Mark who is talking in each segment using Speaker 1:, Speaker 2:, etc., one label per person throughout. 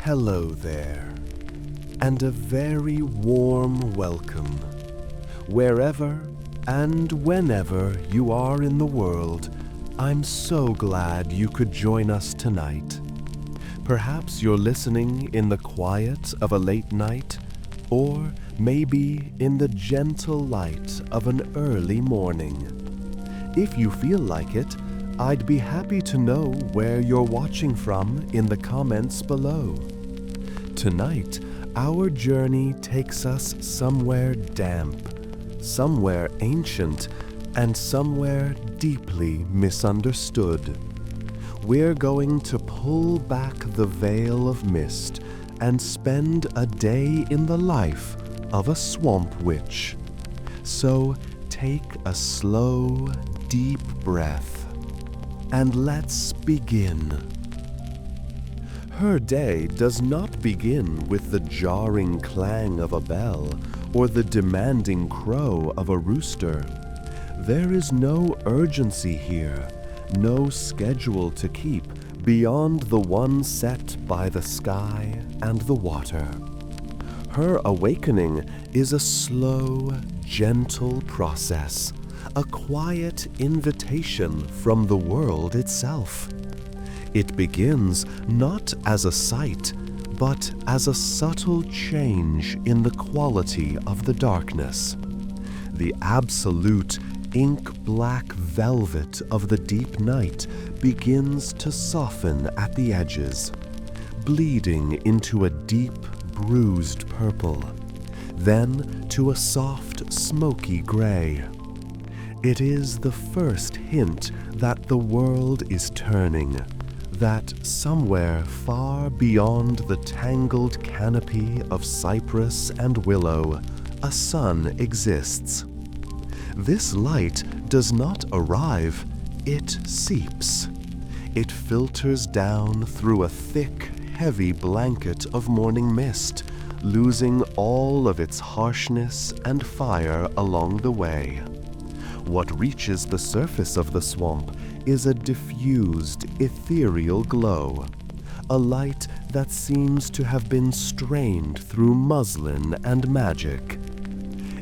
Speaker 1: Hello there, and a very warm welcome. Wherever and whenever you are in the world, I'm so glad you could join us tonight. Perhaps you're listening in the quiet of a late night, or maybe in the gentle light of an early morning. If you feel like it, I'd be happy to know where you're watching from in the comments below. Tonight, our journey takes us somewhere damp, somewhere ancient, and somewhere deeply misunderstood. We're going to pull back the veil of mist and spend a day in the life of a swamp witch. So take a slow, deep breath, and let's begin. Her day does not begin with the jarring clang of a bell or the demanding crow of a rooster. There is no urgency here, no schedule to keep beyond the one set by the sky and the water. Her awakening is a slow, gentle process, a quiet invitation from the world itself. It begins not as a sight, but as a subtle change in the quality of the darkness. The absolute ink-black velvet of the deep night begins to soften at the edges, bleeding into a deep, bruised purple, then to a soft, smoky gray. It is the first hint that the world is turning, that somewhere far beyond the tangled canopy of cypress and willow, a sun exists. This light does not arrive, it seeps. It filters down through a thick, heavy blanket of morning mist, losing all of its harshness and fire along the way. What reaches the surface of the swamp is a diffused, ethereal glow, a light that seems to have been strained through muslin and magic.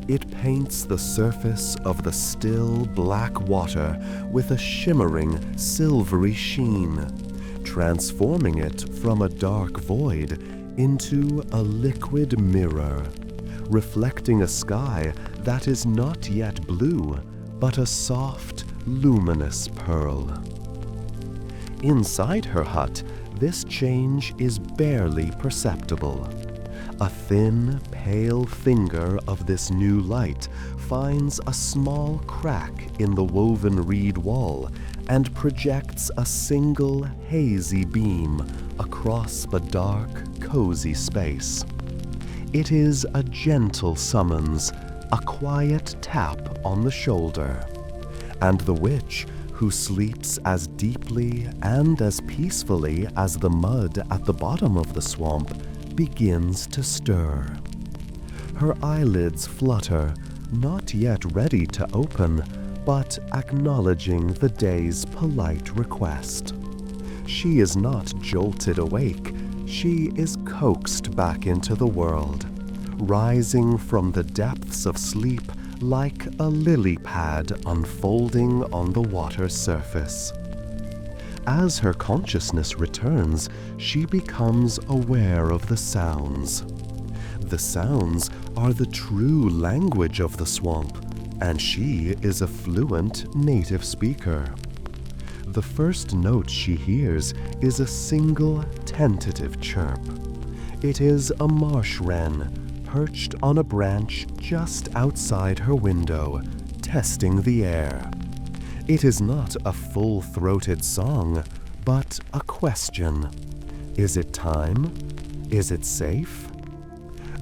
Speaker 1: It paints the surface of the still black water with a shimmering, silvery sheen, transforming it from a dark void into a liquid mirror, reflecting a sky that is not yet blue, but a soft, luminous pearl. Inside her hut, this change is barely perceptible. A thin, pale finger of this new light finds a small crack in the woven reed wall and projects a single hazy beam across the dark, cozy space. It is a gentle summons, a quiet tap on the shoulder, and the witch, who sleeps as deeply and as peacefully as the mud at the bottom of the swamp, begins to stir. Her eyelids flutter, not yet ready to open, but acknowledging the day's polite request. She is not jolted awake, she is coaxed back into the world, rising from the depths of sleep like a lily pad unfolding on the water's surface. As her consciousness returns, she becomes aware of the sounds. The sounds are the true language of the swamp, and she is a fluent native speaker. The first note she hears is a single tentative chirp. It is a marsh wren perched on a branch just outside her window, testing the air. It is not a full-throated song, but a question. Is it time? Is it safe?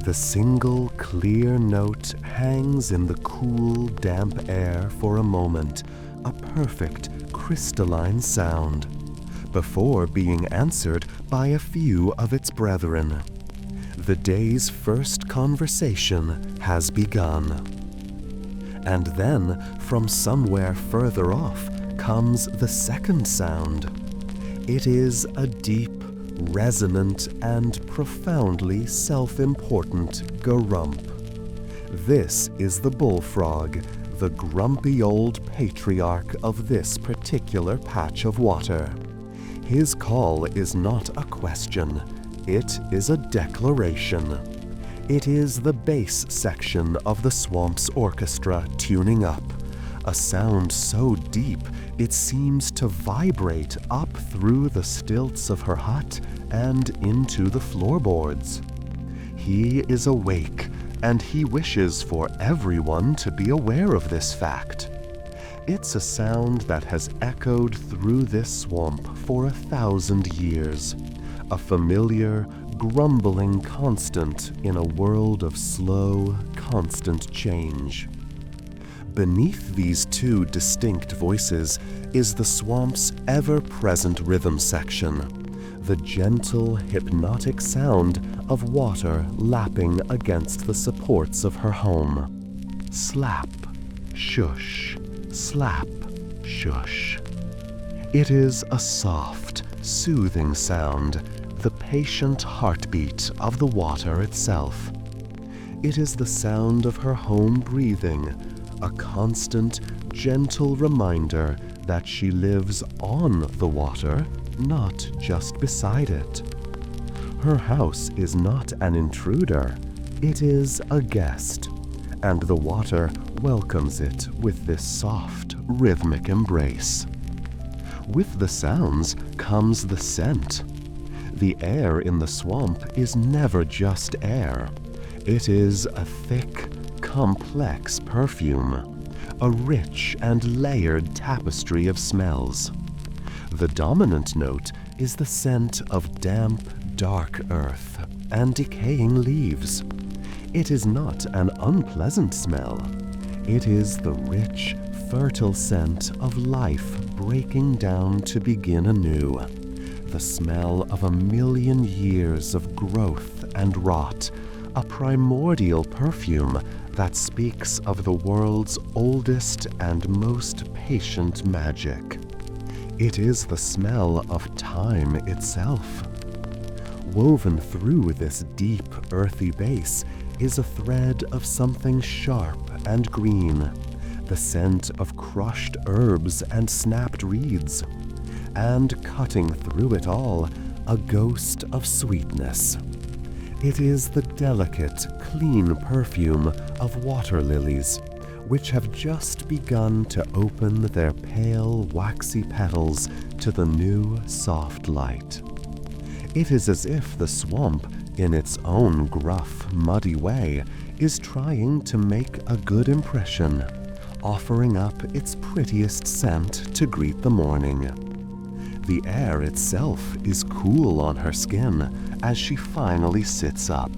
Speaker 1: The single clear note hangs in the cool, damp air for a moment, a perfect, crystalline sound, before being answered by a few of its brethren. The day's first conversation has begun. And then, from somewhere further off, comes the second sound. It is a deep, resonant and profoundly self-important Garump. This is the bullfrog, the grumpy old patriarch of this particular patch of water. His call is not a question, it is a declaration. It is the bass section of the swamp's orchestra tuning up, a sound so deep it seems to vibrate up through the stilts of her hut and into the floorboards. He is awake, and he wishes for everyone to be aware of this fact. It's a sound that has echoed through this swamp for 1,000 years, a familiar, grumbling constant in a world of slow, constant change. Beneath these two distinct voices is the swamp's ever-present rhythm section, the gentle, hypnotic sound of water lapping against the supports of her home. Slap, shush, slap, shush. It is a soft, soothing sound, the patient heartbeat of the water itself. It is the sound of her home breathing, a constant, gentle reminder that she lives on the water, not just beside it. Her house is not an intruder, it is a guest, and the water welcomes it with this soft, rhythmic embrace. With the sounds comes the scent. The air in the swamp is never just air. It is a thick, complex perfume, a rich and layered tapestry of smells. The dominant note is the scent of damp, dark earth and decaying leaves. It is not an unpleasant smell. It is the rich, fertile scent of life breaking down to begin anew. The smell of 1,000,000 years of growth and rot, a primordial perfume that speaks of the world's oldest and most patient magic. It is the smell of time itself. Woven through this deep, earthy base is a thread of something sharp and green, the scent of crushed herbs and snapped reeds, and cutting through it all, a ghost of sweetness. It is the delicate, clean perfume of water lilies, which have just begun to open their pale, waxy petals to the new, soft light. It is as if the swamp, in its own gruff, muddy way, is trying to make a good impression, offering up its prettiest scent to greet the morning. The air itself is cool on her skin as she finally sits up,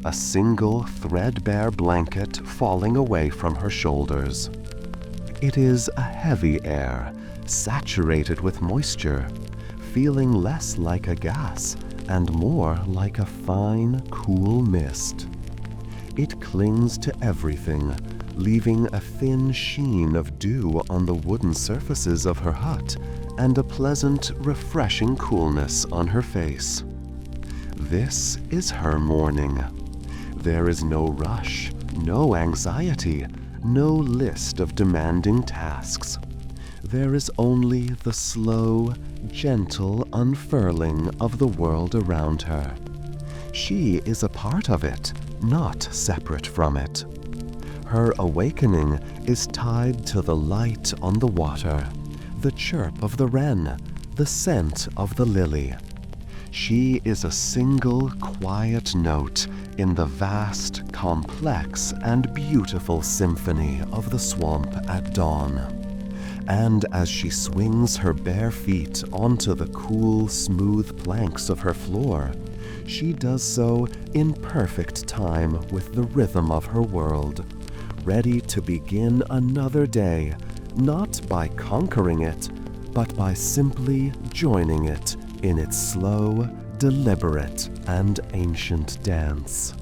Speaker 1: a single threadbare blanket falling away from her shoulders. It is a heavy air, saturated with moisture, feeling less like a gas and more like a fine, cool mist. It clings to everything, leaving a thin sheen of dew on the wooden surfaces of her hut and a pleasant, refreshing coolness on her face. This is her morning. There is no rush, no anxiety, no list of demanding tasks. There is only the slow, gentle unfurling of the world around her. She is a part of it, not separate from it. Her awakening is tied to the light on the water, the chirp of the wren, the scent of the lily. She is a single, quiet note in the vast, complex, and beautiful symphony of the swamp at dawn. And as she swings her bare feet onto the cool, smooth planks of her floor, she does so in perfect time with the rhythm of her world, ready to begin another day, not by conquering it, but by simply joining it in its slow, deliberate, and ancient dance.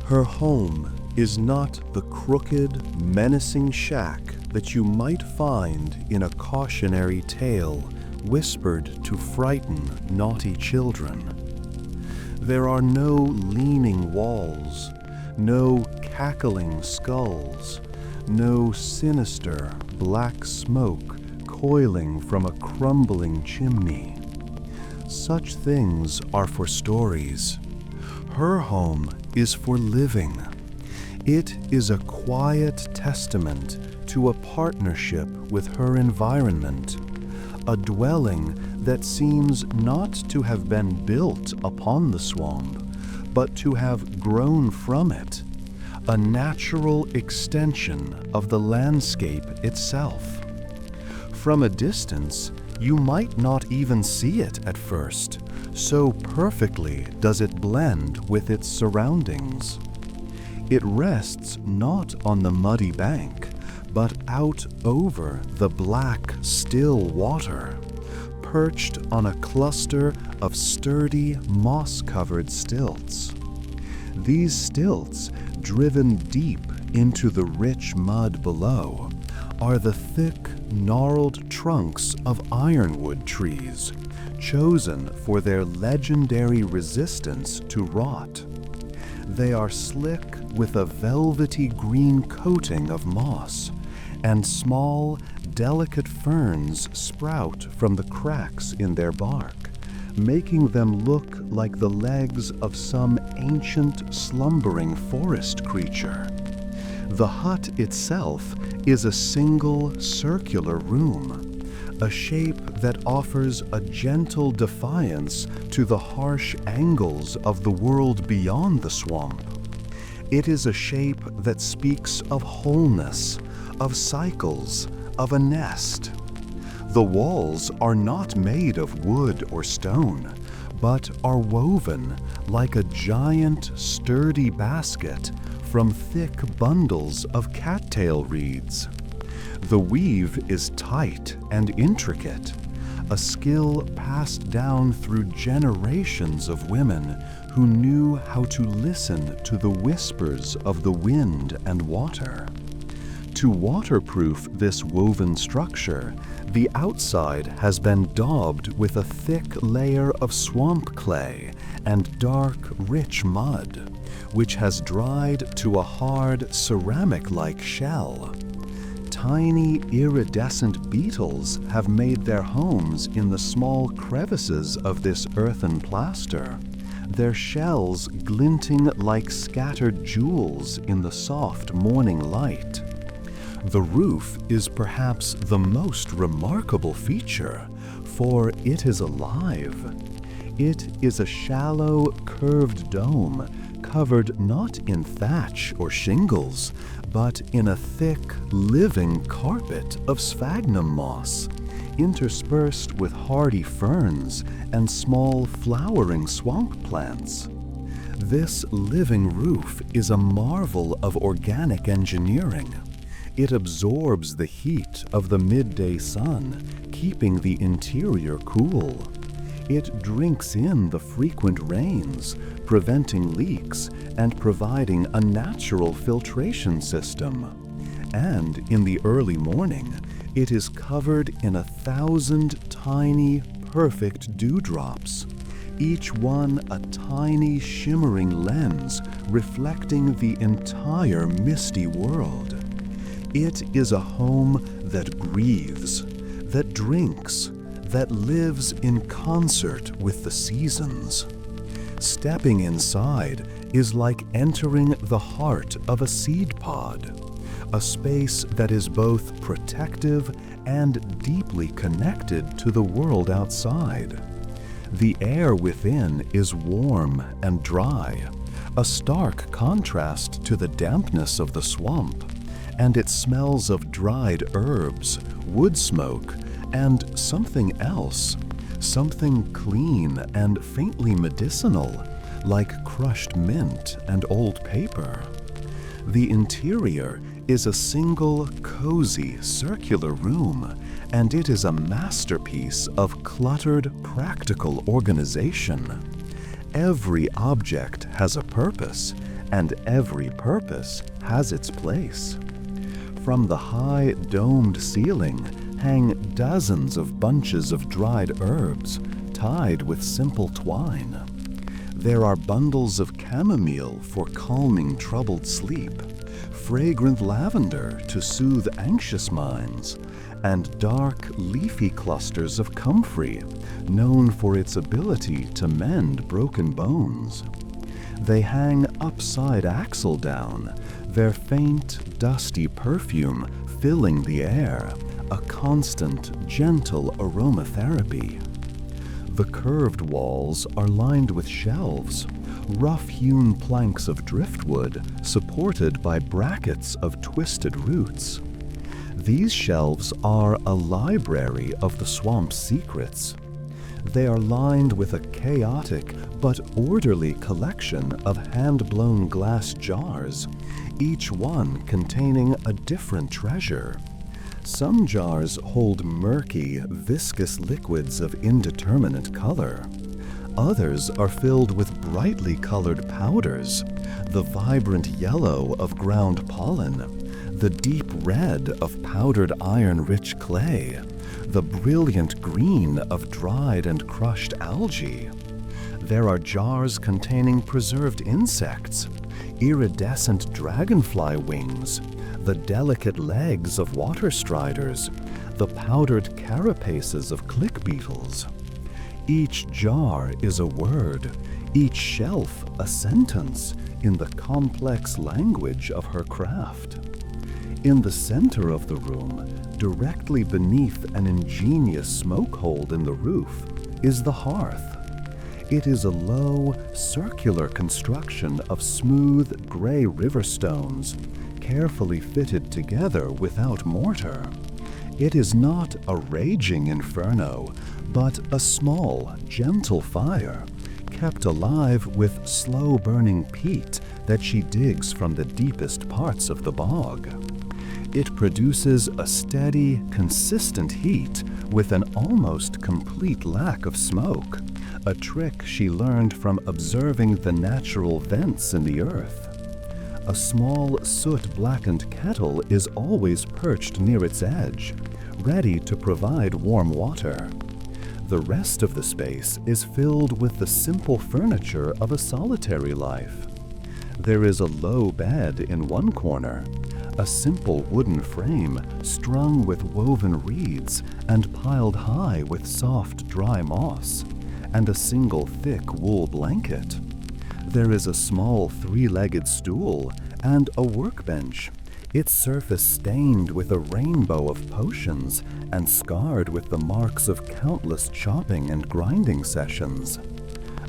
Speaker 1: Her home is not the crooked, menacing shack that you might find in a cautionary tale whispered to frighten naughty children. There are no leaning walls, no cackling skulls, no sinister black smoke coiling from a crumbling chimney. Such things are for stories. Her home is for living. It is a quiet testament to a partnership with her environment, a dwelling that seems not to have been built upon the swamp, but to have grown from it, a natural extension of the landscape itself. From a distance, you might not even see it at first, so perfectly does it blend with its surroundings. It rests not on the muddy bank, but out over the black, still water, perched on a cluster of sturdy, moss-covered stilts. These stilts, driven deep into the rich mud below, are the thick, gnarled trunks of ironwood trees, chosen for their legendary resistance to rot. They are slick with a velvety green coating of moss, and small, delicate ferns sprout from the cracks in their bark, making them look like the legs of some ancient, slumbering forest creature. The hut itself is a single, circular room, a shape that offers a gentle defiance to the harsh angles of the world beyond the swamp. It is a shape that speaks of wholeness, of cycles, of a nest. The walls are not made of wood or stone, but are woven like a giant, sturdy basket from thick bundles of cattail reeds. The weave is tight and intricate, a skill passed down through generations of women who knew how to listen to the whispers of the wind and water. To waterproof this woven structure, the outside has been daubed with a thick layer of swamp clay and dark, rich mud, which has dried to a hard, ceramic-like shell. Tiny, iridescent beetles have made their homes in the small crevices of this earthen plaster, their shells glinting like scattered jewels in the soft morning light. The roof is perhaps the most remarkable feature, for it is alive. It is a shallow, curved dome covered not in thatch or shingles, but in a thick, living carpet of sphagnum moss, interspersed with hardy ferns and small flowering swamp plants. This living roof is a marvel of organic engineering. It absorbs the heat of the midday sun, keeping the interior cool. It drinks in the frequent rains, preventing leaks and providing a natural filtration system. And in the early morning, it is covered in 1,000 tiny, perfect dewdrops, each one a tiny, shimmering lens reflecting the entire misty world. It is a home that breathes, that drinks, that lives in concert with the seasons. Stepping inside is like entering the heart of a seed pod, a space that is both protective and deeply connected to the world outside. The air within is warm and dry, a stark contrast to the dampness of the swamp, and it smells of dried herbs, wood smoke, and something else, something clean and faintly medicinal, like crushed mint and old paper. The interior is a single, cozy, circular room, and it is a masterpiece of cluttered, practical organization. Every object has a purpose, and every purpose has its place. From the high, domed ceiling hang dozens of bunches of dried herbs tied with simple twine. There are bundles of chamomile for calming troubled sleep, fragrant lavender to soothe anxious minds, and dark, leafy clusters of comfrey, known for its ability to mend broken bones. They hang upside axle down, their faint, dusty perfume filling the air, a constant, gentle aromatherapy. The curved walls are lined with shelves, rough-hewn planks of driftwood supported by brackets of twisted roots. These shelves are a library of the swamp's secrets. They are lined with a chaotic but orderly collection of hand-blown glass jars, each one containing a different treasure. Some jars hold murky, viscous liquids of indeterminate color. Others are filled with brightly colored powders, the vibrant yellow of ground pollen, the deep red of powdered iron-rich clay, the brilliant green of dried and crushed algae. There are jars containing preserved insects, iridescent dragonfly wings, the delicate legs of water striders, the powdered carapaces of click beetles. Each jar is a word, each shelf a sentence in the complex language of her craft. In the center of the room, directly beneath an ingenious smoke hole in the roof, is the hearth. It is a low, circular construction of smooth, gray river stones, carefully fitted together without mortar. It is not a raging inferno, but a small, gentle fire, kept alive with slow-burning peat that she digs from the deepest parts of the bog. It produces a steady, consistent heat with an almost complete lack of smoke, a trick she learned from observing the natural vents in the earth. A small, soot-blackened kettle is always perched near its edge, ready to provide warm water. The rest of the space is filled with the simple furniture of a solitary life. There is a low bed in one corner, a simple wooden frame strung with woven reeds and piled high with soft, dry moss, and a single thick wool blanket. There is a small three-legged stool and a workbench, its surface stained with a rainbow of potions and scarred with the marks of countless chopping and grinding sessions.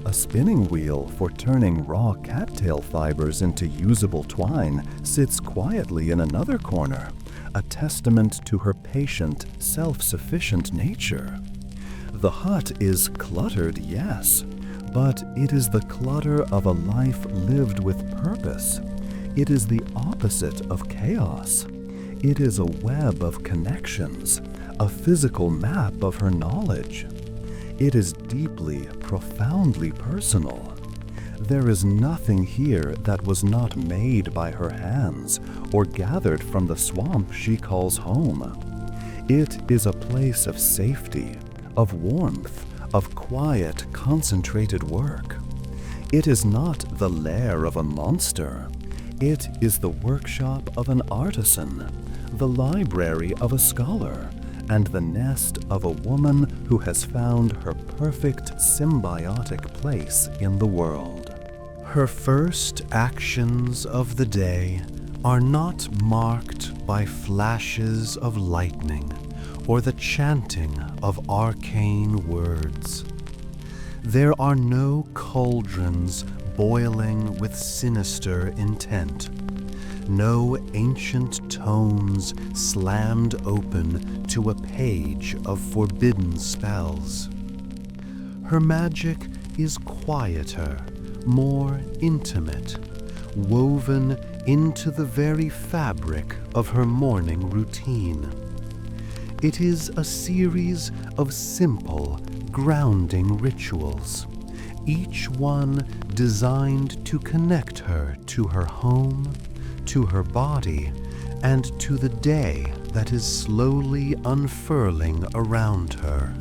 Speaker 1: A spinning wheel for turning raw cattail fibers into usable twine sits quietly in another corner, a testament to her patient, self-sufficient nature. The hut is cluttered, yes, but it is the clutter of a life lived with purpose. It is the opposite of chaos. It is a web of connections, a physical map of her knowledge. It is deeply, profoundly personal. There is nothing here that was not made by her hands or gathered from the swamp she calls home. It is a place of safety, of warmth, of quiet, concentrated work. It is not the lair of a monster. It is the workshop of an artisan, the library of a scholar, and the nest of a woman who has found her perfect symbiotic place in the world. Her first actions of the day are not marked by flashes of lightning or the chanting of arcane words. There are no cauldrons boiling with sinister intent, no ancient tomes slammed open to a page of forbidden spells. Her magic is quieter, more intimate, woven into the very fabric of her morning routine. It is a series of simple, grounding rituals, each one designed to connect her to her home, to her body, and to the day that is slowly unfurling around her.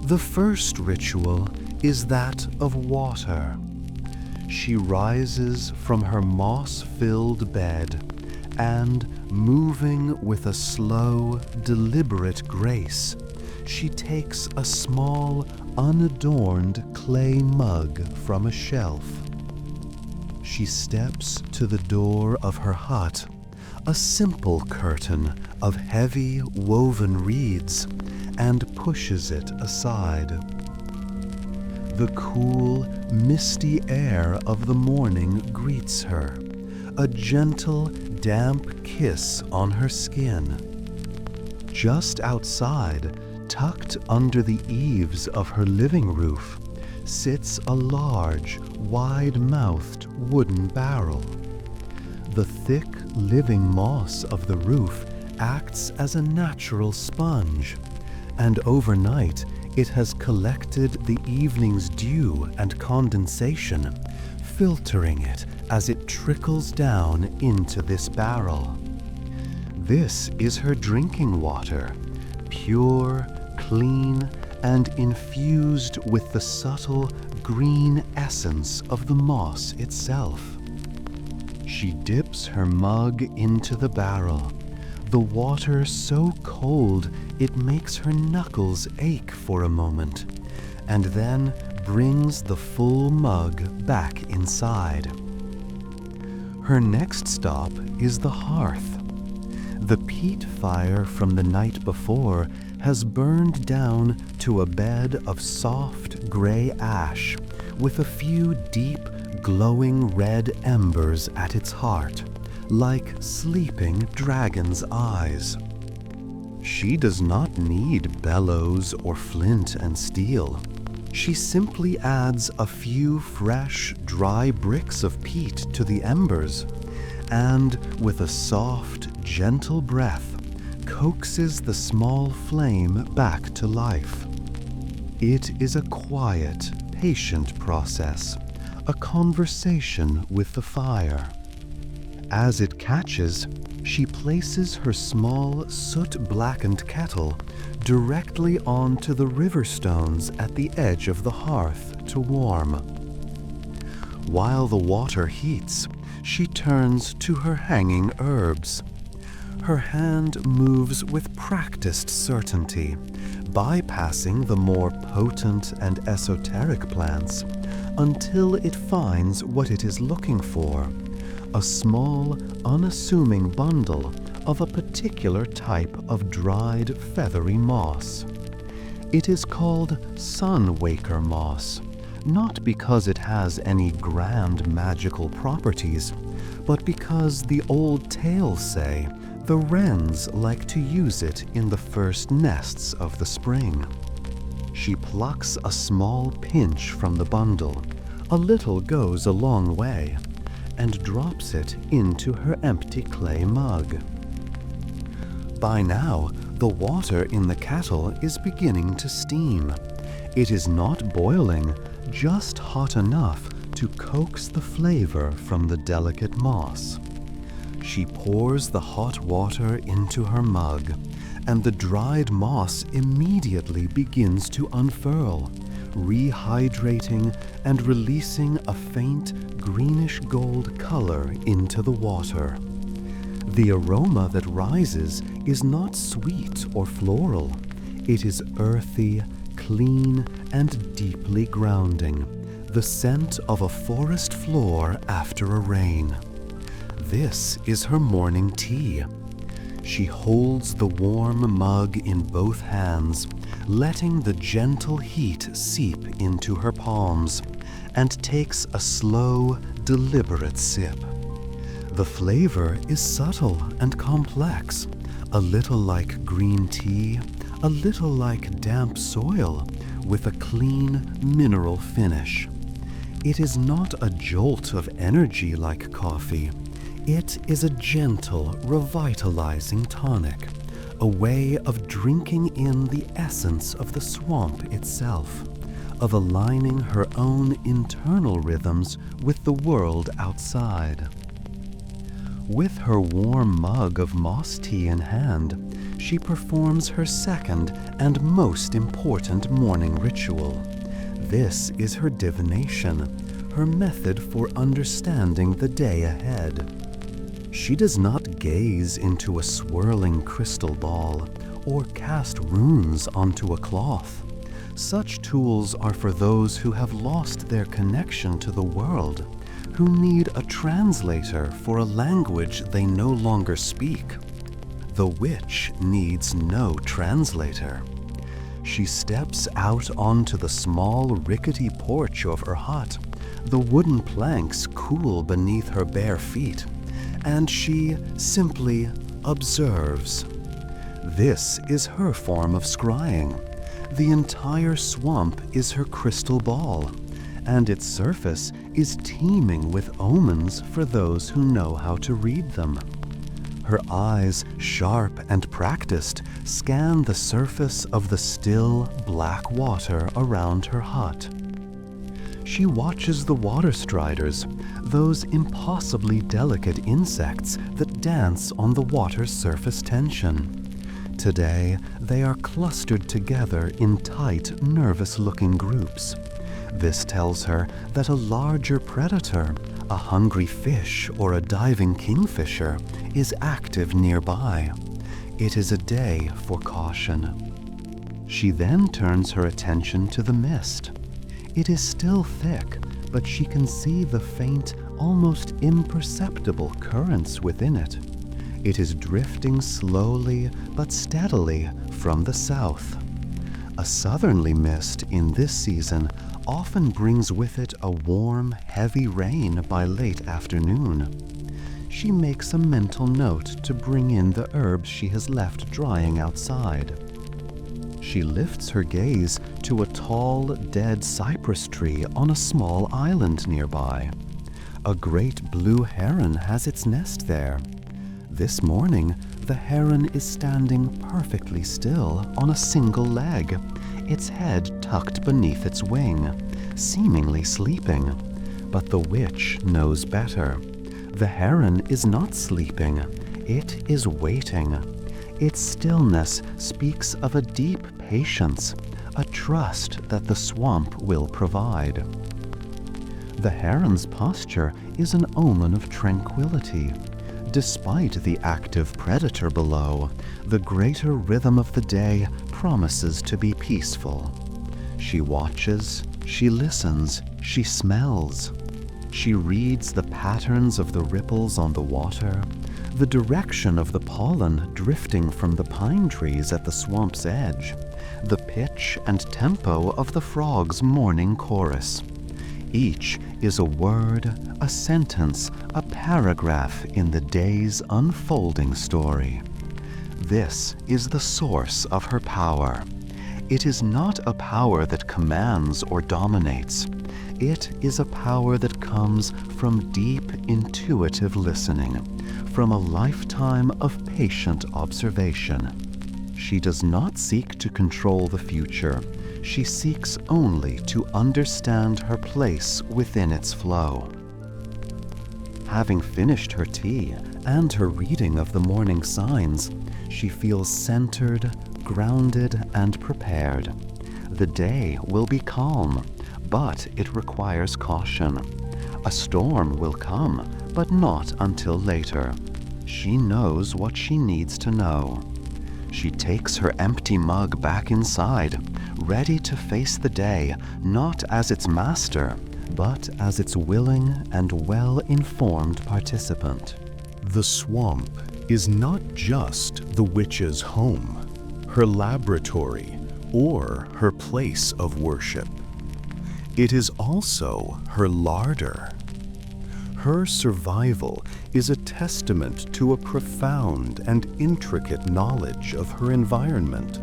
Speaker 1: The first ritual is that of water. She rises from her moss-filled bed and, moving with a slow, deliberate grace, she takes a small, unadorned clay mug from a shelf. She steps to the door of her hut, a simple curtain of heavy woven reeds, and pushes it aside. The cool, misty air of the morning greets her, a gentle, damp kiss on her skin. Just outside, tucked under the eaves of her living roof, sits a large, wide-mouthed wooden barrel. The thick, living moss of the roof acts as a natural sponge, and overnight it has collected the evening's dew and condensation, filtering it as it trickles down into this barrel. This is her drinking water, pure, clean, and infused with the subtle green essence of the moss itself. She dips her mug into the barrel, the water so cold it makes her knuckles ache for a moment, and then brings the full mug back inside. Her next stop is the hearth. The peat fire from the night before has burned down to a bed of soft gray ash with a few deep, glowing red embers at its heart, like sleeping dragon's eyes. She does not need bellows or flint and steel. She simply adds a few fresh, dry bricks of peat to the embers, and with a soft, gentle breath, coaxes the small flame back to life. It is a quiet, patient process, a conversation with the fire. As it catches, she places her small, soot-blackened kettle directly onto the river stones at the edge of the hearth to warm. While the water heats, she turns to her hanging herbs. Her hand moves with practiced certainty, bypassing the more potent and esoteric plants until it finds what it is looking for, a small, unassuming bundle of a particular type of dried feathery moss. It is called sun-waker moss, not because it has any grand magical properties, but because the old tales say the wrens like to use it in the first nests of the spring. She plucks a small pinch from the bundle, a little goes a long way, and drops it into her empty clay mug. By now, the water in the kettle is beginning to steam. It is not boiling, just hot enough to coax the flavor from the delicate moss. She pours the hot water into her mug, and the dried moss immediately begins to unfurl, rehydrating and releasing a faint greenish gold color into the water. The aroma that rises is not sweet or floral. It is earthy, clean, and deeply grounding, the scent of a forest floor after a rain. This is her morning tea. She holds the warm mug in both hands, letting the gentle heat seep into her palms, and takes a slow, deliberate sip. The flavor is subtle and complex, a little like green tea, a little like damp soil, with a clean, mineral finish. It is not a jolt of energy like coffee. It is a gentle, revitalizing tonic, a way of drinking in the essence of the swamp itself, of aligning her own internal rhythms with the world outside. With her warm mug of moss tea in hand, she performs her second and most important morning ritual. This is her divination, her method for understanding the day ahead. She does not gaze into a swirling crystal ball or cast runes onto a cloth. Such tools are for those who have lost their connection to the world, who need a translator for a language they no longer speak. The witch needs no translator. She steps out onto the small, rickety porch of her hut. The wooden planks cool beneath her bare feet, and she simply observes. This is her form of scrying. The entire swamp is her crystal ball, and its surface is teeming with omens for those who know how to read them. Her eyes, sharp and practiced, scan the surface of the still, black water around her hut. She watches the water striders, those impossibly delicate insects that dance on the water's surface tension. Today, they are clustered together in tight, nervous-looking groups. This tells her that a larger predator, a hungry fish or a diving kingfisher, is active nearby. It is a day for caution. She then turns her attention to the mist. It is still thick, but she can see the faint, almost imperceptible currents within it. It is drifting slowly but steadily from the south. A southerly mist in this season often brings with it a warm, heavy rain by late afternoon. She makes a mental note to bring in the herbs she has left drying outside. She lifts her gaze to a tall, dead cypress tree on a small island nearby. A great blue heron has its nest there. This morning, the heron is standing perfectly still on a single leg, its head tucked beneath its wing, seemingly sleeping. But the witch knows better. The heron is not sleeping, it is waiting. Its stillness speaks of a deep patience, a trust that the swamp will provide. The heron's posture is an omen of tranquility. Despite the active predator below, the greater rhythm of the day promises to be peaceful. She watches, she listens, she smells. She reads the patterns of the ripples on the water, the direction of the pollen drifting from the pine trees at the swamp's edge, the pitch and tempo of the frog's morning chorus. Each is a word, a sentence, a paragraph in the day's unfolding story. This is the source of her power. It is not a power that commands or dominates. It is a power that comes from deep, intuitive listening, from a lifetime of patient observation. She does not seek to control the future. She seeks only to understand her place within its flow. Having finished her tea and her reading of the morning signs, she feels centered, grounded, and prepared. The day will be calm, but it requires caution. A storm will come, but not until later. She knows what she needs to know. She takes her empty mug back inside, ready to face the day, not as its master, but as its willing and well-informed participant.
Speaker 2: The swamp is not just the witch's home, her laboratory, or her place of worship. It is also her larder. Her survival is a testament to a profound and intricate knowledge of her environment,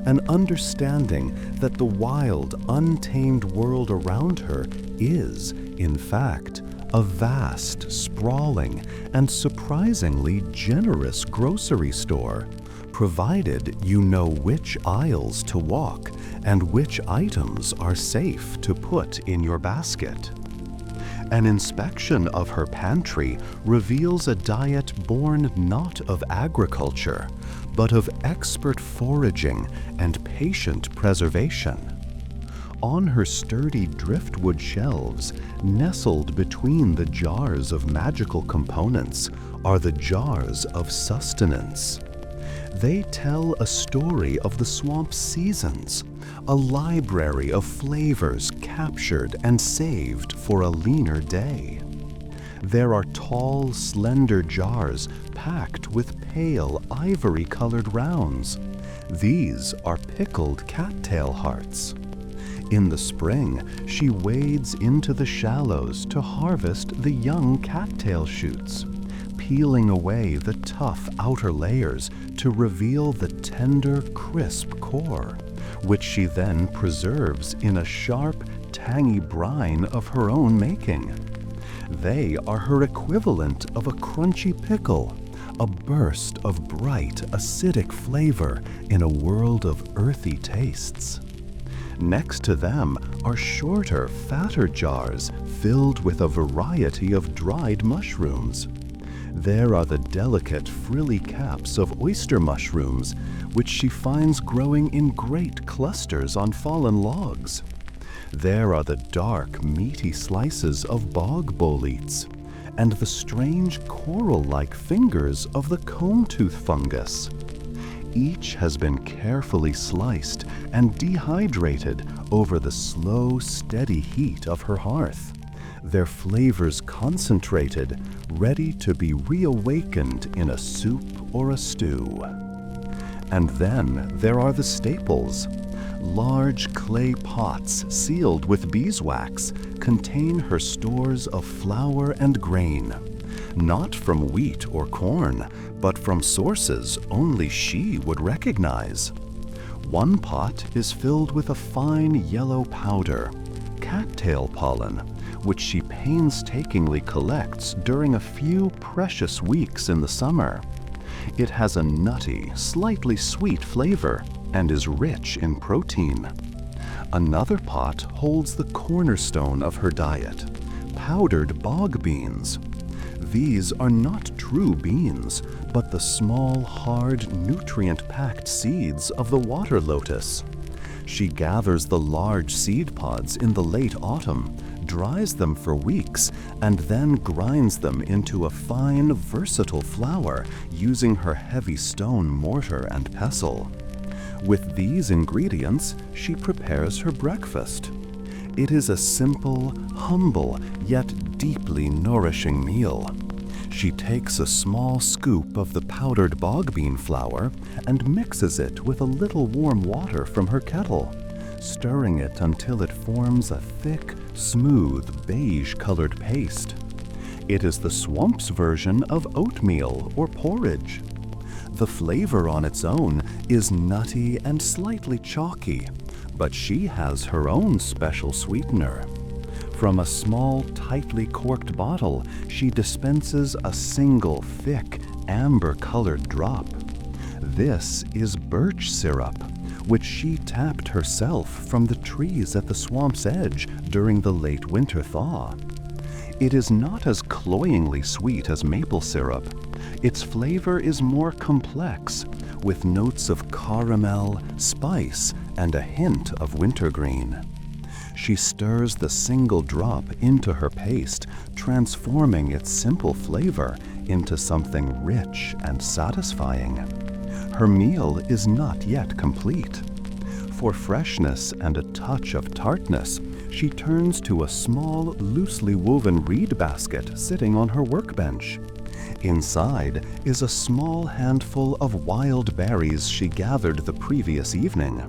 Speaker 2: an understanding that the wild, untamed world around her is, in fact, a vast, sprawling, and surprisingly generous grocery store, provided you know which aisles to walk and which items are safe to put in your basket. An inspection of her pantry reveals a diet born not of agriculture, but of expert foraging and patient preservation. On her sturdy driftwood shelves, nestled between the jars of magical components, are the jars of sustenance. They tell a story of the swamp's seasons, a library of flavors captured and saved for a leaner day. There are tall, slender jars packed with pale, ivory-colored rounds. These are pickled cattail hearts. In the spring, she wades into the shallows to harvest the young cattail shoots, peeling away the tough outer layers to reveal the tender, crisp core, which she then preserves in a sharp, tangy brine of her own making. They are her equivalent of a crunchy pickle, a burst of bright, acidic flavor in a world of earthy tastes. Next to them are shorter, fatter jars filled with a variety of dried mushrooms. There are the delicate, frilly caps of oyster mushrooms, which she finds growing in great clusters on fallen logs. There are the dark, meaty slices of bog boletes, and the strange coral-like fingers of the cone-tooth fungus. Each has been carefully sliced and dehydrated over the slow, steady heat of her hearth, their flavors concentrated, ready to be reawakened in a soup or a stew. And then there are the staples. Large clay pots sealed with beeswax contain her stores of flour and grain, not from wheat or corn, but from sources only she would recognize. One pot is filled with a fine yellow powder, cattail pollen, which she painstakingly collects during a few precious weeks in the summer. It has a nutty, slightly sweet flavor and is rich in protein. Another pot holds the cornerstone of her diet, powdered bog beans. These are not true beans, but the small, hard, nutrient-packed seeds of the water lotus. She gathers the large seed pods in the late autumn, dries them for weeks, and then grinds them into a fine, versatile flour using her heavy stone mortar and pestle. With these ingredients, she prepares her breakfast. It is a simple, humble, yet deeply nourishing meal. She takes a small scoop of the powdered bog bean flour and mixes it with a little warm water from her kettle, stirring it until it forms a thick, smooth, beige-colored paste. It is the swamp's version of oatmeal or porridge. The flavor on its own is nutty and slightly chalky, but she has her own special sweetener. From a small, tightly corked bottle, she dispenses a single thick, amber-colored drop. This is birch syrup, which she tapped herself from the trees at the swamp's edge during the late winter thaw. It is not as cloyingly sweet as maple syrup. Its flavor is more complex, with notes of caramel, spice, and a hint of wintergreen. She stirs the single drop into her paste, transforming its simple flavor into something rich and satisfying. Her meal is not yet complete. For freshness and a touch of tartness, she turns to a small, loosely woven reed basket sitting on her workbench. Inside is a small handful of wild berries she gathered the previous evening.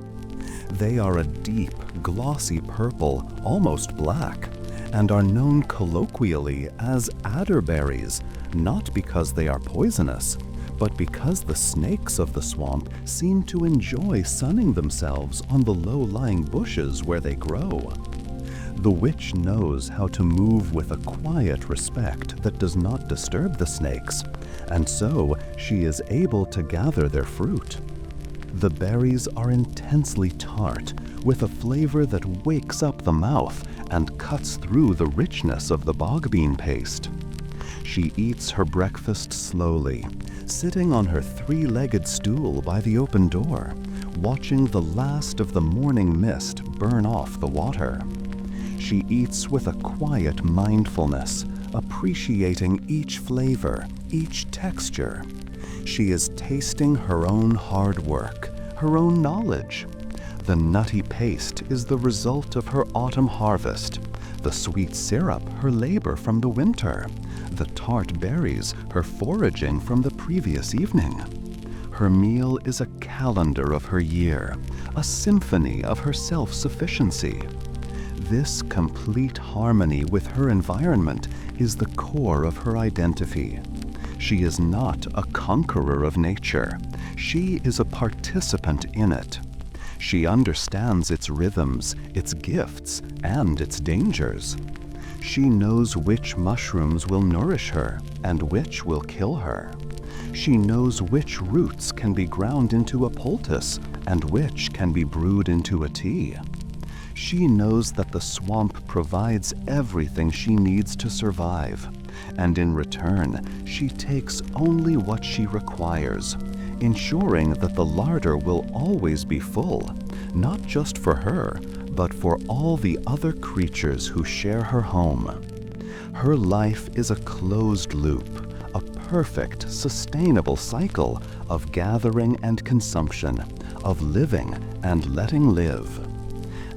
Speaker 2: They are a deep, glossy purple, almost black, and are known colloquially as adderberries, not because they are poisonous, but because the snakes of the swamp seem to enjoy sunning themselves on the low-lying bushes where they grow. The witch knows how to move with a quiet respect that does not disturb the snakes, and so she is able to gather their fruit. The berries are intensely tart, with a flavor that wakes up the mouth and cuts through the richness of the bog bean paste. She eats her breakfast slowly, sitting on her three-legged stool by the open door, watching the last of the morning mist burn off the water. She eats with a quiet mindfulness, appreciating each flavor, each texture. She is tasting her own hard work, her own knowledge. The nutty paste is the result of her autumn harvest, the sweet syrup her labor from the winter, the tart berries her foraging from the previous evening. Her meal is a calendar of her year, a symphony of her self-sufficiency. This complete harmony with her environment is the core of her identity. She is not a conqueror of nature. She is a participant in it. She understands its rhythms, its gifts, and its dangers. She knows which mushrooms will nourish her and which will kill her. She knows which roots can be ground into a poultice and which can be brewed into a tea. She knows that the swamp provides everything she needs to survive, and in return, she takes only what she requires, ensuring that the larder will always be full, not just for her, but for all the other creatures who share her home. Her life is a closed loop, a perfect, sustainable cycle of gathering and consumption, of living and letting live.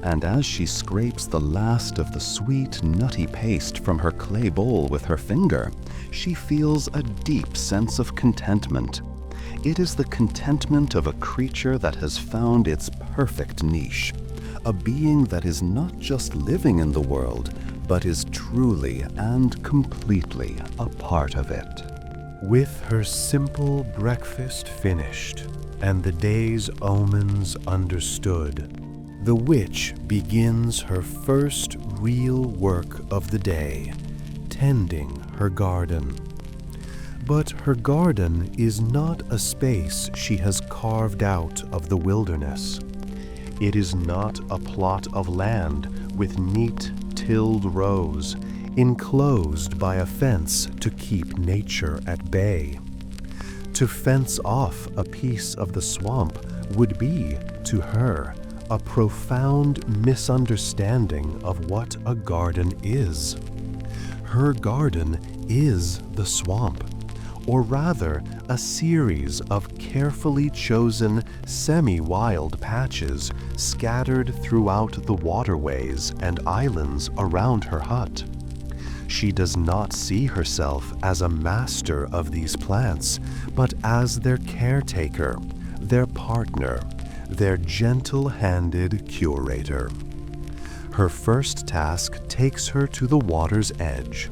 Speaker 2: And as she scrapes the last of the sweet, nutty paste from her clay bowl with her finger, she feels a deep sense of contentment. It is the contentment of a creature that has found its perfect niche, a being that is not just living in the world, but is truly and completely a part of it.
Speaker 1: With her simple breakfast finished and the day's omens understood, the witch begins her first real work of the day, tending her garden. But her garden is not a space she has carved out of the wilderness. It is not a plot of land with neat tilled rows, enclosed by a fence to keep nature at bay. To fence off a piece of the swamp would be, to her, a profound misunderstanding of what a garden is. Her garden is the swamp, or rather a series of carefully chosen semi-wild patches scattered throughout the waterways and islands around her hut. She does not see herself as a master of these plants, but as their caretaker, their partner, their gentle-handed curator. Her first task takes her to the water's edge.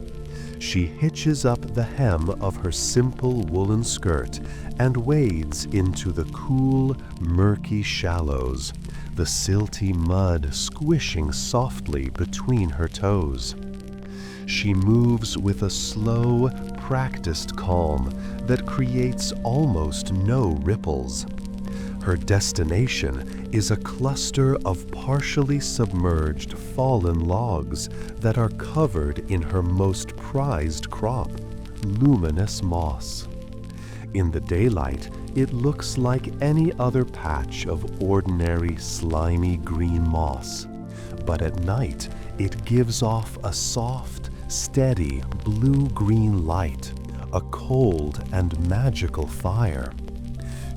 Speaker 1: She hitches up the hem of her simple woolen skirt and wades into the cool, murky shallows, the silty mud squishing softly between her toes. She moves with a slow, practiced calm that creates almost no ripples. Her destination is a cluster of partially submerged fallen logs that are covered in her most prized crop, luminous moss. In the daylight, it looks like any other patch of ordinary slimy green moss, but at night it gives off a soft, steady blue-green light, a cold and magical fire.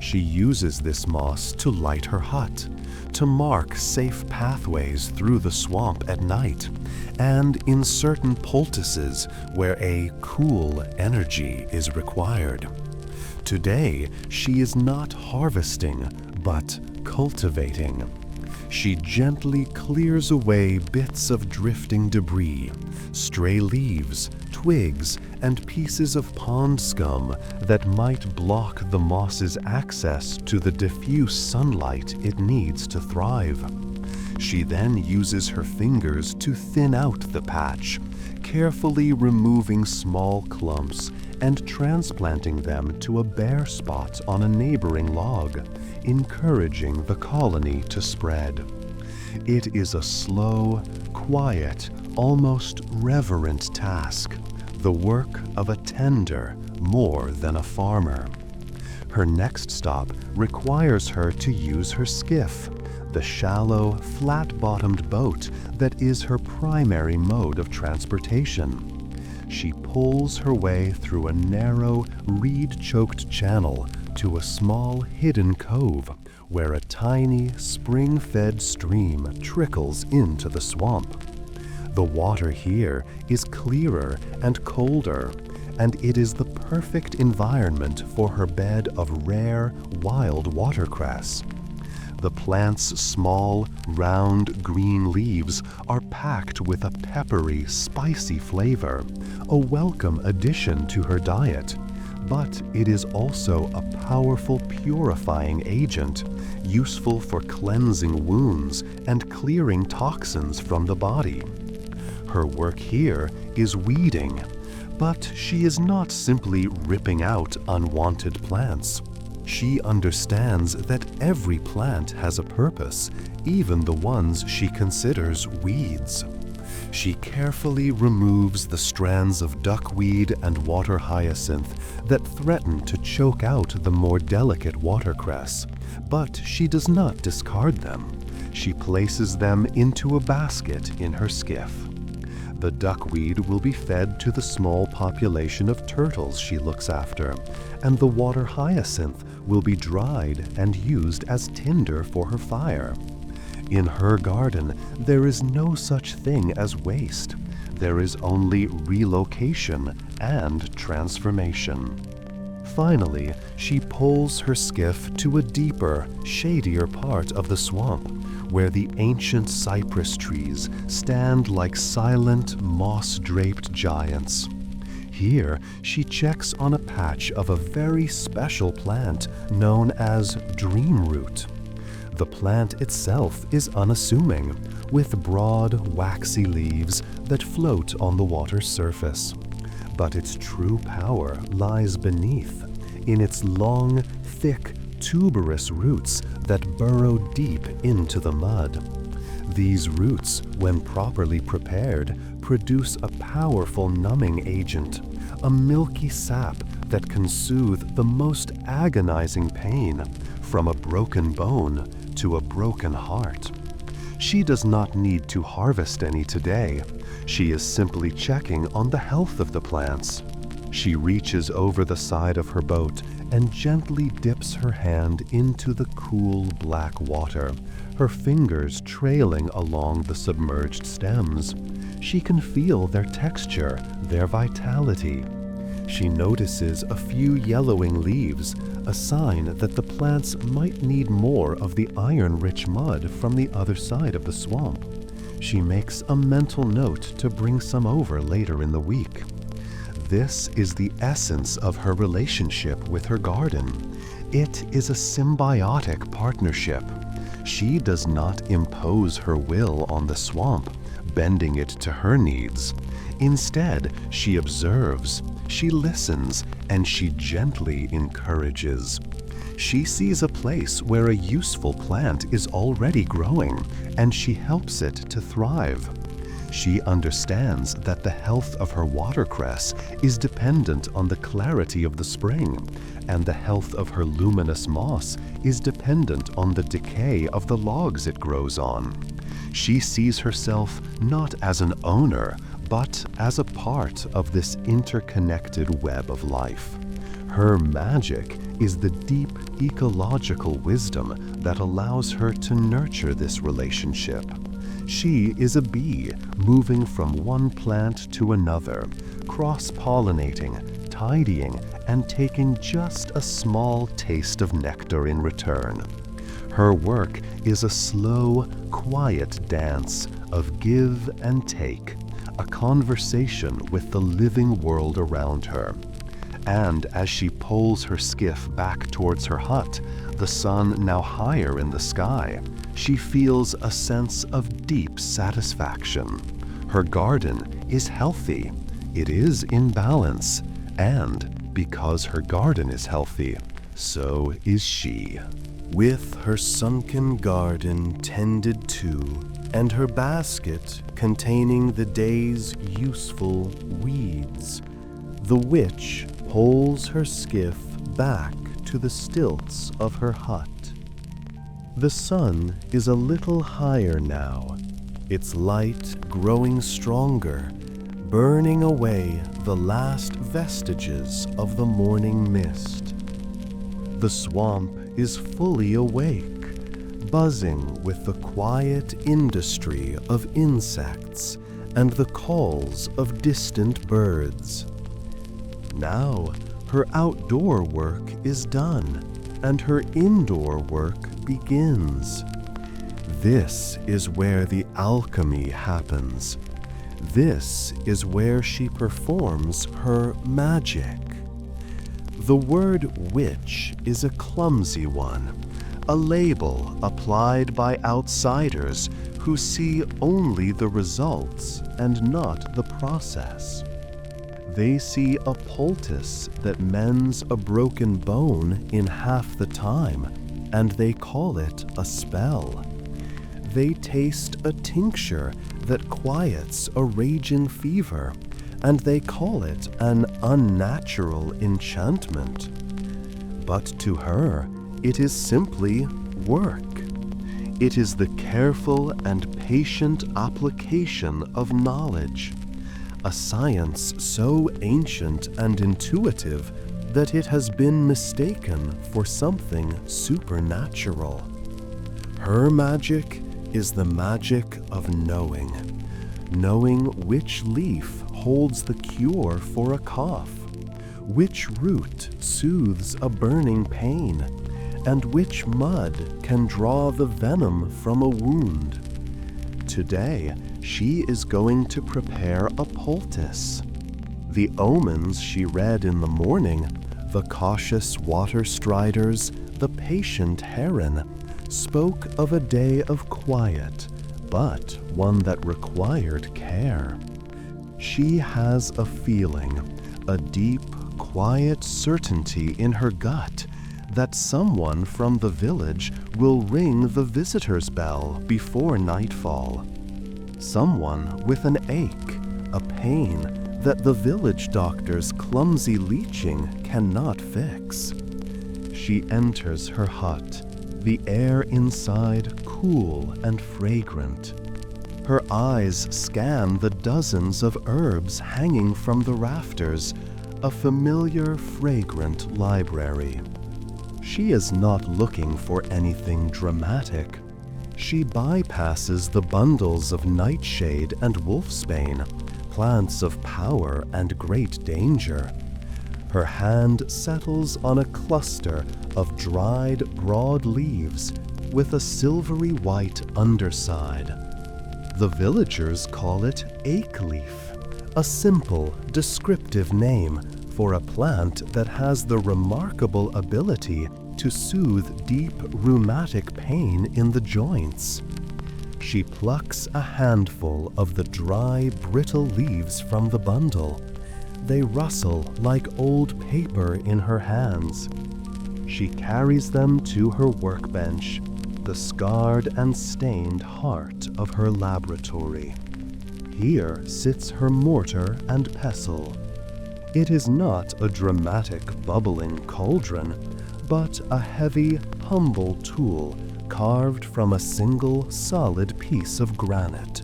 Speaker 1: She uses this moss to light her hut, to mark safe pathways through the swamp at night, and in certain poultices where a cool energy is required. Today, she is not harvesting, but cultivating. She gently clears away bits of drifting debris, stray leaves, twigs, and pieces of pond scum that might block the moss's access to the diffuse sunlight it needs to thrive. She then uses her fingers to thin out the patch, carefully removing small clumps and transplanting them to a bare spot on a neighboring log, encouraging the colony to spread.
Speaker 2: It is a slow, quiet, almost reverent task, the work of a tender more than a farmer. Her next stop requires her to use her skiff, the shallow, flat-bottomed boat that is her primary mode of transportation. She pulls her way through a narrow, reed-choked channel to a small hidden cove where a tiny, spring-fed stream trickles into the swamp. The water here is clearer and colder, and it is the perfect environment for her bed of rare, wild watercress. The plant's small, round, green leaves are packed with a peppery, spicy flavor, a welcome addition to her diet. But it is also a powerful purifying agent, useful for cleansing wounds and clearing toxins from the body. Her work here is weeding, but she is not simply ripping out unwanted plants. She understands that every plant has a purpose, even the ones she considers weeds. She carefully removes the strands of duckweed and water hyacinth that threaten to choke out the more delicate watercress, but she does not discard them. She places them into a basket in her skiff. The duckweed will be fed to the small population of turtles she looks after, and the water hyacinth will be dried and used as tinder for her fire. In her garden, there is no such thing as waste. There is only relocation and transformation. Finally, she pulls her skiff to a deeper, shadier part of the swamp, where the ancient cypress trees stand like silent, moss-draped giants. Here, she checks on a patch of a very special plant known as dreamroot. The plant itself is unassuming, with broad, waxy leaves that float on the water's surface. But its true power lies beneath, in its long, thick, tuberous roots that burrow deep into the mud. These roots, when properly prepared, produce a powerful numbing agent, a milky sap that can soothe the most agonizing pain, from a broken bone to a broken heart. She does not need to harvest any today. She is simply checking on the health of the plants. She reaches over the side of her boat and gently dips her hand into the cool black water, her fingers trailing along the submerged stems. She can feel their texture, their vitality. She notices a few yellowing leaves, a sign that the plants might need more of the iron-rich mud from the other side of the swamp. She makes a mental note to bring some over later in the week. This is the essence of her relationship with her garden. It is a symbiotic partnership. She does not impose her will on the swamp, bending it to her needs. Instead, she observes, she listens, and she gently encourages. She sees a place where a useful plant is already growing, and she helps it to thrive. She understands that the health of her watercress is dependent on the clarity of the spring, and the health of her luminous moss is dependent on the decay of the logs it grows on. She sees herself not as an owner, but as a part of this interconnected web of life. Her magic is the deep ecological wisdom that allows her to nurture this relationship. She is a bee moving from one plant to another, cross-pollinating, tidying, and taking just a small taste of nectar in return. Her work is a slow, quiet dance of give and take, a conversation with the living world around her. And as she pulls her skiff back towards her hut, the sun now higher in the sky, she feels a sense of deep satisfaction. Her garden is healthy, it is in balance, and because her garden is healthy, so is she.
Speaker 1: with her sunken garden tended to, and her basket containing the day's useful weeds, the witch poles her skiff back to the stilts of her hut. The sun is a little higher now, its light growing stronger, burning away the last vestiges of the morning mist. The swamp is fully awake, buzzing with the quiet industry of insects and the calls of distant birds. Now her outdoor work is done, and her indoor work begins. This is where the alchemy happens. This is where she performs her magic. The word witch is a clumsy one, a label applied by outsiders who see only the results and not the process. They see a poultice that mends a broken bone in half the time, and they call it a spell. They taste a tincture that quiets a raging fever, and they call it an unnatural enchantment. But to her, it is simply work. It is the careful and patient application of knowledge, a science so ancient and intuitive that it has been mistaken for something supernatural. Her magic is the magic of knowing which leaf holds the cure for a cough, which root soothes a burning pain, and which mud can draw the venom from a wound. Today, she is going to prepare a poultice. The omens she read in the morning, the cautious water striders, the patient heron, spoke of a day of quiet, but one that required care. She has a feeling, a deep, quiet certainty in her gut that someone from the village will ring the visitor's bell before nightfall. Someone with an ache, a pain that the village doctor's clumsy leeching cannot fix. She enters her hut, the air inside cool and fragrant. Her eyes scan the dozens of herbs hanging from the rafters, a familiar, fragrant library. She is not looking for anything dramatic. She bypasses the bundles of nightshade and wolfsbane, plants of power and great danger. Her hand settles on a cluster of dried, broad leaves with a silvery white underside. The villagers call it ache leaf, a simple, descriptive name for a plant that has the remarkable ability to soothe deep rheumatic pain in the joints. She plucks a handful of the dry, brittle leaves from the bundle. They rustle like old paper in her hands. She carries them to her workbench, the scarred and stained heart of her laboratory. Here sits her mortar and pestle. It is not a dramatic, bubbling cauldron, but a heavy, humble tool carved from a single solid piece of granite,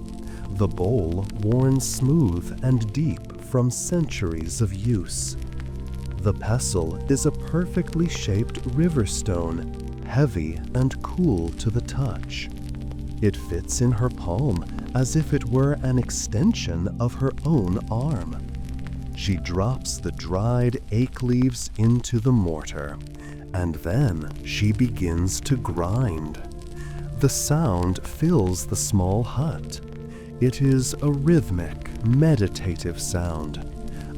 Speaker 1: the bowl worn smooth and deep from centuries of use. The pestle is a perfectly shaped river stone, heavy and cool to the touch. It fits in her palm as if it were an extension of her own arm. She drops the dried ache leaves into the mortar, and then she begins to grind. The sound fills the small hut. It is a rhythmic, meditative sound,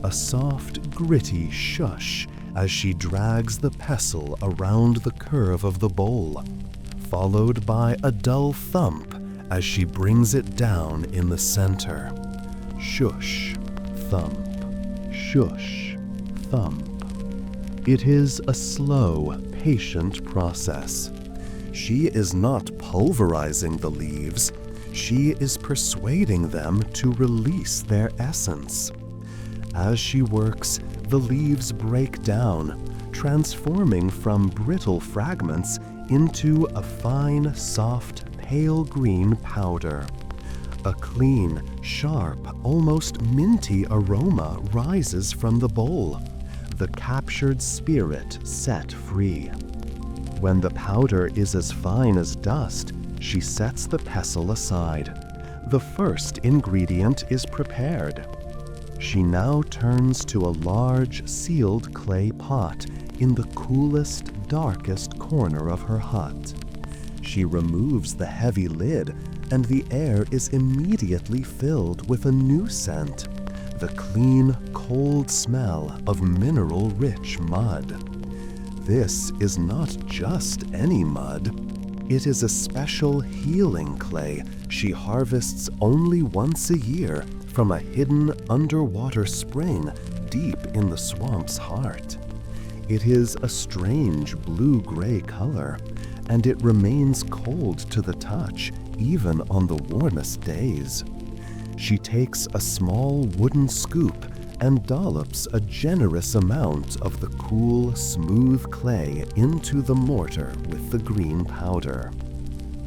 Speaker 1: a soft, gritty shush as she drags the pestle around the curve of the bowl, followed by a dull thump as she brings it down in the center. Shush, thump, shush, thump. It is a slow, patient process. She is not pulverizing the leaves, she is persuading them to release their essence. As she works, the leaves break down, transforming from brittle fragments into a fine, soft, pale green powder. A clean, sharp, almost minty aroma rises from the bowl, the captured spirit set free. When the powder is as fine as dust, she sets the pestle aside. The first ingredient is prepared. She now turns to a large, sealed clay pot in the coolest, darkest corner of her hut. She removes the heavy lid, and the air is immediately filled with a new scent, the clean, cold smell of mineral-rich mud. This is not just any mud. It is a special healing clay she harvests only once a year from a hidden underwater spring deep in the swamp's heart. It is a strange blue-gray color, and it remains cold to the touch even on the warmest days. She takes a small wooden scoop and dollops a generous amount of the cool, smooth clay into the mortar with the green powder.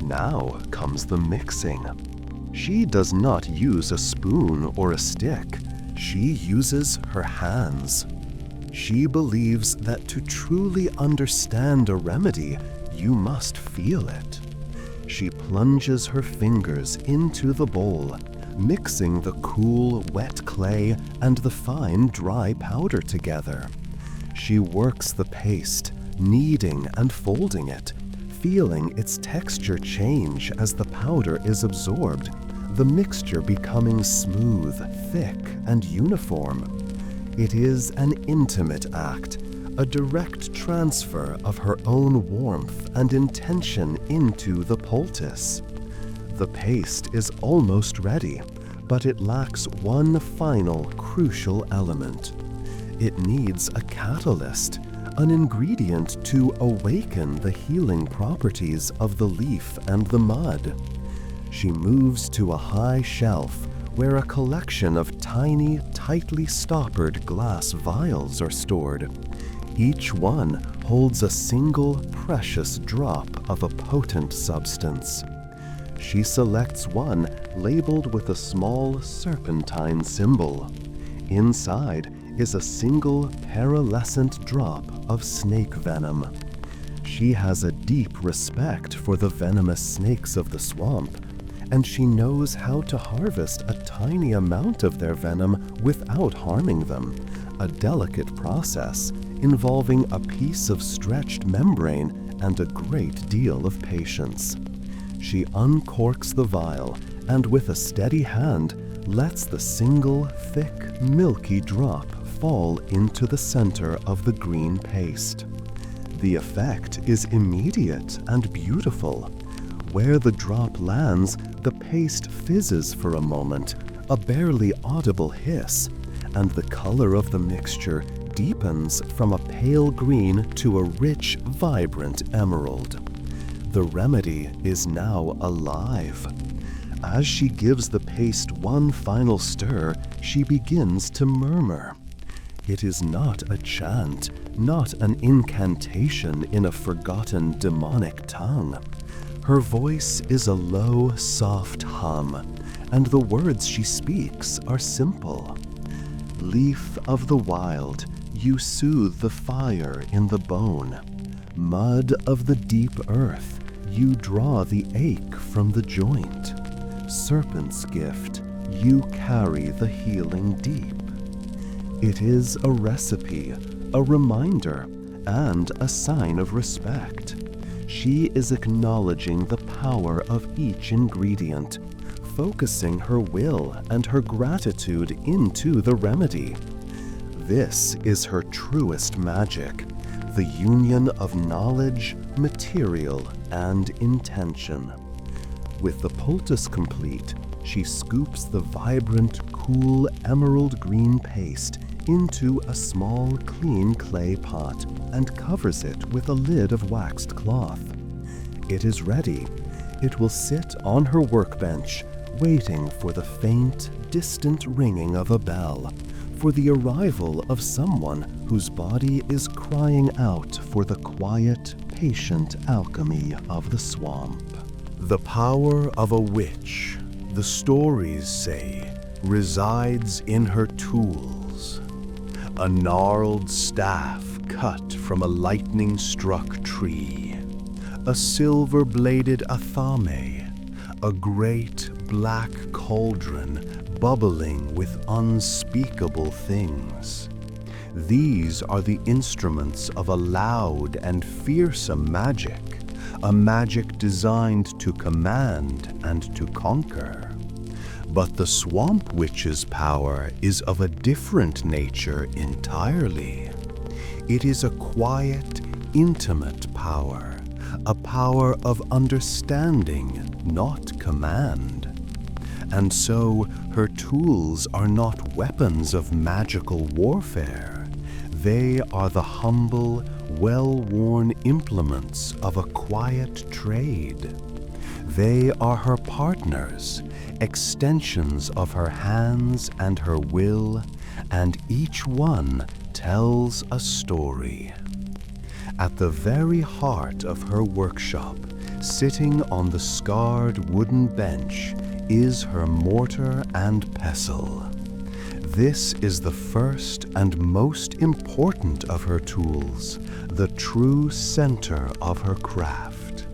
Speaker 1: Now comes the mixing. She does not use a spoon or a stick. She uses her hands. She believes that to truly understand a remedy, you must feel it. She plunges her fingers into the bowl, mixing the cool, wet clay and the fine, dry powder together. She works the paste, kneading and folding it, feeling its texture change as the powder is absorbed, the mixture becoming smooth, thick, and uniform. It is an intimate act, a direct transfer of her own warmth and intention into the poultice. The paste is almost ready, but it lacks one final crucial element. It needs a catalyst, an ingredient to awaken the healing properties of the leaf and the mud. She moves to a high shelf where a collection of tiny, tightly stoppered glass vials are stored. Each one holds a single precious drop of a potent substance. She selects one labeled with a small serpentine symbol. Inside is a single pearlescent drop of snake venom. She has a deep respect for the venomous snakes of the swamp, and she knows how to harvest a tiny amount of their venom without harming them, a delicate process involving a piece of stretched membrane and a great deal of patience. She uncorks the vial and with a steady hand lets the single, thick, milky drop fall into the center of the green paste. The effect is immediate and beautiful. Where the drop lands, the paste fizzes for a moment, a barely audible hiss, and the color of the mixture deepens from a pale green to a rich, vibrant emerald. The remedy is now alive. As she gives the paste one final stir, she begins to murmur. It is not a chant, not an incantation in a forgotten demonic tongue. Her voice is a low, soft hum, and the words she speaks are simple. Leaf of the wild, you soothe the fire in the bone. Mud of the deep earth, you draw the ache from the joint. Serpent's gift, you carry the healing deep. It is a recipe, a reminder, and a sign of respect. She is acknowledging the power of each ingredient, focusing her will and her gratitude into the remedy. This is her truest magic, the union of knowledge, material, and intention. With the poultice complete, she scoops the vibrant, cool emerald green paste into a small, clean clay pot and covers it with a lid of waxed cloth. it is ready, it will sit on her workbench, waiting for the faint, distant ringing of a bell, for the arrival of someone whose body is crying out for the quiet, patient alchemy of the swamp. The power of a witch, the stories say, resides in her tools. A gnarled staff cut from a lightning-struck tree, a silver-bladed athame, a great black cauldron bubbling with unspeakable things. These are the instruments of a loud and fearsome magic, a magic designed to command and to conquer. But the swamp witch's power is of a different nature entirely. It is a quiet, intimate power, a power of understanding, not command. And so her tools are not weapons of magical warfare. They are the humble, well-worn implements of a quiet trade. They are her partners, extensions of her hands and her will, and each one tells a story. At the very heart of her workshop, sitting on the scarred wooden bench, is her mortar and pestle. This is the first and most important of her tools, the true center of her craft.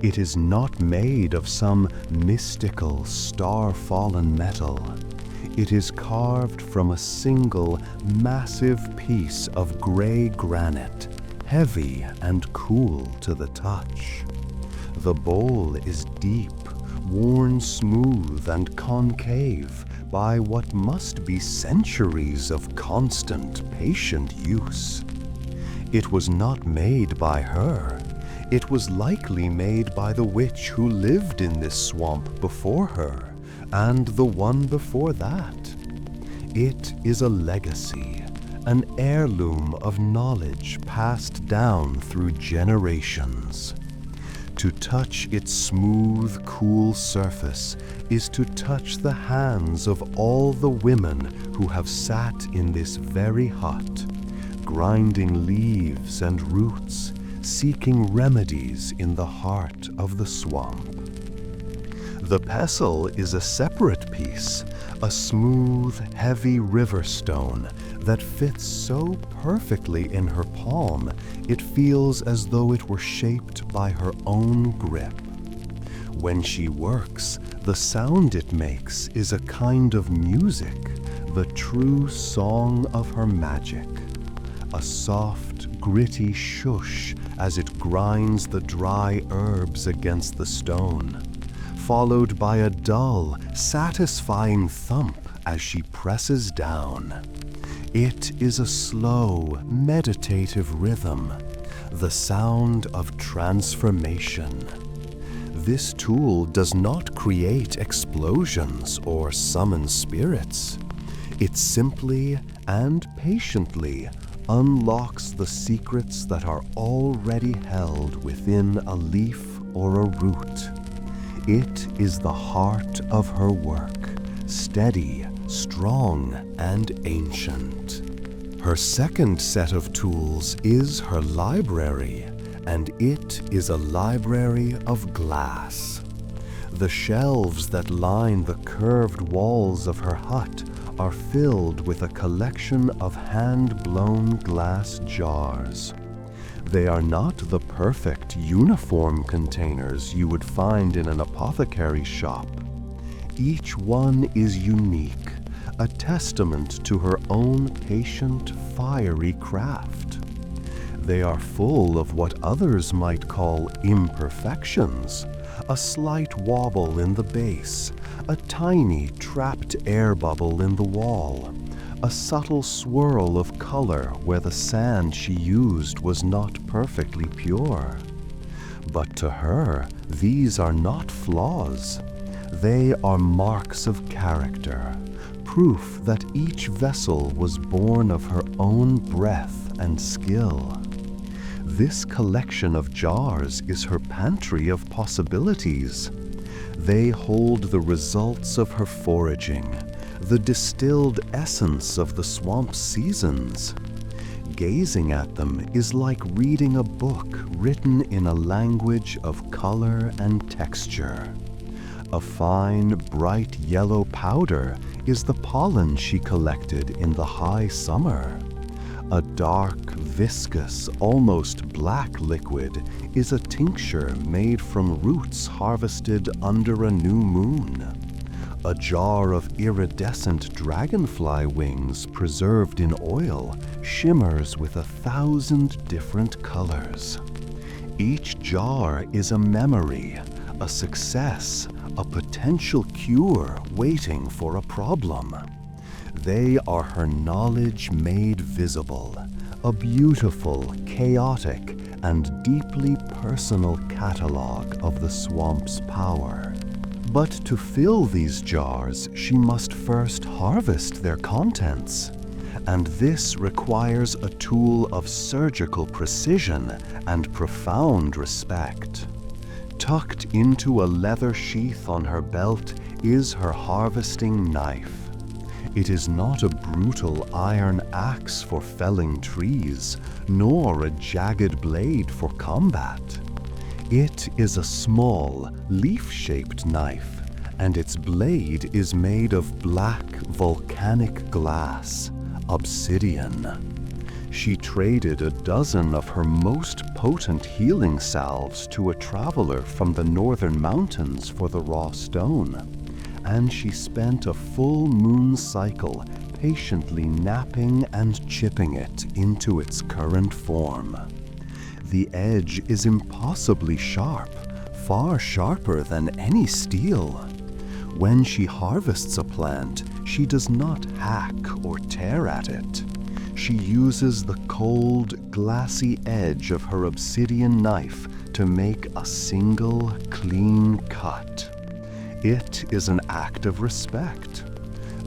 Speaker 1: It is not made of some mystical, star-fallen metal. It is carved from a single, massive piece of gray granite, heavy and cool to the touch. The bowl is deep, worn smooth and concave by what must be centuries of constant, patient use. It was not made by her. It was likely made by the witch who lived in this swamp before her, and the one before that. It is a legacy, an heirloom of knowledge passed down through generations. To touch its smooth, cool surface is to touch the hands of all the women who have sat in this very hut, grinding leaves and roots, seeking remedies in the heart of the swamp. The pestle is a separate piece, a smooth, heavy river stone that fits so perfectly in her palm it feels as though it were shaped by her own grip. When she works, the sound it makes is a kind of music, the true song of her magic. A soft, gritty shush as it grinds the dry herbs against the stone, followed by a dull, satisfying thump as she presses down. It is a slow, meditative rhythm, the sound of transformation. This tool does not create explosions or summon spirits. It simply and patiently unlocks the secrets that are already held within a leaf or a root. It is the heart of her work, steady, strong, and ancient. Her second set of tools is her library, and it is a library of glass. The shelves that line the curved walls of her hut are filled with a collection of hand-blown glass jars. They are not the perfect, uniform containers you would find in an apothecary shop. Each one is unique, a testament to her own patient, fiery craft. They are full of what others might call imperfections, a slight wobble in the base, a tiny trapped air bubble in the wall, a subtle swirl of color where the sand she used was not perfectly pure. But to her, these are not flaws. They are marks of character, proof that each vessel was born of her own breath and skill.
Speaker 2: This collection of jars is her pantry of possibilities. They hold the results of her foraging, the distilled essence of the swamp's seasons. Gazing at them is like reading a book written in a language of color and texture. A fine, bright yellow powder is the pollen she collected in the high summer. A dark, viscous, almost black liquid is a tincture made from roots harvested under a new moon. A jar of iridescent dragonfly wings preserved in oil shimmers with 1,000 different colors. Each jar is a memory, a success, a potential cure waiting for a problem. They are her knowledge made visible, a beautiful, chaotic, and deeply personal catalog of the swamp's power. But to fill these jars, she must first harvest their contents. And this requires a tool of surgical precision and profound respect. Tucked into a leather sheath on her belt is her harvesting knife. It is not a brutal iron axe for felling trees, nor a jagged blade for combat. It is a small, leaf-shaped knife, and its blade is made of black volcanic glass, obsidian. She traded a dozen of her most potent healing salves to a traveler from the northern mountains for the raw stone, and she spent a full moon cycle patiently knapping and chipping it into its current form. The edge is impossibly sharp, far sharper than any steel. When she harvests a plant, she does not hack or tear at it. She uses the cold, glassy edge of her obsidian knife to make a single, clean cut. It is an act of respect.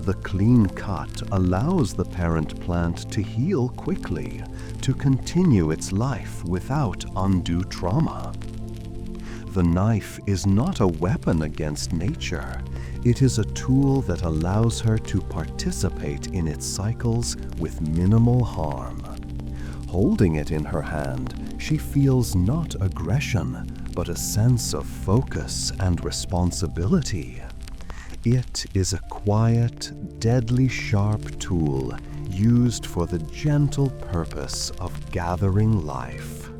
Speaker 2: The clean cut allows the parent plant to heal quickly, to continue its life without undue trauma. The knife is not a weapon against nature. It is a tool that allows her to participate in its cycles with minimal harm. Holding it in her hand, she feels not aggression, but a sense of focus and responsibility. It is a quiet, deadly sharp tool used for the gentle purpose of gathering life.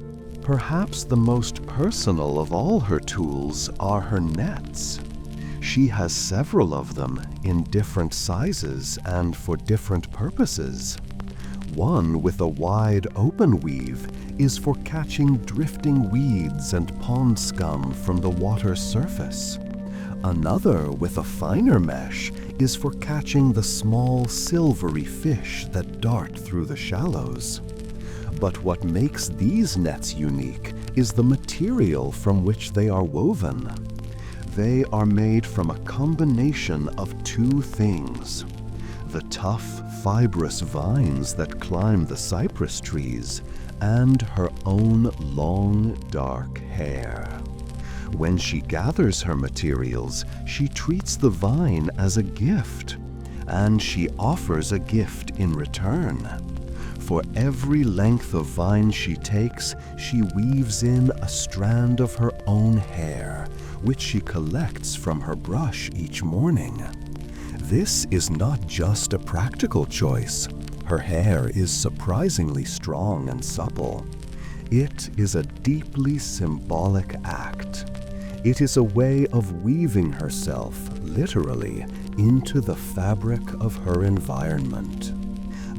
Speaker 2: Perhaps the most personal of all her tools are her nets. She has several of them in different sizes and for different purposes. One with a wide open weave is for catching drifting weeds and pond scum from the water's surface. Another with a finer mesh is for catching the small silvery fish that dart through the shallows. But what makes these nets unique is the material from which they are woven. They are made from a combination of two things: the tough, fibrous vines that climb the cypress trees, and her own long, dark hair. When she gathers her materials, she treats the vine as a gift, and she offers a gift in return. For every length of vine she takes, she weaves in a strand of her own hair, which she collects from her brush each morning. This is not just a practical choice. Her hair is surprisingly strong and supple. It is a deeply symbolic act. It is a way of weaving herself, literally, into the fabric of her environment.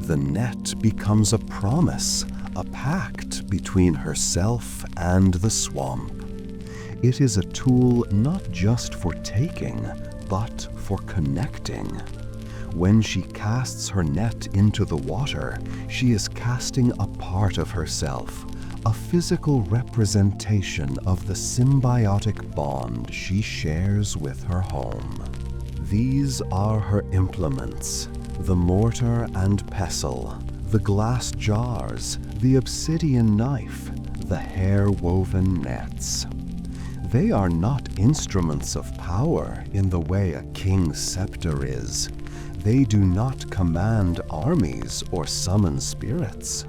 Speaker 2: The net becomes a promise, a pact between herself and the swamp. It is a tool not just for taking, but for connecting. When she casts her net into the water, she is casting a part of herself, a physical representation of the symbiotic bond she shares with her home. These are her implements: the mortar and pestle, the glass jars, the obsidian knife,
Speaker 1: the hair-woven nets. They are not instruments of power in the way a king's scepter is. They do not command armies or summon spirits.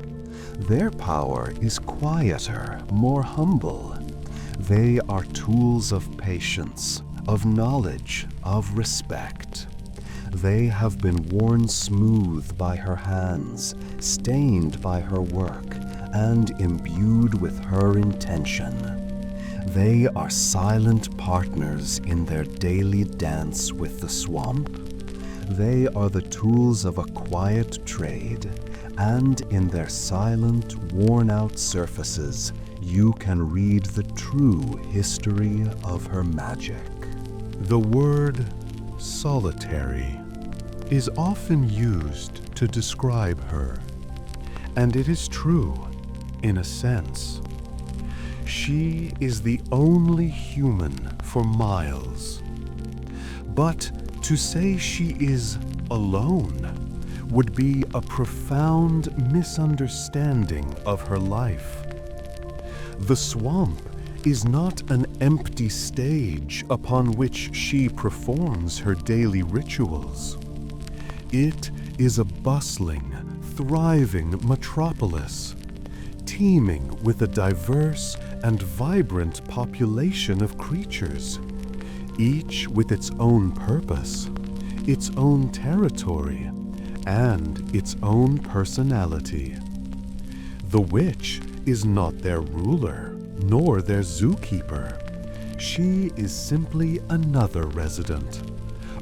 Speaker 1: Their power is quieter, more humble. They are tools of patience, of knowledge, of respect. They have been worn smooth by her hands, stained by her work, and imbued with her intention. They are silent partners in their daily dance with the swamp. They are the tools of a quiet trade, and in their silent, worn-out surfaces, you can read the true history of her magic. The word solitary is often used to describe her, and it is true, in a sense. She is the only human for miles. But to say she is alone would be a profound misunderstanding of her life. The swamp is not an empty stage upon which she performs her daily rituals. It is a bustling, thriving metropolis, teeming with a diverse and vibrant population of creatures, each with its own purpose, its own territory, and its own personality. The witch is not their ruler, nor their zookeeper. She is simply another resident,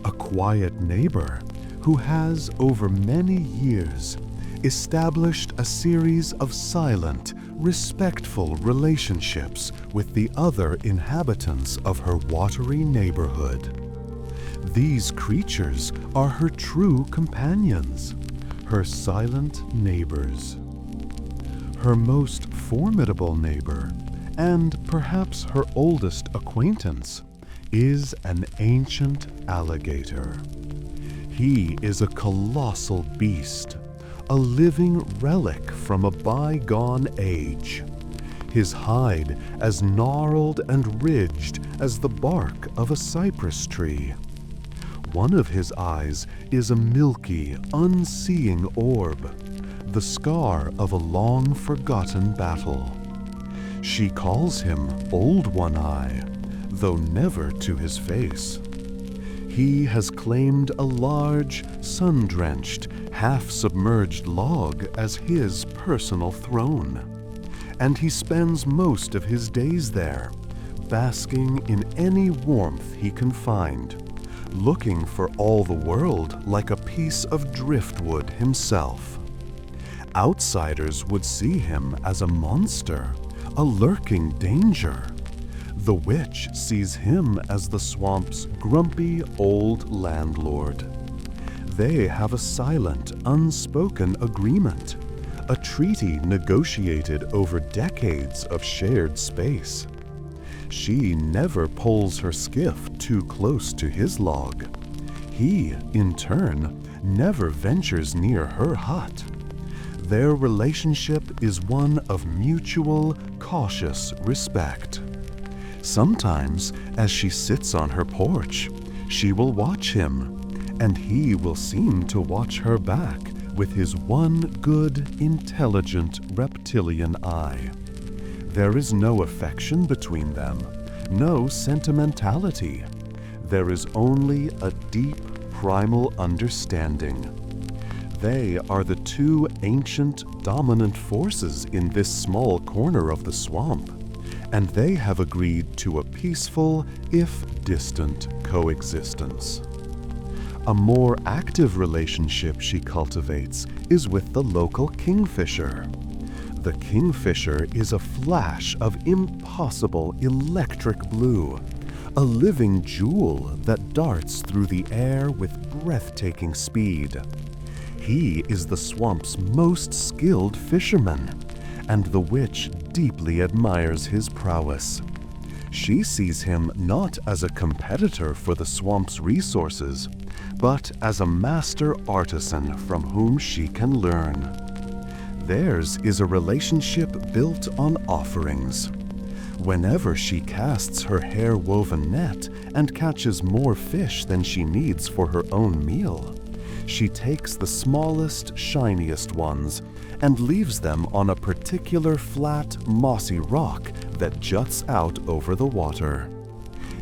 Speaker 1: a quiet neighbor who has, over many years, established a series of silent, respectful relationships with the other inhabitants of her watery neighborhood. These creatures are her true companions, her silent neighbors. Her most formidable neighbor, and perhaps her oldest acquaintance, is an ancient alligator. He is a colossal beast, a living relic from a bygone age, his hide as gnarled and ridged as the bark of a cypress tree. One of his eyes is a milky, unseeing orb, the scar of a long-forgotten battle. She calls him Old One Eye, though never to his face. He has claimed a large, sun-drenched, half-submerged log as his personal throne, and he spends most of his days there, basking in any warmth he can find, looking for all the world like a piece of driftwood himself. Outsiders would see him as a monster, a lurking danger. The witch sees him as the swamp's grumpy old landlord. They have a silent, unspoken agreement, a treaty negotiated over decades of shared space. She never pulls her skiff too close to his log. He, in turn, never ventures near her hut. Their relationship is one of mutual, cautious respect. Sometimes, as she sits on her porch, she will watch him, and he will seem to watch her back with his one good, intelligent reptilian eye. There is no affection between them, no sentimentality. There is only a deep, primal understanding. They are the two ancient, dominant forces in this small corner of the swamp, and they have agreed to a peaceful, if distant, coexistence. A more active relationship she cultivates is with the local kingfisher. The kingfisher is a flash of impossible electric blue, a living jewel that darts through the air with breathtaking speed. He is the swamp's most skilled fisherman, and the witch deeply admires his prowess. She sees him not as a competitor for the swamp's resources, but as a master artisan from whom she can learn.
Speaker 2: Theirs is a relationship built on offerings. Whenever she casts her hair-woven net and catches more fish than she needs for her own meal, she takes the smallest, shiniest ones and leaves them on a particular flat, mossy rock that juts out over the water.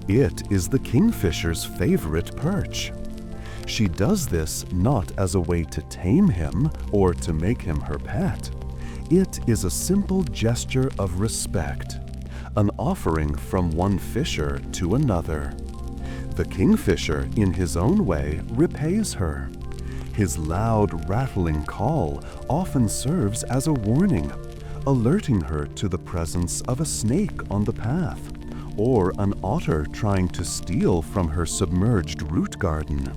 Speaker 2: It is the kingfisher's favorite perch. She does this not as a way to tame him or to make him her pet. It is a simple gesture of respect, an offering from one fisher to another. The kingfisher, in his own way, repays her. His loud, rattling call often serves as a warning, alerting her to the presence of a snake on the path, or an otter trying to steal from her submerged root garden.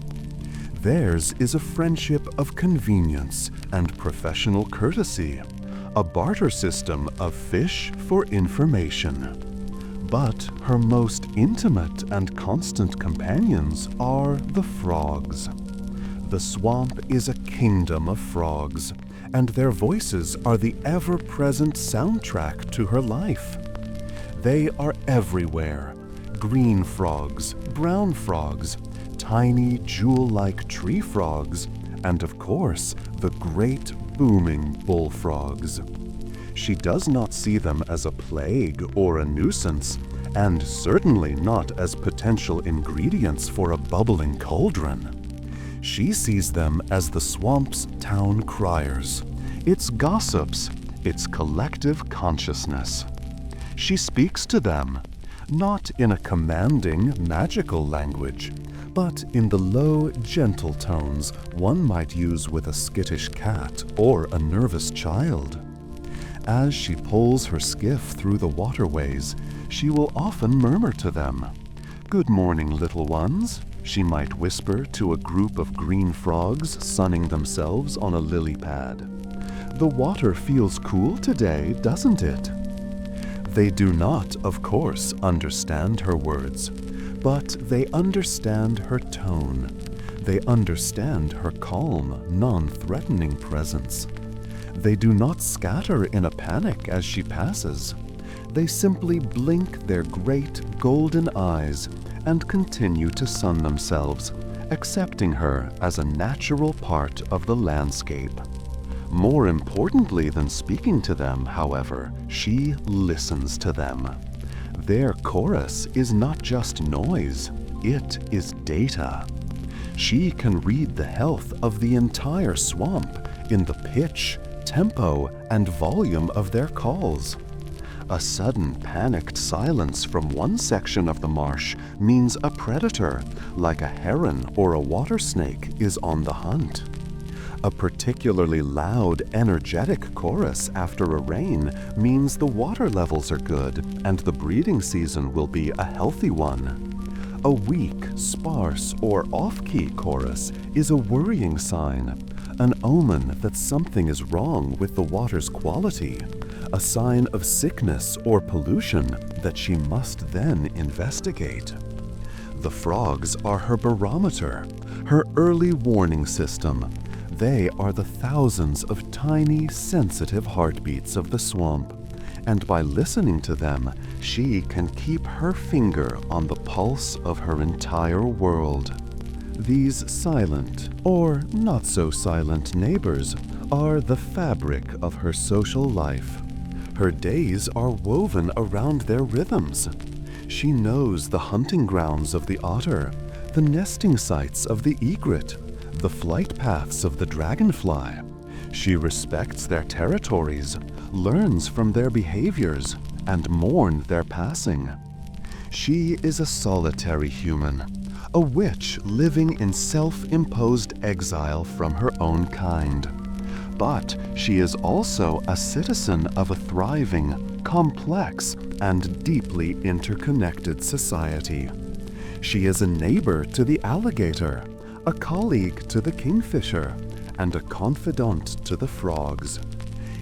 Speaker 2: Theirs is a friendship of convenience and professional courtesy, a barter system of fish for information. But her most intimate and constant companions are the frogs. The swamp is a kingdom of frogs, and their voices are the ever-present soundtrack to her life. They are everywhere: green frogs, brown frogs, tiny jewel-like tree frogs, and of course, the great booming bullfrogs. She does not see them as a plague or a nuisance, and certainly not as potential ingredients for a bubbling cauldron. She sees them as the swamp's town criers, its gossips, its collective consciousness. She speaks to them, not in a commanding, magical language, but in the low, gentle tones one might use with a skittish cat or a nervous child. As she pulls her skiff through the waterways, she will often murmur to them. "Good morning, little ones," she might whisper to a group of green frogs sunning themselves on a lily pad. "The water feels cool today, doesn't it?" They do not, of course, understand her words, but they understand her tone. They understand her calm, non-threatening presence. They do not scatter in a panic as she passes. They simply blink their great golden eyes and continue to sun themselves, accepting her as a natural part of the landscape. More importantly than speaking to them, however, she listens to them. Their chorus is not just noise, it is data. She can read the health of the entire swamp in the pitch, tempo, and volume of their calls. A sudden panicked silence from one section of the marsh means a predator, like a heron or a water snake, is on the hunt. A particularly loud, energetic chorus after a rain means the water levels are good and the breeding season will be a healthy one. A weak, sparse, or off-key chorus is a worrying sign, an omen that something is wrong with the water's quality, a sign of sickness or pollution that she must then investigate. The frogs are her barometer, her early warning system. They are the thousands of tiny, sensitive heartbeats of the swamp, and by listening to them, she can keep her finger on the pulse of her entire world. These silent, or not so silent neighbors are the fabric of her social life. Her days are woven around their rhythms. She knows the hunting grounds of the otter, the nesting sites of the egret, the flight paths of the dragonfly. She respects their territories, learns from their behaviors, and mourns their passing. She is a solitary human, a witch living in self-imposed exile from her own kind. But she is also a citizen of a thriving, complex, and deeply interconnected society. She is a neighbor to the alligator, a colleague to the kingfisher, and a confidant to the frogs.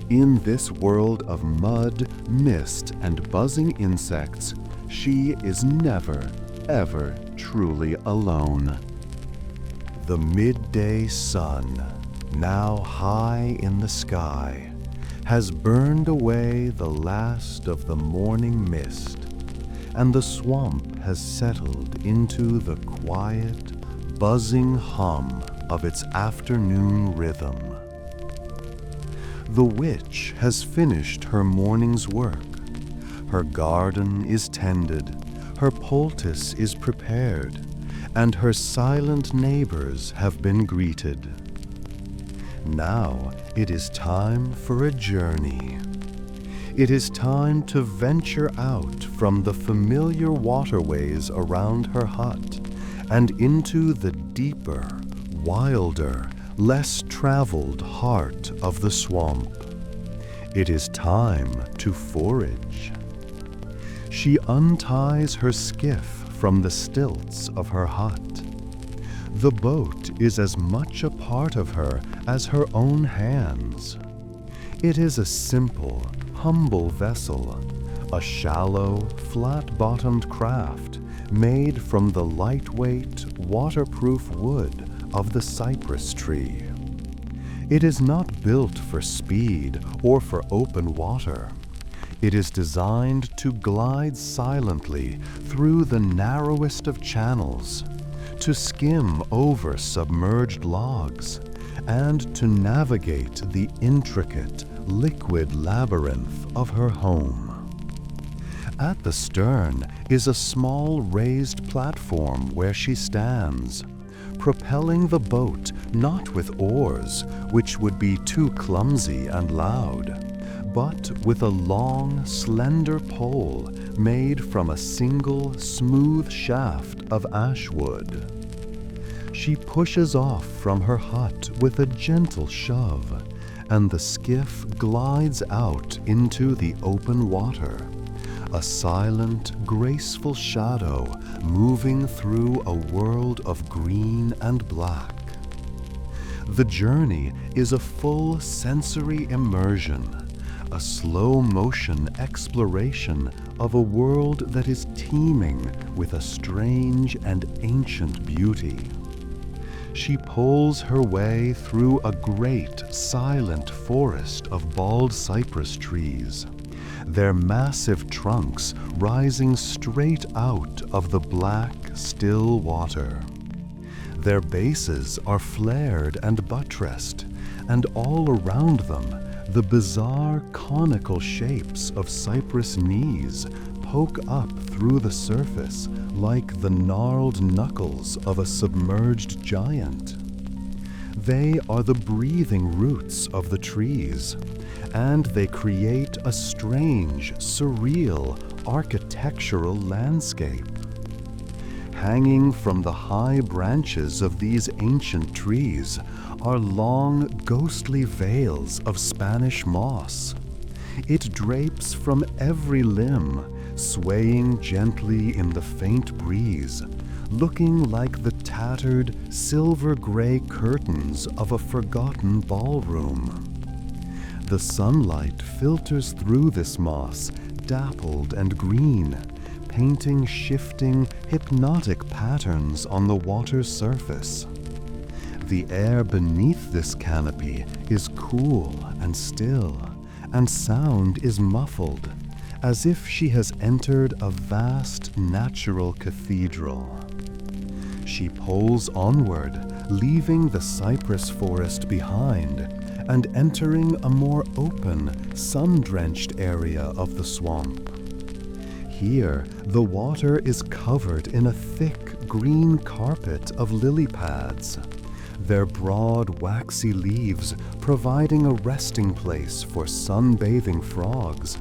Speaker 2: In this world of mud, mist, and buzzing insects, she is never, ever truly alone. The midday sun, now high in the sky,
Speaker 1: has burned away the last of the morning mist, and the swamp has settled into the quiet, buzzing hum of its afternoon rhythm. The witch has finished her morning's work. Her garden is tended, her poultice is prepared, and her silent neighbors have been greeted. Now it is time for a journey. It is time to venture out from the familiar waterways around her hut and into the deeper, wilder, less traveled heart of the swamp. It is time to forage. She unties her skiff from the stilts of her hut. The boat is as much a part of her as her own hands. It is a simple, humble vessel, a shallow, flat-bottomed craft made from the lightweight, waterproof wood of the cypress tree. It is not built for speed or for open water. It is designed to glide silently through the narrowest of channels, to skim over submerged logs, and to navigate the intricate, liquid labyrinth of her home. At the stern is a small raised platform where she stands, propelling the boat not with oars, which would be too clumsy and loud, but with a long, slender pole made from a single, smooth shaft of ash wood. She pushes off from her hut with a gentle shove, and the skiff glides out into the open water, a silent, graceful shadow moving through a world of green and black. The journey is a full sensory immersion, a slow-motion exploration of a world that is teeming with a strange and ancient beauty. She pulls her way through a great, silent forest of bald cypress trees, their massive trunks rising straight out of the black, still water. Their bases are flared and buttressed, and all around them, the bizarre conical shapes of cypress knees poke up through the surface like the gnarled knuckles of a submerged giant. They are the breathing roots of the trees, and they create a strange, surreal, architectural landscape. Hanging from the high branches of these ancient trees are long, ghostly veils of Spanish moss. It drapes from every limb, swaying gently in the faint breeze, looking like the tattered, silver-gray curtains of a forgotten ballroom. The sunlight filters through this moss, dappled and green, painting shifting, hypnotic patterns on the water's surface. The air beneath this canopy is cool and still, and sound is muffled, as if she has entered a vast natural cathedral. She pulls onward, leaving the cypress forest behind and entering a more open, sun-drenched area of the swamp. Here, the water is covered in a thick green carpet of lily pads, their broad, waxy leaves providing a resting place for sunbathing frogs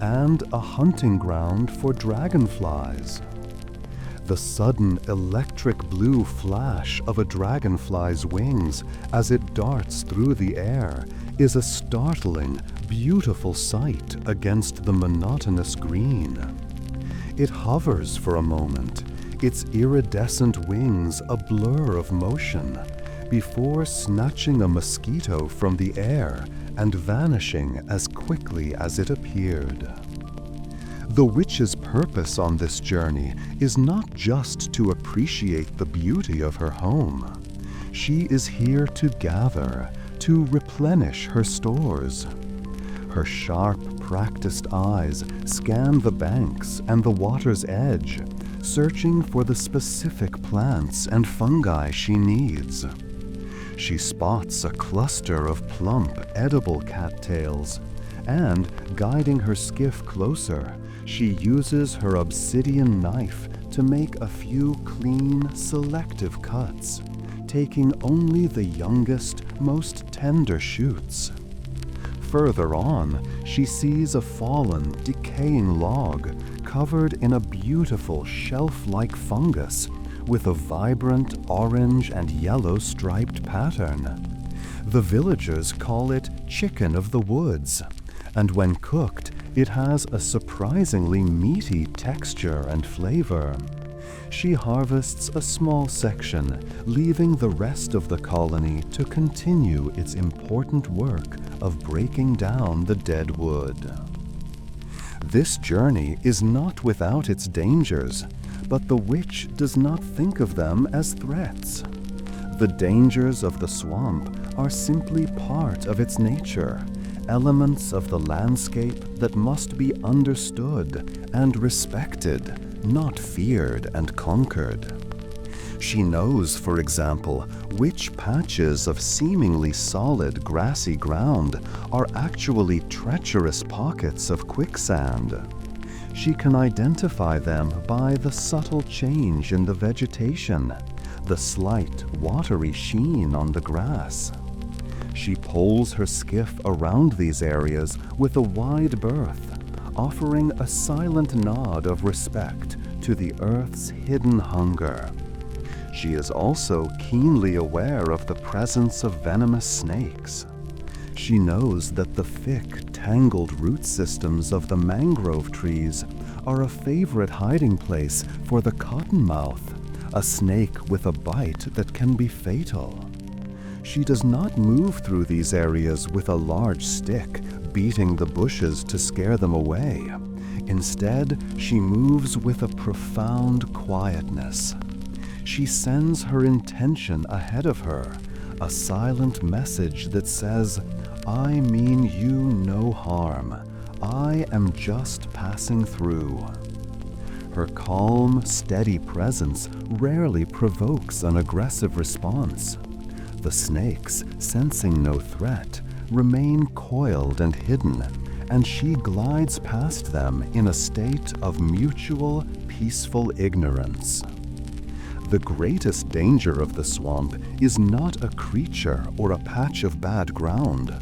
Speaker 1: and a hunting ground for dragonflies. The sudden electric blue flash of a dragonfly's wings as it darts through the air is a startling, beautiful sight against the monotonous green. It hovers for a moment, its iridescent wings a blur of motion, before snatching a mosquito from the air and vanishing as quickly as it appeared. The witch's purpose on this journey is not just to appreciate the beauty of her home. She is here to gather, to replenish her stores.
Speaker 2: Her sharp, practiced eyes scan the banks and the water's edge, searching for the specific plants and fungi she needs. She spots a cluster of plump, edible cattails, and, guiding her skiff closer, she uses her obsidian knife to make a few clean, selective cuts, taking only the youngest, most tender shoots. Further on, she sees a fallen, decaying log covered in a beautiful shelf-like fungus with a vibrant orange and yellow striped pattern. The villagers call it chicken of the woods, and when cooked, it has a surprisingly meaty texture and flavor. She harvests a small section, leaving the rest of the colony to continue its important work of breaking down the dead wood. This journey is not without its dangers, but the witch does not think of them as threats. The dangers of the swamp are simply part of its nature, elements of the landscape that must be understood and respected, not feared and conquered. She knows, for example, which patches of seemingly solid grassy ground are actually treacherous pockets of quicksand. She can identify them by the subtle change in the vegetation, the slight watery sheen on the grass. She poles her skiff around these areas with a wide berth, offering a silent nod of respect to the earth's hidden hunger. She is also keenly aware of the presence of venomous snakes. She knows that the thick, tangled root systems of the mangrove trees are a favorite hiding place for the cottonmouth, a snake with a bite that can be fatal. She does not move through these areas with a large stick, beating the bushes to scare them away. Instead, she moves with a profound quietness. She sends her intention ahead of her, a silent message that says, "I mean you no harm. I am just passing through." Her calm, steady presence rarely provokes an aggressive response. The snakes, sensing no threat, remain coiled and hidden, and she glides past them in a state of mutual, peaceful ignorance. The greatest danger of the swamp is not a creature or a patch of bad ground.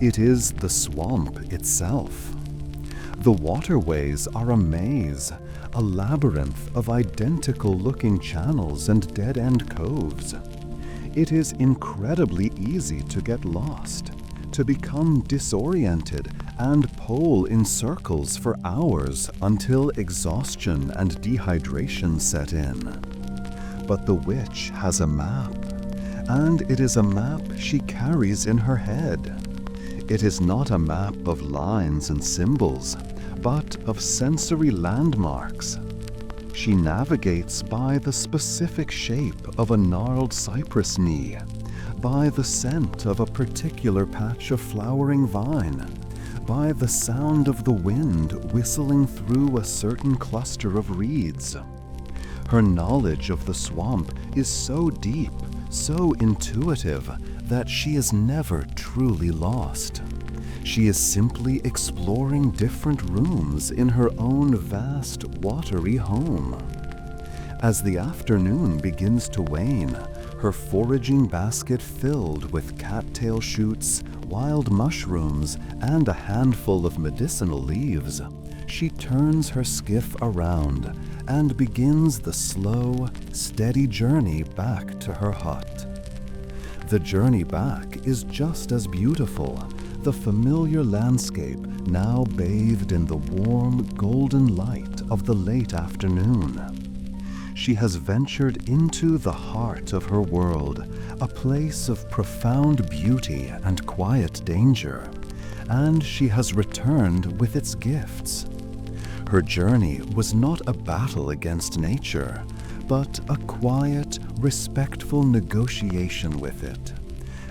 Speaker 2: It is the swamp itself. The waterways are a maze, a labyrinth of identical-looking channels and dead-end coves. It is incredibly easy to get lost, to become disoriented and pole in circles for hours until exhaustion and dehydration set in. But the witch has a map, and it is a map she carries in her head. It is not a map of lines and symbols, but of sensory landmarks. She navigates by the specific shape of a gnarled cypress knee, by the scent of a particular patch of flowering vine, by the sound of the wind whistling through a certain cluster of reeds. Her knowledge of the swamp is so deep, so intuitive, that she is never truly lost. She is simply exploring different rooms in her own vast, watery home. As the afternoon begins to wane, her foraging basket filled with cattail shoots, wild mushrooms, and a handful of medicinal leaves, she turns her skiff around and begins the slow, steady journey back to her hut. The journey back is just as beautiful, the familiar landscape now bathed in the warm, golden light of the late afternoon. She has ventured into the heart of her world, a place of profound beauty and quiet danger, and she has returned with its gifts. Her journey was not a battle against nature, but a quiet, respectful negotiation with it.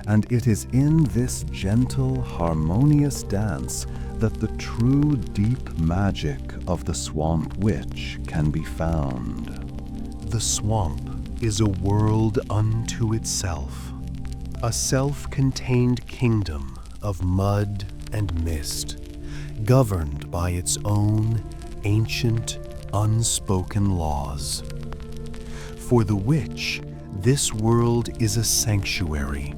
Speaker 2: And it is in this gentle, harmonious dance that the true deep magic of the swamp witch can be found.
Speaker 1: The swamp is a world unto itself, a self-contained kingdom of mud and mist, governed by its own ancient, unspoken laws. For the witch, this world is a sanctuary,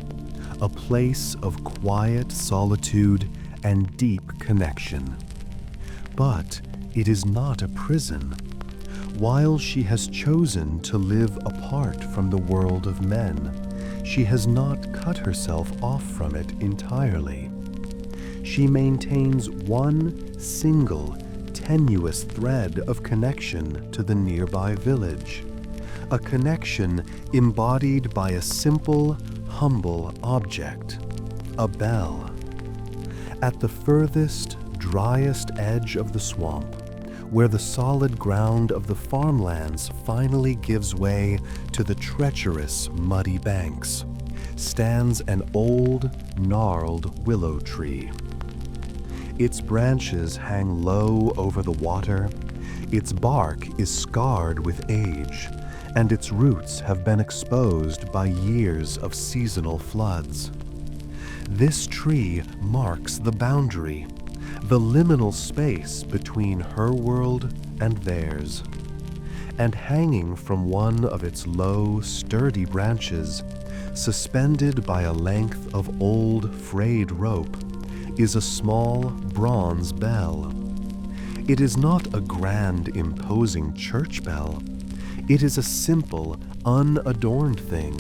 Speaker 1: a place of quiet solitude and deep connection. But it is not a prison. While she has chosen to live apart from the world of men, she has not cut herself off from it entirely. She maintains one single, tenuous thread of connection to the nearby village, a connection embodied by a simple, humble object, a bell. At the furthest, driest edge of the swamp, where the solid ground of the farmlands finally gives way to the treacherous, muddy banks, stands an old, gnarled willow tree. Its branches hang low over the water, its bark is scarred with age, and its roots have been exposed by years of seasonal floods. This tree marks the boundary, the liminal space between her world and theirs. And hanging from one of its low, sturdy branches, suspended by a length of old, frayed rope, is a small bronze bell. It is not a grand, imposing church bell. It is a simple, unadorned thing,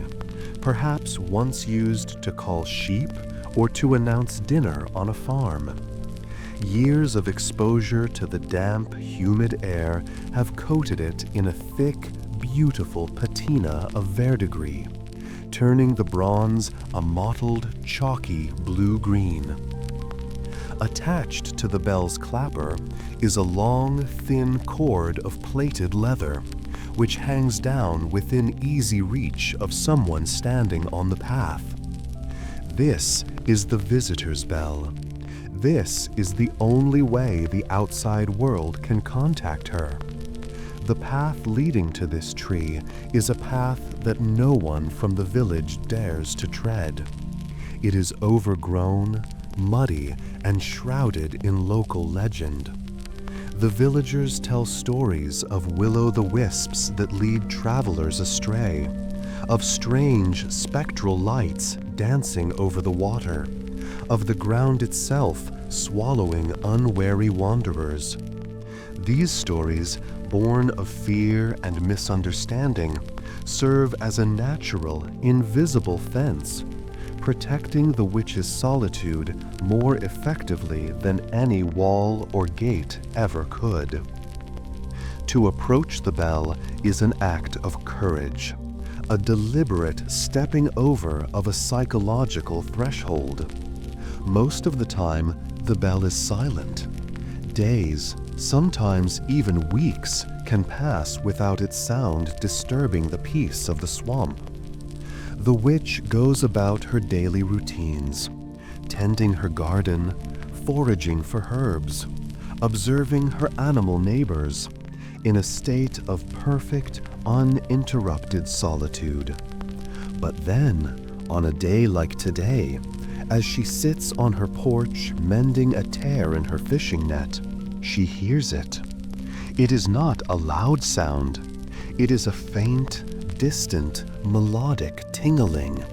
Speaker 1: perhaps once used to call sheep or to announce dinner on a farm. Years of exposure to the damp, humid air have coated it in a thick, beautiful patina of verdigris, turning the bronze a mottled, chalky blue-green. Attached to the bell's clapper is a long, thin cord of plaited leather, which hangs down within easy reach of someone standing on the path. This is the visitor's bell. This is the only way the outside world can contact her. The path leading to this tree is a path that no one from the village dares to tread. It is overgrown, muddy, and shrouded in local legend. The villagers tell stories of will-o'-the-wisps that lead travelers astray, of strange spectral lights dancing over the water, of the ground itself swallowing unwary wanderers. These stories, born of fear and misunderstanding, serve as a natural, invisible fence, protecting the witch's solitude more effectively than any wall or gate ever could. To approach the bell is an act of courage, a deliberate stepping over of a psychological threshold. Most of the time, the bell is silent. Days, sometimes even weeks, can pass without its sound disturbing the peace of the swamp. The witch goes about her daily routines, tending her garden, foraging for herbs, observing her animal neighbors, in a state of perfect, uninterrupted solitude. But then, on a day like today, as she sits on her porch mending a tear in her fishing net, she hears it. It is not a loud sound. It is a faint, distant, melodic tingling,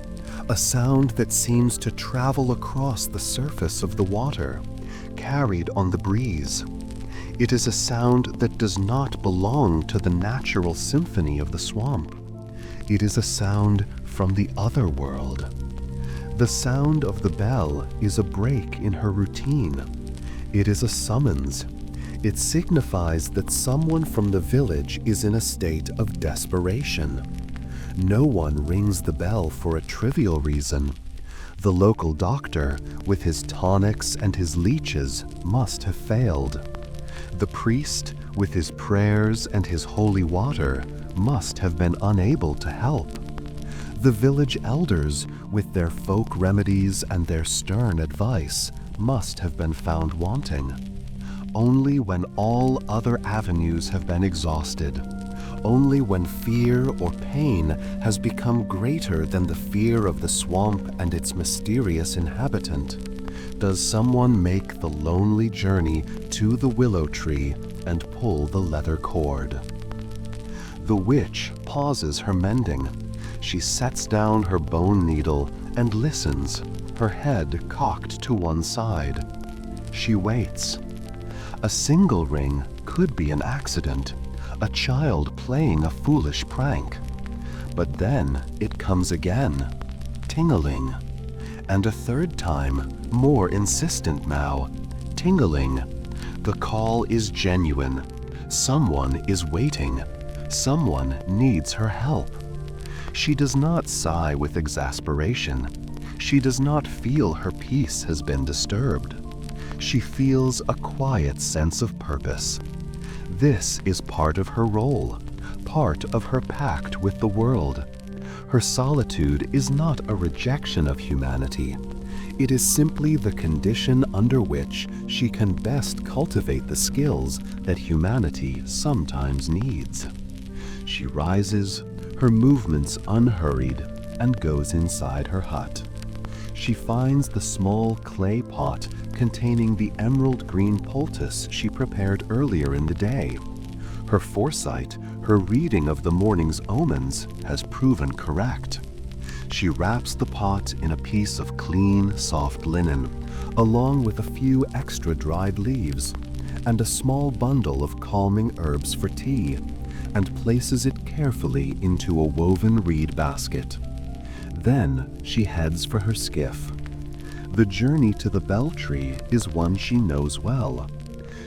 Speaker 1: a sound that seems to travel across the surface of the water, carried on the breeze. It is a sound that does not belong to the natural symphony of the swamp. It is a sound from the other world. The sound of the bell is a break in her routine. It is a summons. It signifies that someone from the village is in a state of desperation. No one rings the bell for a trivial reason. The local doctor, with his tonics and his leeches, must have failed. The priest, with his prayers and his holy water, must have been unable to help. The village elders, with their folk remedies and their stern advice, must have been found wanting. Only when all other avenues have been exhausted, only when fear or pain has become greater than the fear of the swamp and its mysterious inhabitant, does someone make the lonely journey to the willow tree and pull the leather cord. The witch pauses her mending. She sets down her bone needle and listens, her head cocked to one side. She waits. A single ring could be an accident, a child playing a foolish prank. But then it comes again, tingling. And a third time, more insistent now, tingling. The call is genuine. Someone is waiting. Someone needs her help. She does not sigh with exasperation. She does not feel her peace has been disturbed. She feels a quiet sense of purpose. This is part of her role, part of her pact with the world. Her solitude is not a rejection of humanity. It is simply the condition under which she can best cultivate the skills that humanity sometimes needs. She rises, her movements unhurried, and goes inside her hut. She finds the small clay pot containing the emerald green poultice she prepared earlier in the day. Her foresight, her reading of the morning's omens, has proven correct. She wraps the pot in a piece of clean, soft linen, along with a few extra dried leaves, and a small bundle of calming herbs for tea, and places it carefully into a woven reed basket. Then she heads for her skiff. The journey to the bell tree is one she knows well.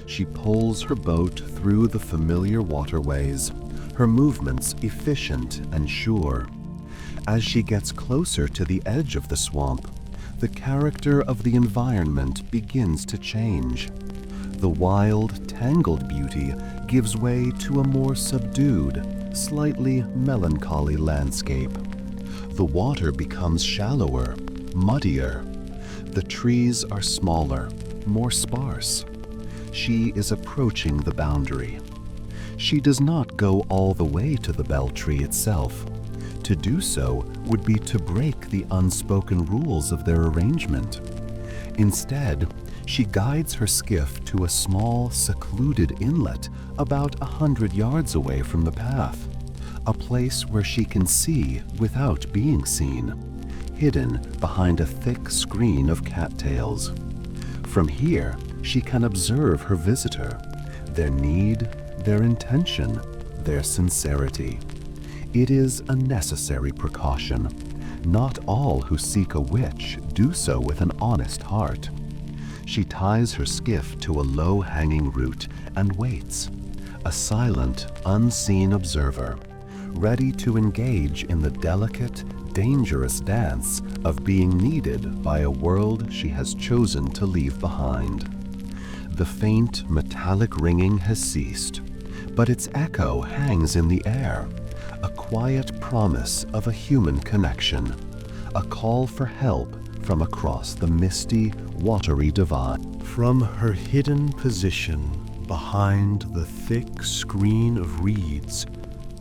Speaker 1: She pulls her boat through the familiar waterways, her movements efficient and sure. As she gets closer to the edge of the swamp, the character of the environment begins to change. The wild, tangled beauty gives way to a more subdued, slightly melancholy landscape. The water becomes shallower, muddier. The trees are smaller, more sparse. She is approaching the boundary. She does not go all the way to the bell tree itself. To do so would be to break the unspoken rules of their arrangement. Instead, she guides her skiff to a small, secluded inlet about 100 yards away from the path, a place where she can see without being seen, hidden behind a thick screen of cattails. From here, she can observe her visitor, their need, their intention, their sincerity. It is a necessary precaution. Not all who seek a witch do so with an honest heart. She ties her skiff to a low-hanging root and waits, a silent, unseen observer, ready to engage in the delicate, dangerous dance of being needed by a world she has chosen to leave behind. The faint, metallic ringing has ceased, but its echo hangs in the air, a quiet promise of a human connection, a call for help from across the misty, watery divide.
Speaker 2: From her hidden position behind the thick screen of reeds,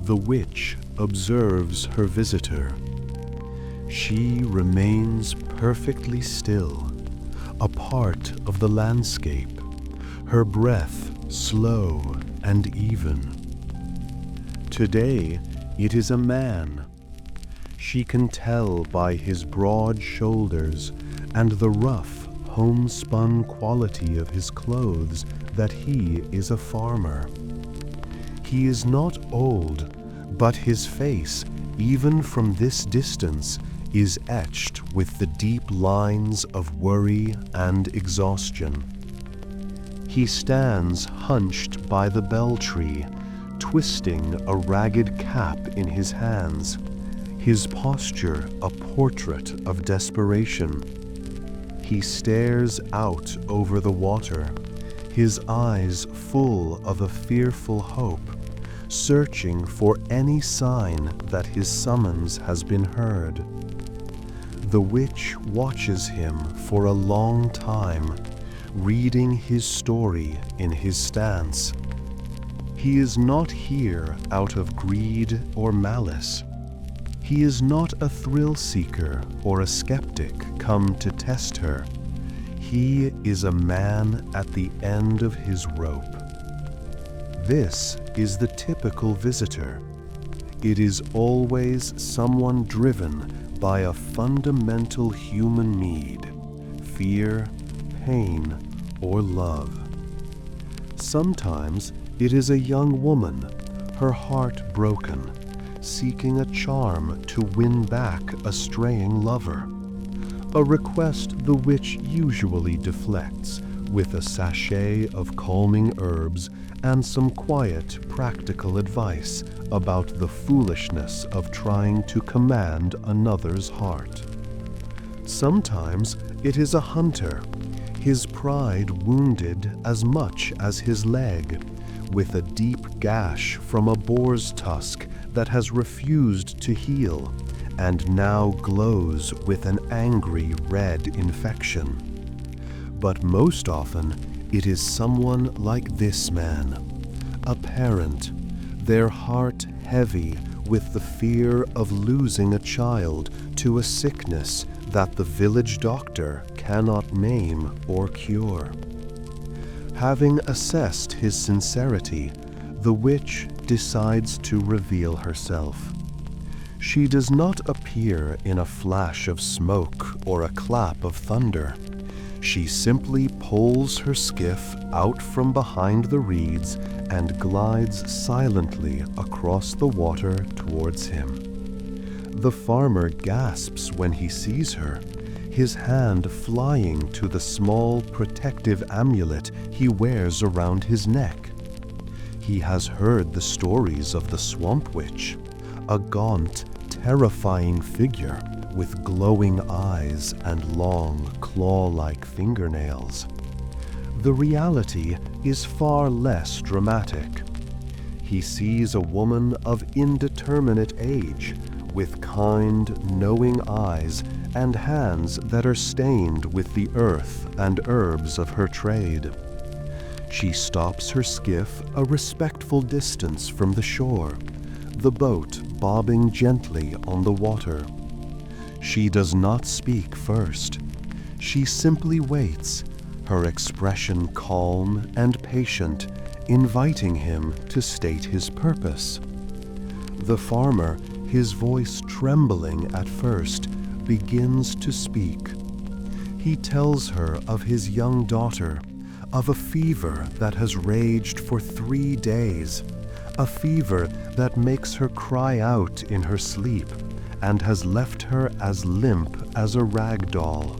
Speaker 2: the witch observes her visitor. She remains perfectly still, a part of the landscape, her breath slow and even. Today, it is a man. She can tell by his broad shoulders and the rough, homespun quality of his clothes that he is a farmer. He is not old, but his face, even from this distance, is etched with the deep lines of worry and exhaustion. He stands hunched by the bell tree, twisting a ragged cap in his hands, his posture a portrait of desperation. He stares out over the water, his eyes full of a fearful hope, searching for any sign that his summons has been heard.
Speaker 1: The witch watches him for a long time, reading his story in his stance. He is not here out of greed or malice. He is not a thrill seeker or a skeptic come to test her. He is a man at the end of his rope. This is the typical visitor. It is always someone driven by a fundamental human need, fear, pain, or love. Sometimes it is a young woman, her heart broken, seeking a charm to win back a straying lover. A request the witch usually deflects with a sachet of calming herbs and some quiet, practical advice about the foolishness of trying to command another's heart. Sometimes it is a hunter, his pride wounded as much as his leg, with a deep gash from a boar's tusk that has refused to heal and now glows with an angry red infection. But most often, it is someone like this man, a parent, their heart heavy with the fear of losing a child to a sickness that the village doctor cannot maim or cure. Having assessed his sincerity, the witch decides to reveal herself. She does not appear in a flash of smoke or a clap of thunder. She simply pulls her skiff out from behind the reeds and glides silently across the water towards him. The farmer gasps when he sees her, his hand flying to the small protective amulet he wears around his neck. He has heard the stories of the swamp witch, a gaunt, terrifying figure with glowing eyes and long, claw-like fingernails. The reality is far less dramatic. He sees a woman of indeterminate age, with kind, knowing eyes and hands that are stained with the earth and herbs of her trade. She stops her skiff a respectful distance from the shore, the boat bobbing gently on the water. She does not speak first. She simply waits, her expression calm and patient, inviting him to state his purpose. The farmer, his voice trembling at first, begins to speak. He tells her of his young daughter, of a fever that has raged for 3 days, a fever that makes her cry out in her sleep and has left her as limp as a rag doll.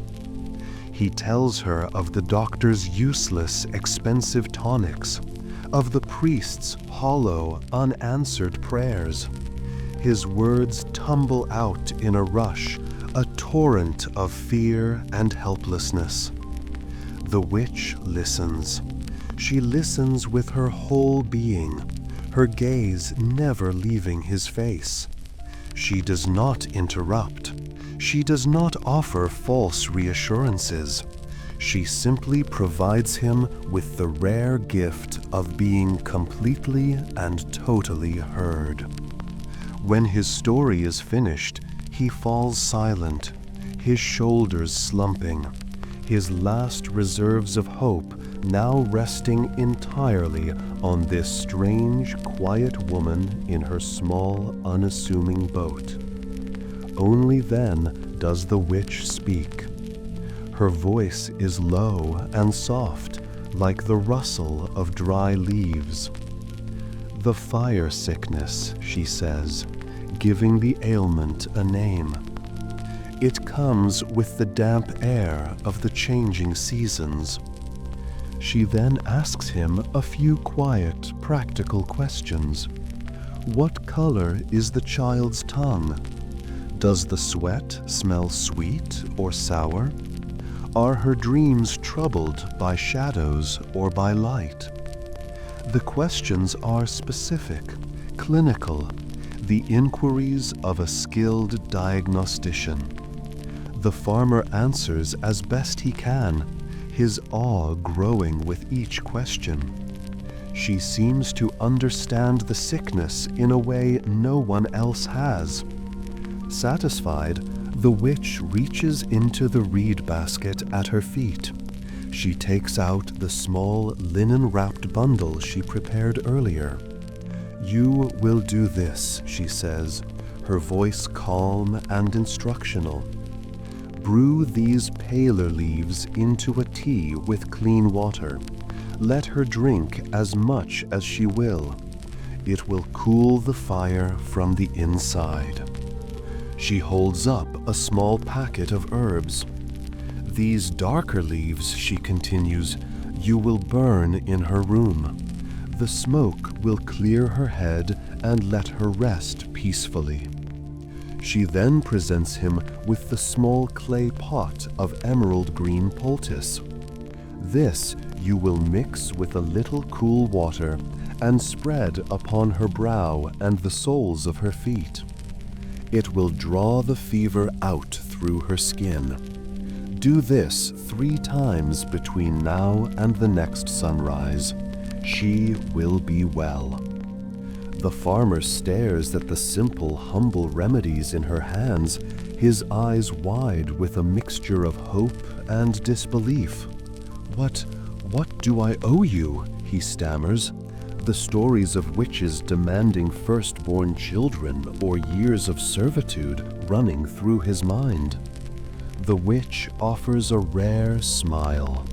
Speaker 1: He tells her of the doctor's useless, expensive tonics, of the priest's hollow, unanswered prayers. His words tumble out in a rush, a torrent of fear and helplessness. The witch listens. She listens with her whole being, her gaze never leaving his face. She does not interrupt. She does not offer false reassurances. She simply provides him with the rare gift of being completely and totally heard. When his story is finished, he falls silent, his shoulders slumping, his last reserves of hope now resting entirely on this strange, quiet woman in her small, unassuming boat. Only then does the witch speak. Her voice is low and soft, like the rustle of dry leaves. "The fire sickness," she says, giving the ailment a name. "It comes with the damp air of the changing seasons." She then asks him a few quiet, practical questions. What color is the child's tongue? Does the sweat smell sweet or sour? Are her dreams troubled by shadows or by light? The questions are specific, clinical, the inquiries of a skilled diagnostician. The farmer answers as best he can, his awe growing with each question. She seems to understand the sickness in a way no one else has. Satisfied, the witch reaches into the reed basket at her feet. She takes out the small linen-wrapped bundle she prepared earlier. "You will do this," she says, her voice calm and instructional. "Brew these paler leaves into a tea with clean water. Let her drink as much as she will. It will cool the fire from the inside." She holds up a small packet of herbs. "These darker leaves," she continues, "you will burn in her room. The smoke will clear her head and let her rest peacefully." She then presents him with the small clay pot of emerald green poultice. "This you will mix with a little cool water and spread upon her brow and the soles of her feet. It will draw the fever out through her skin. Do this 3 times between now and the next sunrise. She will be well." The farmer stares at the simple, humble remedies in her hands, his eyes wide with a mixture of hope and disbelief. What do I owe you?" he stammers, the stories of witches demanding firstborn children or years of servitude running through his mind. The witch offers a rare smile.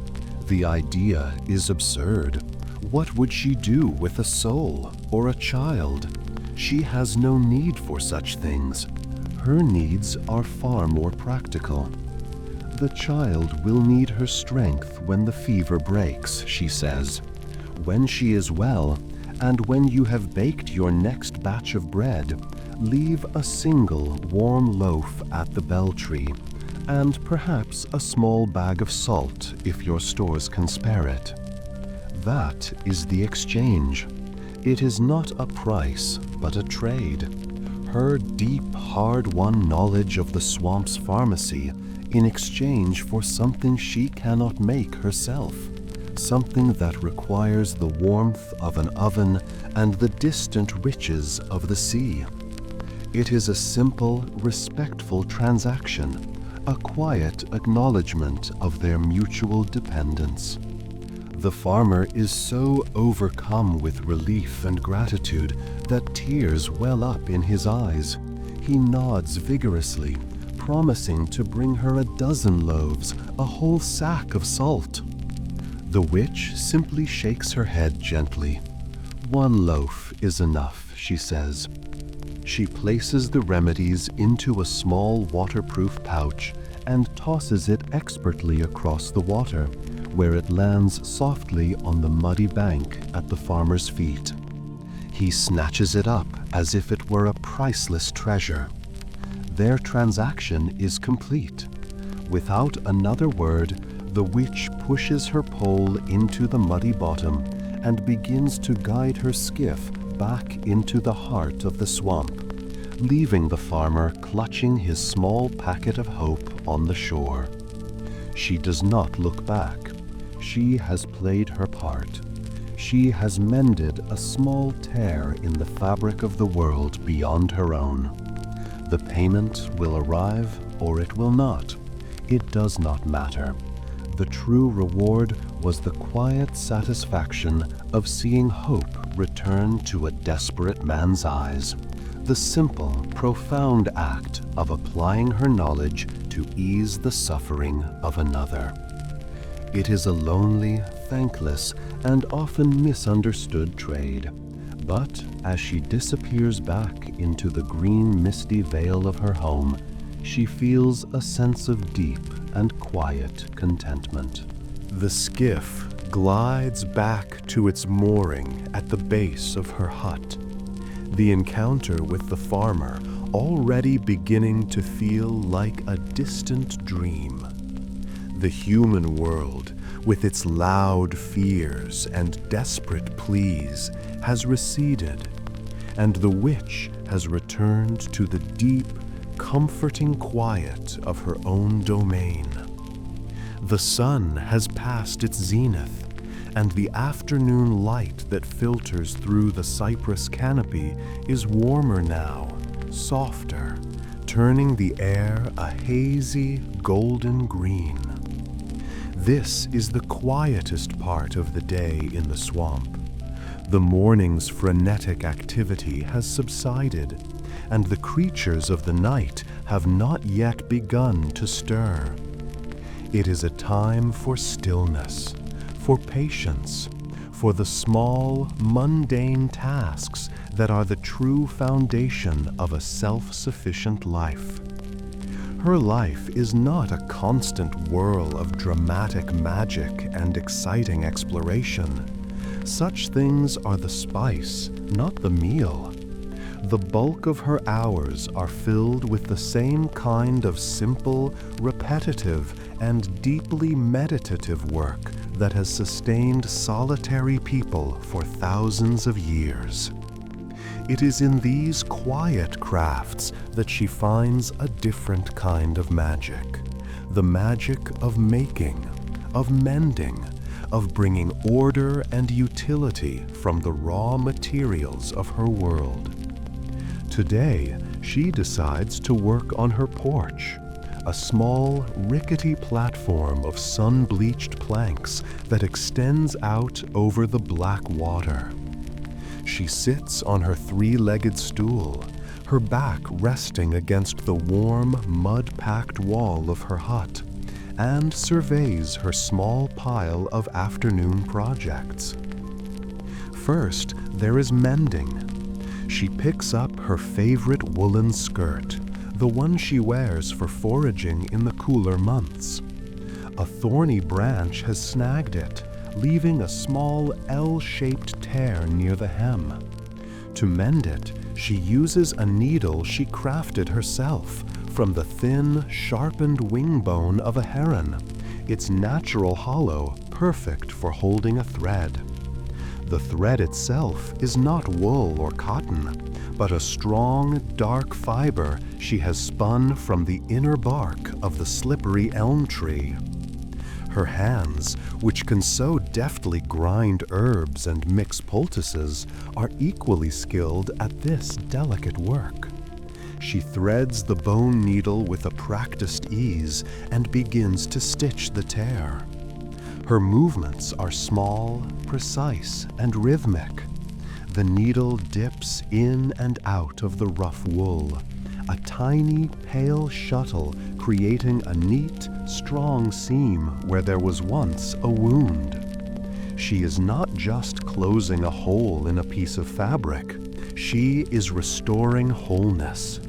Speaker 1: The idea is absurd. What would she do with a soul or a child? She has no need for such things. Her needs are far more practical. "The child will need her strength when the fever breaks," she says. "When she is well, and when you have baked your next batch of bread, leave a single warm loaf at the bell tree, and perhaps a small bag of salt if your stores can spare it." That is the exchange. It is not a price, but a trade. Her deep, hard-won knowledge of the swamp's pharmacy in exchange for something she cannot make herself, something that requires the warmth of an oven and the distant riches of the sea. It is a simple, respectful transaction, a quiet acknowledgement of their mutual dependence. The farmer is so overcome with relief and gratitude that tears well up in his eyes. He nods vigorously, promising to bring her a dozen loaves, a whole sack of salt. The witch simply shakes her head gently. "1 loaf is enough," she says. She places the remedies into a small waterproof pouch and tosses it expertly across the water, where it lands softly on the muddy bank at the farmer's feet. He snatches it up as if it were a priceless treasure. Their transaction is complete. Without another word, the witch pushes her pole into the muddy bottom and begins to guide her skiff back into the heart of the swamp, leaving the farmer clutching his small packet of hope on the shore. She does not look back. She has played her part. She has mended a small tear in the fabric of the world beyond her own. The payment will arrive or it will not. It does not matter. The true reward was the quiet satisfaction of seeing hope return to a desperate man's eyes, the simple, profound act of applying her knowledge to ease the suffering of another. It is a lonely, thankless, and often misunderstood trade. But as she disappears back into the green, misty veil of her home, she feels a sense of deep and quiet contentment. The skiff glides back to its mooring at the base of her hut. The encounter with the farmer already beginning to feel like a distant dream. The human world, with its loud fears and desperate pleas, has receded, and the witch has returned to the deep, comforting quiet of her own domain. The sun has passed its zenith, and the afternoon light that filters through the cypress canopy is warmer now, softer, turning the air a hazy golden green. This is the quietest part of the day in the swamp. The morning's frenetic activity has subsided, and the creatures of the night have not yet begun to stir. It is a time for stillness, for patience, for the small, mundane tasks that are the true foundation of a self-sufficient life. Her life is not a constant whirl of dramatic magic and exciting exploration. Such things are the spice, not the meal. The bulk of her hours are filled with the same kind of simple, repetitive, and deeply meditative work that has sustained solitary people for thousands of years. It is in these quiet crafts that she finds a different kind of magic, the magic of making, of mending, of bringing order and utility from the raw materials of her world. Today, she decides to work on her porch, a small, rickety platform of sun-bleached planks that extends out over the black water. She sits on her three-legged stool, her back resting against the warm, mud-packed wall of her hut, and surveys her small pile of afternoon projects. First, there is mending. She picks up her favorite woolen skirt, the one she wears for foraging in the cooler months. A thorny branch has snagged it, leaving a small L-shaped tear near the hem. To mend it, she uses a needle she crafted herself from the thin, sharpened wing bone of a heron, its natural hollow perfect for holding a thread. The thread itself is not wool or cotton, but a strong, dark fiber she has spun from the inner bark of the slippery elm tree. Her hands, which can so deftly grind herbs and mix poultices, are equally skilled at this delicate work. She threads the bone needle with a practiced ease and begins to stitch the tear. Her movements are small, precise, and rhythmic. The needle dips in and out of the rough wool, a tiny, pale shuttle creating a neat, strong seam where there was once a wound. She is not just closing a hole in a piece of fabric, she is restoring wholeness.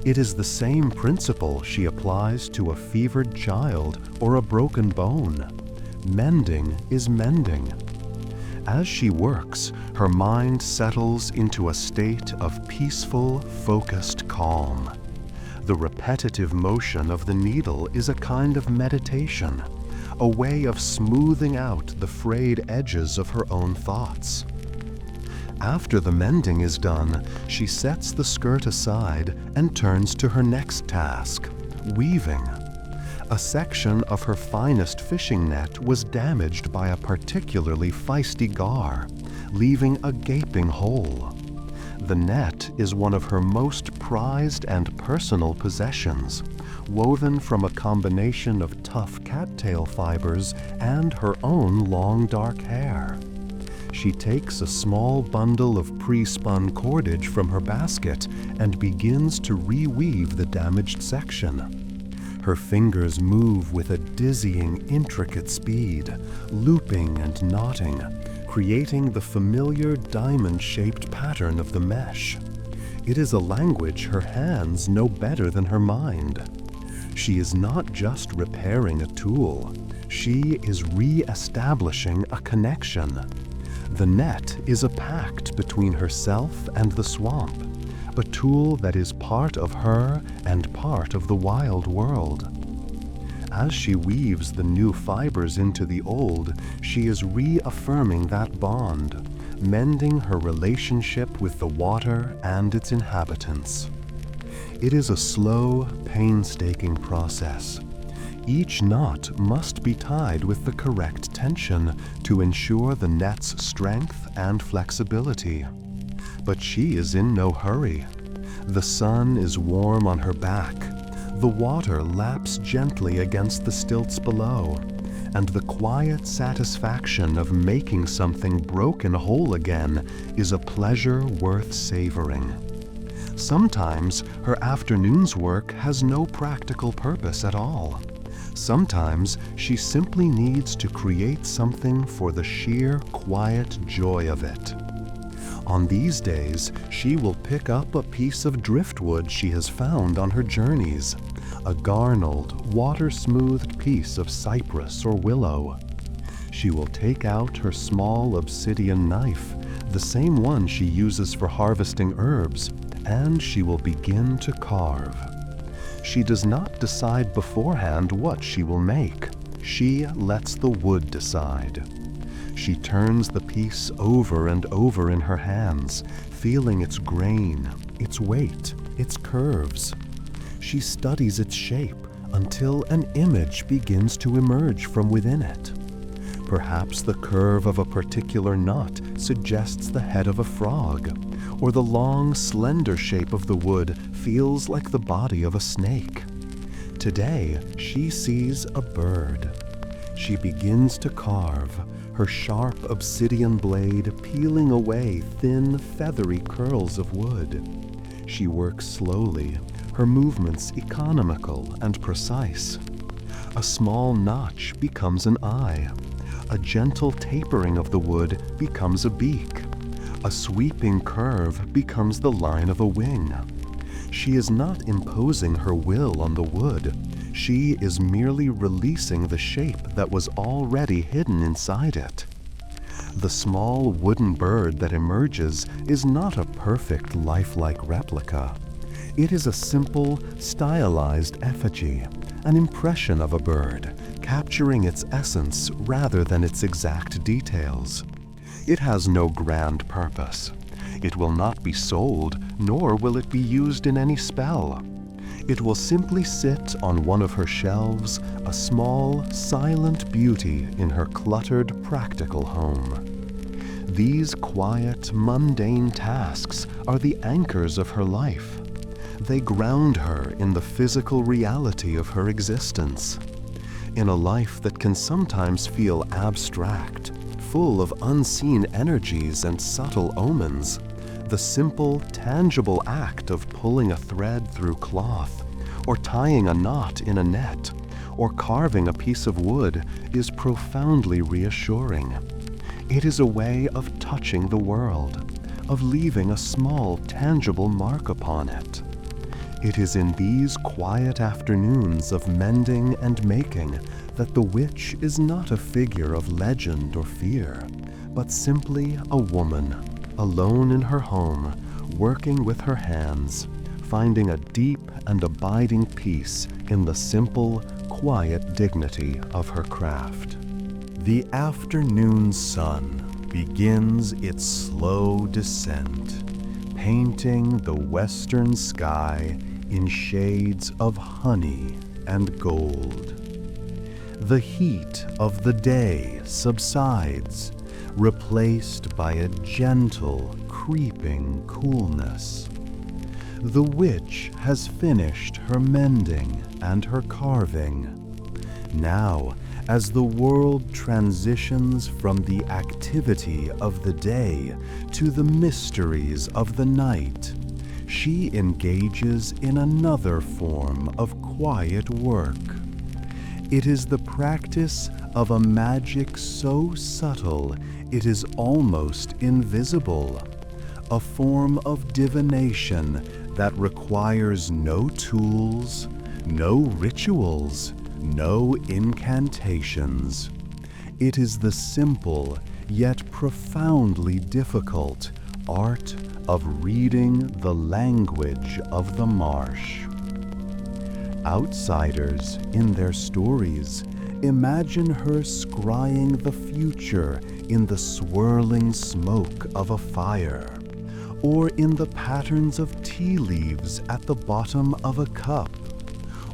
Speaker 1: It is the same principle she applies to a fevered child or a broken bone. Mending is mending. As she works, her mind settles into a state of peaceful, focused calm. The repetitive motion of the needle is a kind of meditation, a way of smoothing out the frayed edges of her own thoughts. After the mending is done, she sets the skirt aside and turns to her next task, weaving. A section of her finest fishing net was damaged by a particularly feisty gar, leaving a gaping hole. The net is one of her most prized and personal possessions, woven from a combination of tough cattail fibers and her own long dark hair. She takes a small bundle of pre-spun cordage from her basket and begins to reweave the damaged section. Her fingers move with a dizzying, intricate speed, looping and knotting, creating the familiar diamond-shaped pattern of the mesh. It is a language her hands know better than her mind. She is not just repairing a tool, she is re-establishing a connection. The net is a pact between herself and the swamp, a tool that is part of her and part of the wild world. As she weaves the new fibers into the old, she is reaffirming that bond, mending her relationship with the water and its inhabitants.
Speaker 2: It is a slow, painstaking process. Each knot must be tied with the correct tension to ensure the net's strength and flexibility. But she is in no hurry. The sun is warm on her back. The water laps gently against the stilts below, and the quiet satisfaction of making something broken whole again is a pleasure worth savoring. Sometimes her afternoon's work has no practical purpose at all. Sometimes she simply needs to create something for the sheer quiet joy of it. On these days, she will pick up a piece of driftwood she has found on her journeys, a garneled, water-smoothed piece of cypress or willow. She will take out her small obsidian knife, the same one she uses for harvesting herbs, and she will begin to carve. She does not decide beforehand what she will make. She lets the wood decide. She turns the piece over and over in her hands, feeling its grain, its weight, its curves. She studies its shape until an image begins to emerge from within it. Perhaps the curve of a particular knot suggests the head of a frog, or the long, slender shape of the wood feels like the body of a snake. Today, she sees a bird. She begins to carve, her sharp obsidian blade peeling away thin, feathery curls of wood. She works slowly, her movements economical and precise. A small notch becomes an eye. A gentle tapering of the wood becomes a beak. A sweeping curve becomes the line of a wing. She is not imposing her will on the wood. She is merely releasing the shape that was already hidden inside it. The small wooden bird that emerges is not a perfect lifelike replica. It is a simple, stylized effigy, an impression of a bird, capturing its essence rather than its exact details. It has no grand purpose. It will not be sold, nor will it be used in any spell. It will simply sit on one of her shelves, a small, silent beauty in her cluttered, practical home. These quiet, mundane tasks are the anchors of her life. They ground her in the physical reality of her existence. In a life that can sometimes feel abstract, full of unseen energies and subtle omens, the simple, tangible act of pulling a thread through cloth, or tying a knot in a net, or carving a piece of wood is profoundly reassuring. It is a way of touching the world, of leaving a small, tangible mark upon it. It is in these quiet afternoons of mending and making that the witch is not a figure of legend or fear, but simply a woman, alone in her home, working with her hands, finding a deep and abiding peace in the simple, quiet dignity of her craft. The afternoon sun begins its slow descent, painting the western sky in shades of honey and gold. The heat of the day subsides, replaced by a gentle, creeping coolness. The witch has finished her mending and her carving. Now, as the world transitions from the activity of the day to the mysteries of the night, she engages in another form of quiet work. It is the practice of a magic so subtle it is almost invisible, a form of divination that requires no tools, no rituals, no incantations. It is the simple yet profoundly difficult art of reading the language of the marsh. Outsiders, in their stories, imagine her scrying the future in the swirling smoke of a fire, or in the patterns of tea leaves at the bottom of a cup,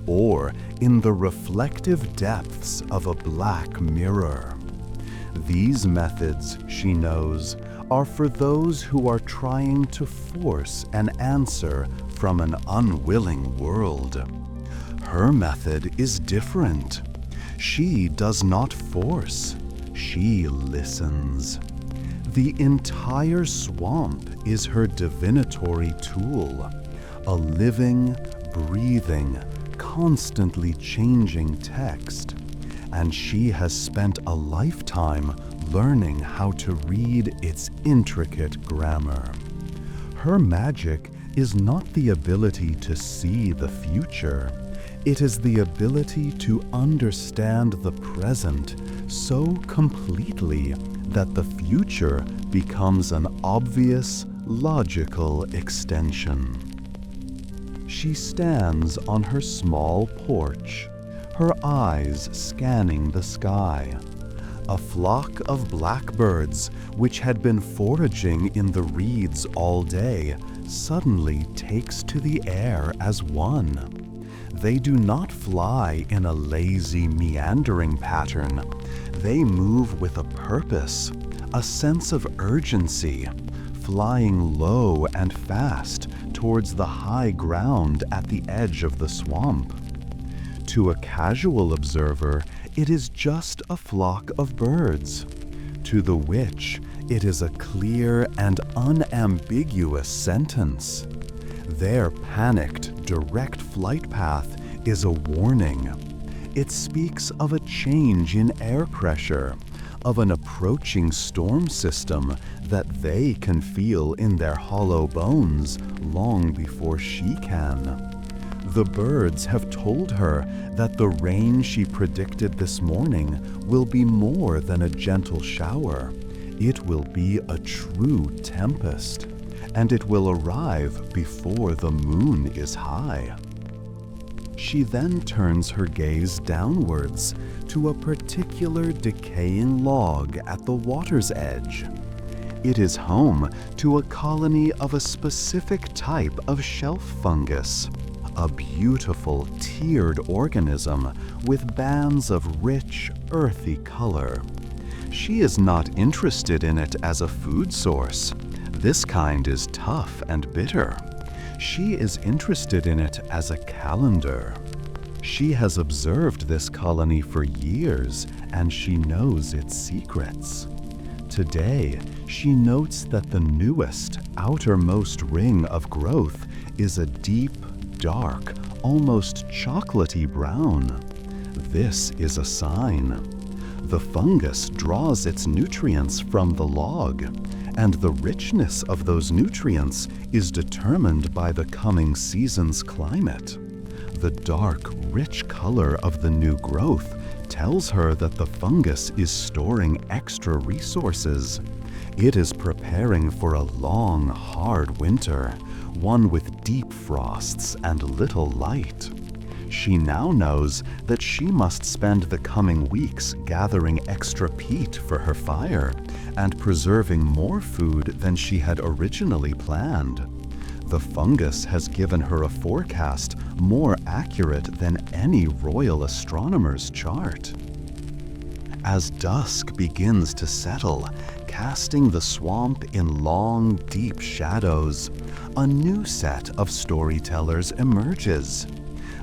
Speaker 2: or in the reflective depths of a black mirror. These methods, she knows, are for those who are trying to force an answer from an unwilling world. Her method is different. She does not force, she listens. The entire swamp is her divinatory tool, a living, breathing, constantly changing text, and she has spent a lifetime learning how to read its intricate grammar. Her magic is not the ability to see the future. It is the ability to understand the present so completely that the future becomes an obvious, logical extension. She stands on her small porch, her eyes scanning the sky. A flock of blackbirds, which had been foraging in the reeds all day, suddenly takes to the air as one. They do not fly in a lazy, meandering pattern. They move with a purpose, a sense of urgency, flying low and fast towards the high ground at the edge of the swamp. To a casual observer, it is just a flock of birds. To the witch, it is a clear and unambiguous sentence. Their panicked, direct flight path is a warning. It speaks of a change in air pressure, of an approaching storm system that they can feel in their hollow bones long before she can. The birds have told her that the rain she predicted this morning will be more than a gentle shower. It will be a true tempest, and it will arrive before the moon is high. She then turns her gaze downwards to a particular decaying log at the water's edge. It is home to a colony of a specific type of shelf fungus, a beautiful tiered organism with bands of rich, earthy color. She is not interested in it as a food source. This kind is tough and bitter. She is interested in it as a calendar. She has observed this colony for years, and she knows its secrets. Today, she notes that the newest, outermost ring of growth is a deep, dark, almost chocolatey brown. This is a sign. The fungus draws its nutrients from the log, and the richness of those nutrients is determined by the coming season's climate. The dark, rich color of the new growth tells her that the fungus is storing extra resources. It is preparing for a long, hard winter, one with deep frosts and little light. She now knows that she must spend the coming weeks gathering extra peat for her fire and preserving more food than she had originally planned. The fungus has given her a forecast more accurate than any royal astronomer's chart. As dusk begins to settle, casting the swamp in long, deep shadows, a new set of storytellers emerges.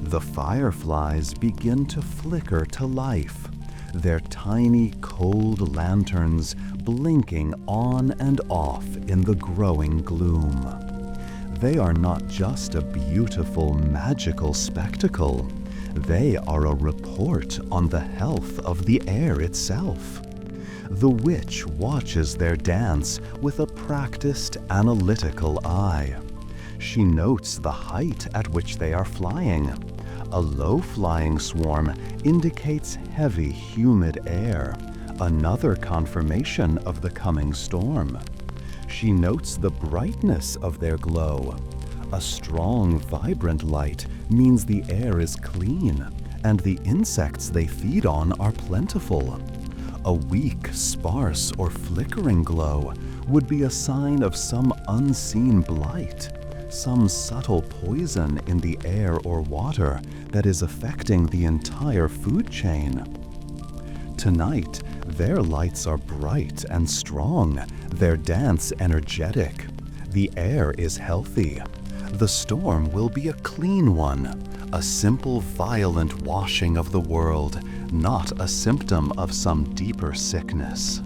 Speaker 2: The fireflies begin to flicker to life, their tiny, cold lanterns blinking on and off in the growing gloom. They are not just a beautiful, magical spectacle. They are a report on the health of the air itself. The witch watches their dance with a practiced, analytical eye. She notes the height at which they are flying. A low-flying swarm indicates heavy, humid air, another confirmation of the coming storm. She notes the brightness of their glow. A strong, vibrant light means the air is clean, and the insects they feed on are plentiful. A weak, sparse, or flickering glow would be a sign of some unseen blight, some subtle poison in the air or water that is affecting the entire food chain. Tonight, their lights are bright and strong, their dance energetic. The air is healthy. The storm will be a clean one, a simple violent washing of the world, not a symptom of some deeper sickness.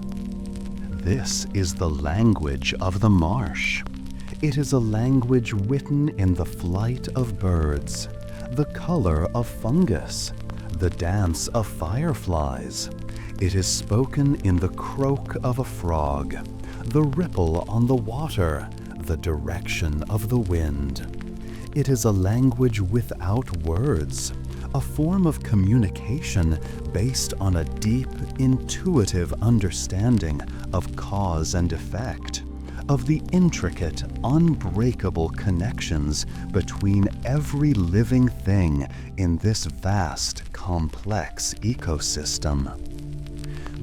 Speaker 2: This is the language of the marsh. It is a language written in the flight of birds, the color of fungus, the dance of fireflies. It is spoken in the croak of a frog, the ripple on the water, the direction of the wind. It is a language without words, a form of communication based on a deep, intuitive understanding of cause and effect, of the intricate, unbreakable connections between every living thing in this vast, complex ecosystem.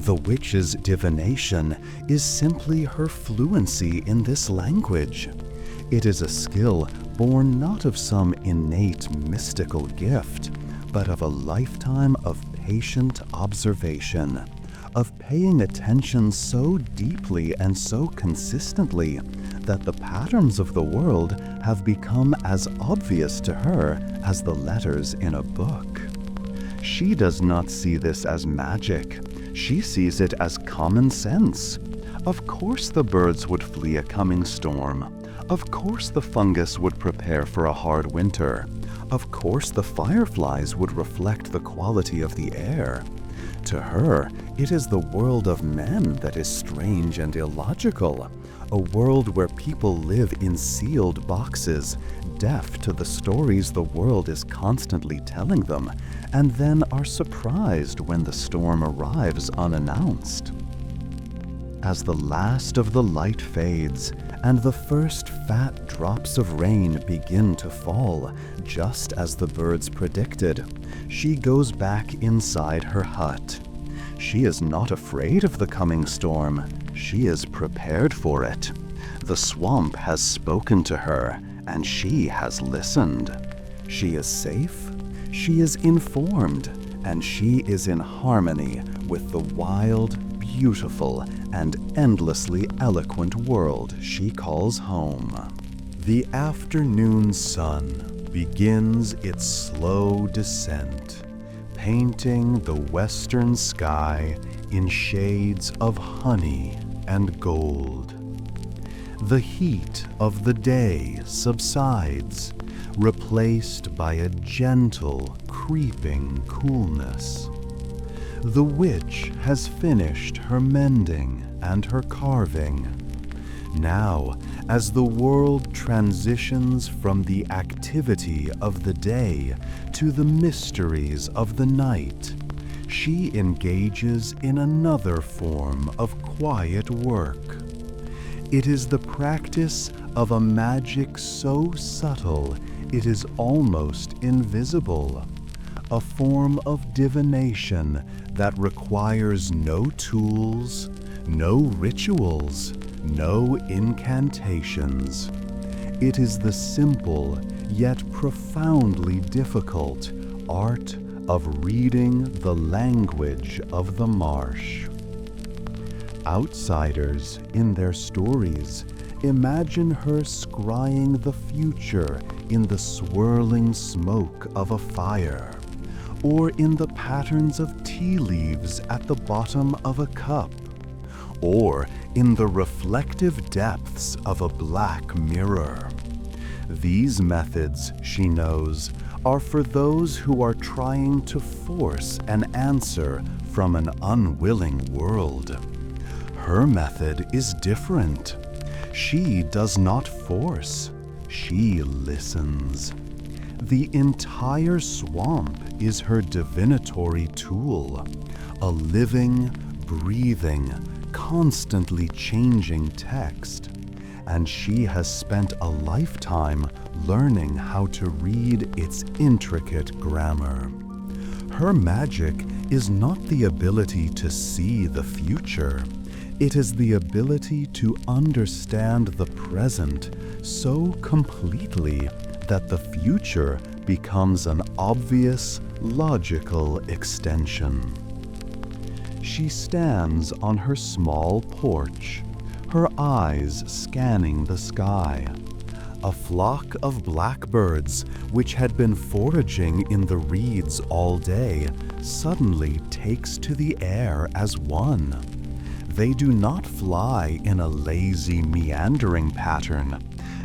Speaker 2: The witch's divination is simply her fluency in this language. It is a skill born not of some innate mystical gift, but of a lifetime of patient observation, of paying attention so deeply and so consistently that the patterns of the world have become as obvious to her as the letters in a book. She does not see this as magic. She sees it as common sense. Of course the birds would flee a coming storm. Of course the fungus would prepare for a hard winter. Of course the fireflies would reflect the quality of the air. To her, it is the world of men that is strange and illogical, a world where people live in sealed boxes, deaf to the stories the world is constantly telling them, and then are surprised when the storm arrives unannounced. As the last of the light fades, and the first fat drops of rain begin to fall, just as the birds predicted, she goes back inside her hut. She is not afraid of the coming storm. She is prepared for it. The swamp has spoken to her, and she has listened. She is safe, she is informed, and she is in harmony with the wild, beautiful, and endlessly eloquent world she calls home. The afternoon sun begins its slow descent, painting the western sky in shades of honey and gold. The heat of the day subsides, replaced by a gentle, creeping coolness. The witch has finished her mending and her carving. Now, as the world transitions from the activity of the day to the mysteries of the night, she engages in another form of quiet work. It is the practice of a magic so subtle it is almost invisible, a form of divination that requires no tools, no rituals, no incantations. It is the simple yet profoundly difficult art of reading the language of the marsh. Outsiders, in their stories, imagine her scrying the future in the swirling smoke of a fire, or in the patterns of tea leaves at the bottom of a cup, or in the reflective depths of a black mirror. These methods, she knows, are for those who are trying to force an answer from an unwilling world. Her method is different. She does not force, she listens. The entire swamp is her divinatory tool, a living, breathing, constantly changing text, and she has spent a lifetime learning how to read its intricate grammar. Her magic is not the ability to see the future. It is the ability to understand the present so completely that the future becomes an obvious, logical extension. She stands on her small porch, her eyes scanning the sky. A flock of blackbirds, which had been foraging in the reeds all day, suddenly takes to the air as one. They do not fly in a lazy, meandering pattern.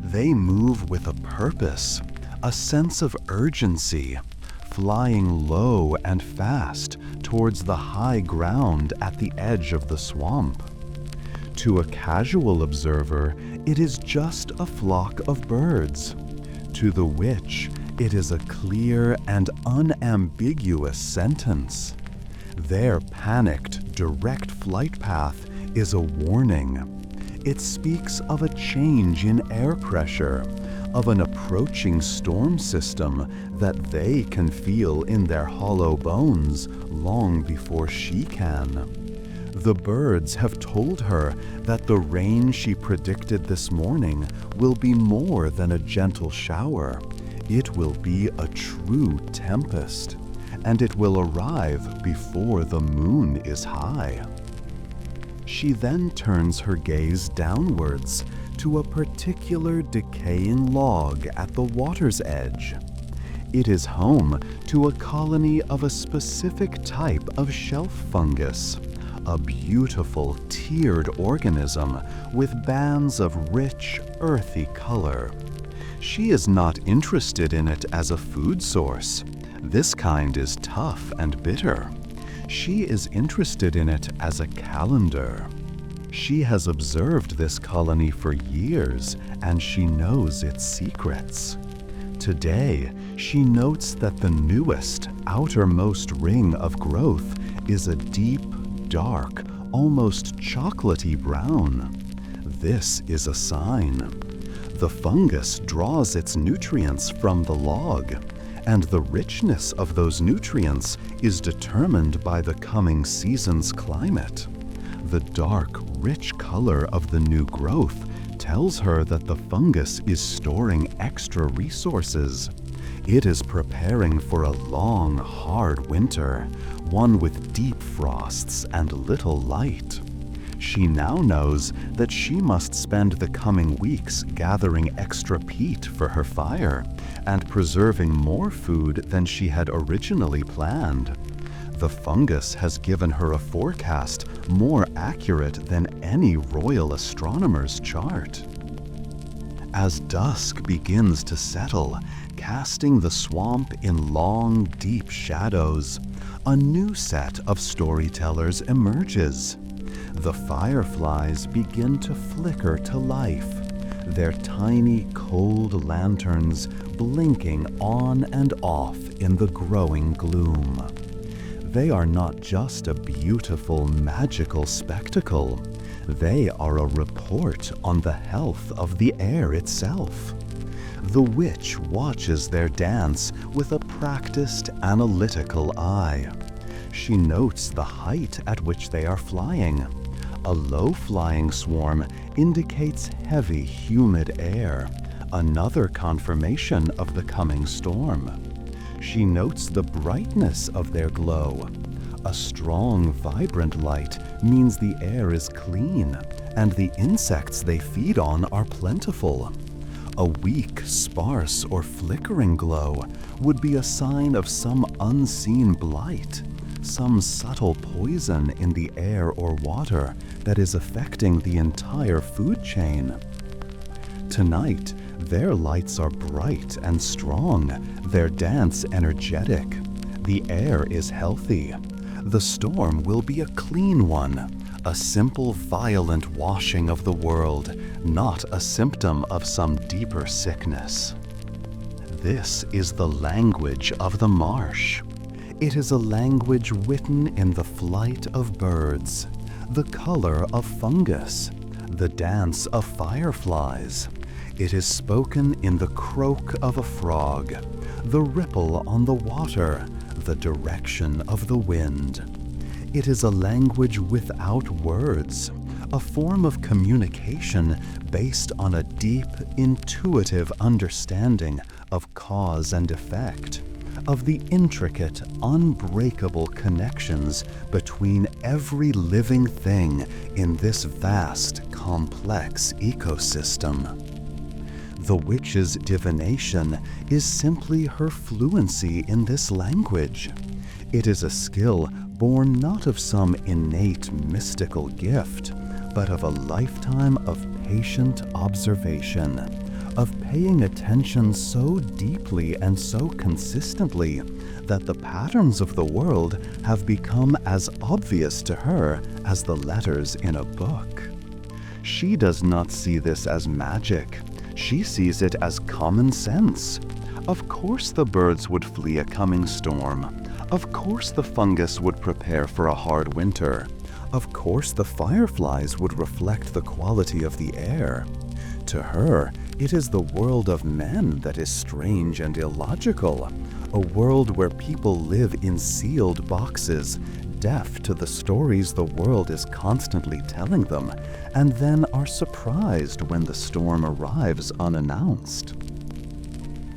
Speaker 2: They move with a purpose, a sense of urgency, flying low and fast towards the high ground at the edge of the swamp. To a casual observer, it is just a flock of birds. To the witch, it is a clear and unambiguous sentence. Their panicked, direct flight path is a warning. It speaks of a change in air pressure, of an approaching storm system that they can feel in their hollow bones long before she can. The birds have told her that the rain she predicted this morning will be more than a gentle shower. It will be a true tempest, and it will arrive before the moon is high. She then turns her gaze downwards to a particular decaying log at the water's edge. It is home to a colony of a specific type of shelf fungus, a beautiful tiered organism with bands of rich, earthy color. She is not interested in it as a food source. This kind is tough and bitter. She is interested in it as a calendar. She has observed this colony for years, and she knows its secrets. Today, she notes that the newest, outermost ring of growth is a deep, dark, almost chocolatey brown. This is a sign. The fungus draws its nutrients from the log, and the richness of those nutrients is determined by the coming season's climate. The dark, rich color of the new growth tells her that the fungus is storing extra resources. It is preparing for a long, hard winter, one with deep frosts and little light. She now knows that she must spend the coming weeks gathering extra peat for her fire and preserving more food than she had originally planned. The fungus has given her a forecast more accurate than any royal astronomer's chart. As dusk begins to settle, casting the swamp in long, deep shadows, a new set of storytellers emerges. The fireflies begin to flicker to life, their tiny, cold lanterns blinking on and off in the growing gloom. They are not just a beautiful, magical spectacle. They are a report on the health of the air itself. The witch watches their dance with a practiced, analytical eye. She notes the height at which they are flying. A low-flying swarm indicates heavy, humid air, another confirmation of the coming storm. She notes the brightness of their glow. A strong, vibrant light means the air is clean, and the insects they feed on are plentiful. A weak, sparse, or flickering glow would be a sign of some unseen blight, some subtle poison in the air or water that is affecting the entire food chain. Tonight, their lights are bright and strong, their dance energetic. The air is healthy. The storm will be a clean one, a simple, violent washing of the world, not a symptom of some deeper sickness. This is the language of the marsh. It is a language written in the flight of birds, the color of fungus, the dance of fireflies. It is spoken in the croak of a frog, the ripple on the water, the direction of the wind. It is a language without words, a form of communication based on a deep, intuitive understanding of cause and effect, of the intricate, unbreakable connections between every living thing in this vast, complex ecosystem. The witch's divination is simply her fluency in this language. It is a skill born not of some innate mystical gift, but of a lifetime of patient observation, of paying attention so deeply and so consistently that the patterns of the world have become as obvious to her as the letters in a book. She does not see this as magic. She sees it as common sense. Of course the birds would flee a coming storm. Of course the fungus would prepare for a hard winter. Of course the fireflies would reflect the quality of the air. To her, it is the world of men that is strange and illogical, a world where people live in sealed boxes, deaf to the stories the world is constantly telling them, and then are surprised when the storm arrives unannounced.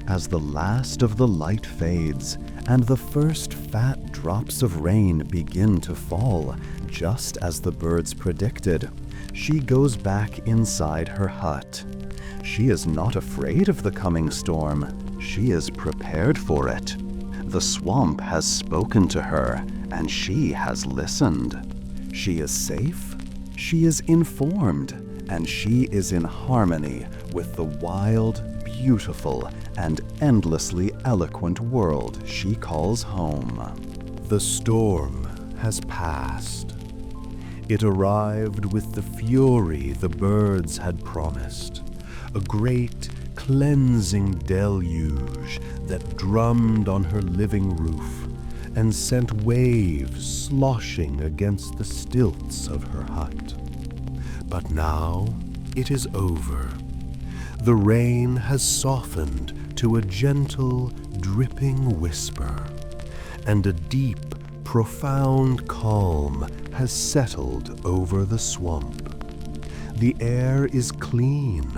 Speaker 2: As the last of the light fades, and the first fat drops of rain begin to fall, just as the birds predicted, she goes back inside her hut. She is not afraid of the coming storm. She is prepared for it. The swamp has spoken to her, and she has listened. She is safe, she is informed, and she is in harmony with the wild, beautiful, and endlessly eloquent world she calls home.
Speaker 1: The storm has passed. It arrived with the fury the birds had promised, a great cleansing deluge that drummed on her living roof and sent waves sloshing against the stilts of her hut. But now it is over. The rain has softened to a gentle, dripping whisper, and a deep, profound calm has settled over the swamp. The air is clean,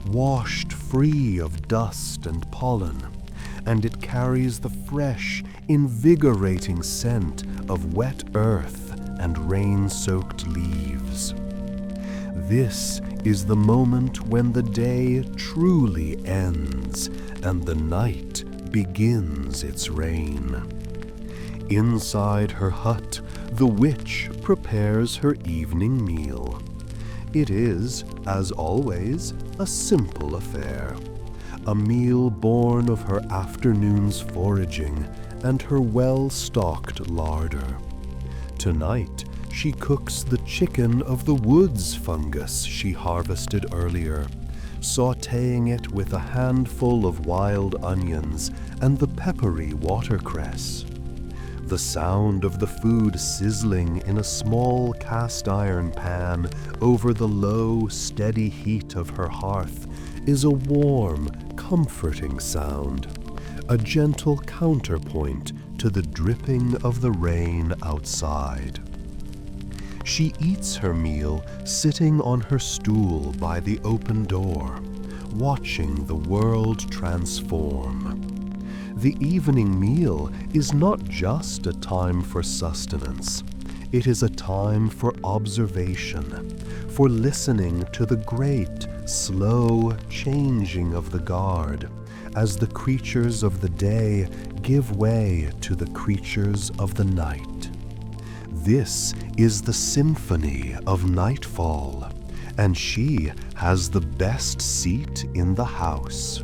Speaker 1: washed free of dust and pollen, and it carries the fresh, invigorating scent of wet earth and rain-soaked leaves. This is the moment when the day truly ends and the night begins its reign. Inside her hut, the witch prepares her evening meal. It is, as always, a simple affair, a meal born of her afternoon's foraging and her well-stocked larder. Tonight, she cooks the chicken of the woods fungus she harvested earlier, sautéing it with a handful of wild onions and the peppery watercress. The sound of the food sizzling in a small cast-iron pan over the low, steady heat of her hearth is a warm, comforting sound, a gentle counterpoint to the dripping of the rain outside. She eats her meal sitting on her stool by the open door, watching the world transform. The evening meal is not just a time for sustenance. It is a time for observation, for listening to the great, slow changing of the guard, as the creatures of the day give way to the creatures of the night. This is the symphony of nightfall, and she has the best seat in the house.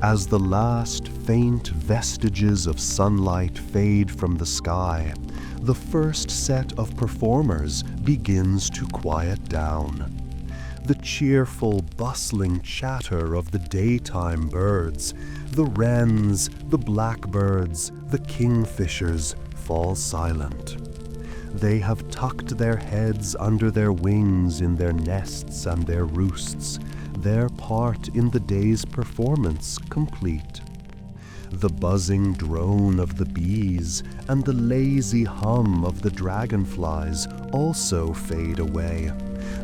Speaker 1: As the last faint vestiges of sunlight fade from the sky, the first set of performers begins to quiet down. The cheerful, bustling chatter of the daytime birds, the wrens, the blackbirds, the kingfishers, fall silent. They have tucked their heads under their wings in their nests and their roosts, their part in the day's performance complete. The buzzing drone of the bees and the lazy hum of the dragonflies also fade away,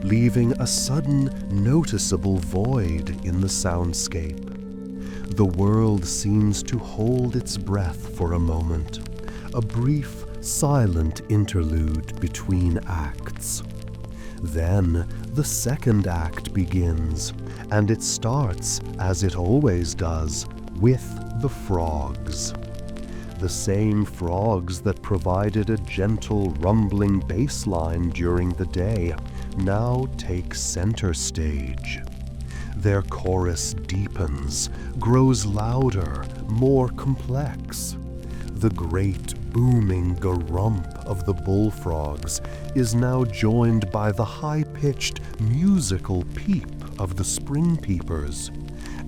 Speaker 1: leaving a sudden, noticeable void in the soundscape. The world seems to hold its breath for a moment, a brief, silent interlude between acts. Then the second act begins, and it starts, as it always does, with the frogs. The same frogs that provided a gentle rumbling bass line during the day now take center stage. Their chorus deepens, grows louder, more complex. The great booming garump of the bullfrogs is now joined by the high-pitched musical peep of the spring peepers,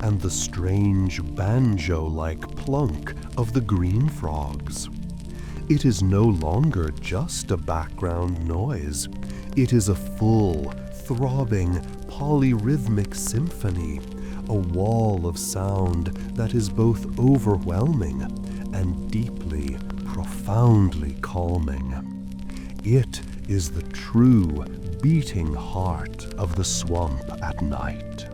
Speaker 1: and the strange banjo-like plunk of the green frogs. It is no longer just a background noise. It is a full, throbbing, polyrhythmic symphony, a wall of sound that is both overwhelming and deeply, profoundly calming. It is the true, beating heart of the swamp at night.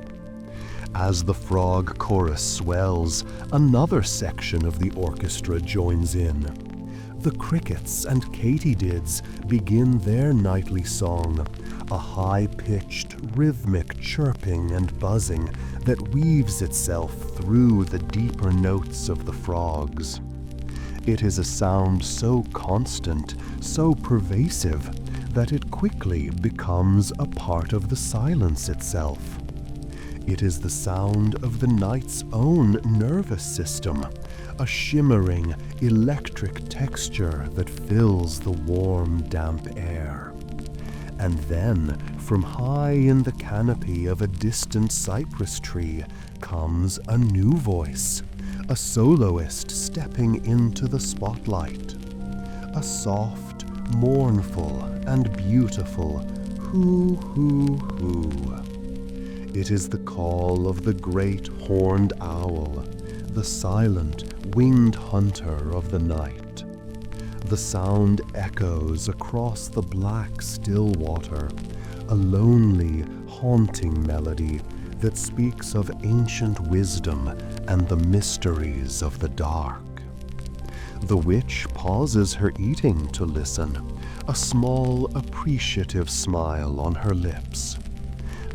Speaker 1: As the frog chorus swells, another section of the orchestra joins in. The crickets and katydids begin their nightly song, a high-pitched, rhythmic chirping and buzzing that weaves itself through the deeper notes of the frogs. It is a sound so constant, so pervasive, that it quickly becomes a part of the silence itself. It is the sound of the night's own nervous system, a shimmering, electric texture that fills the warm, damp air. And then, from high in the canopy of a distant cypress tree, comes a new voice, a soloist stepping into the spotlight. A soft, mournful, and beautiful hoo-hoo-hoo. It is the call of the great horned owl, the silent, winged hunter of the night. The sound echoes across the black, still water, a lonely, haunting melody that speaks of ancient wisdom and the mysteries of the dark. The witch pauses her eating to listen, a small, appreciative smile on her lips.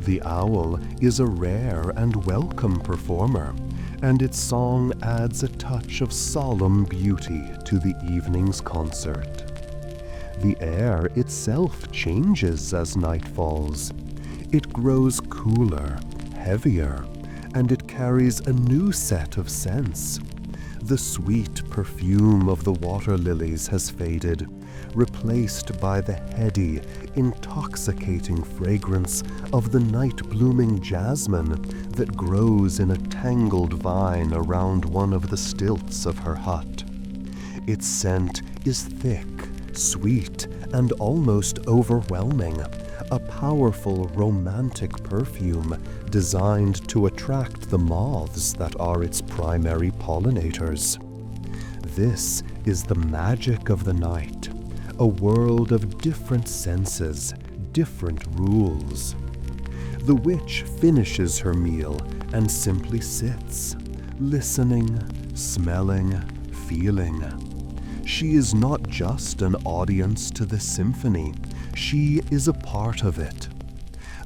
Speaker 1: The owl is a rare and welcome performer, and its song adds a touch of solemn beauty to the evening's concert. The air itself changes as night falls. It grows cooler, heavier, and it carries a new set of scents. The sweet perfume of the water lilies has faded, replaced by the heady, intoxicating fragrance of the night-blooming jasmine that grows in a tangled vine around one of the stilts of her hut. Its scent is thick, sweet, and almost overwhelming, a powerful, romantic perfume designed to attract the moths that are its primary pollinators. This is the magic of the night, a world of different senses, different rules. The witch finishes her meal and simply sits, listening, smelling, feeling. She is not just an audience to the symphony, she is a part of it.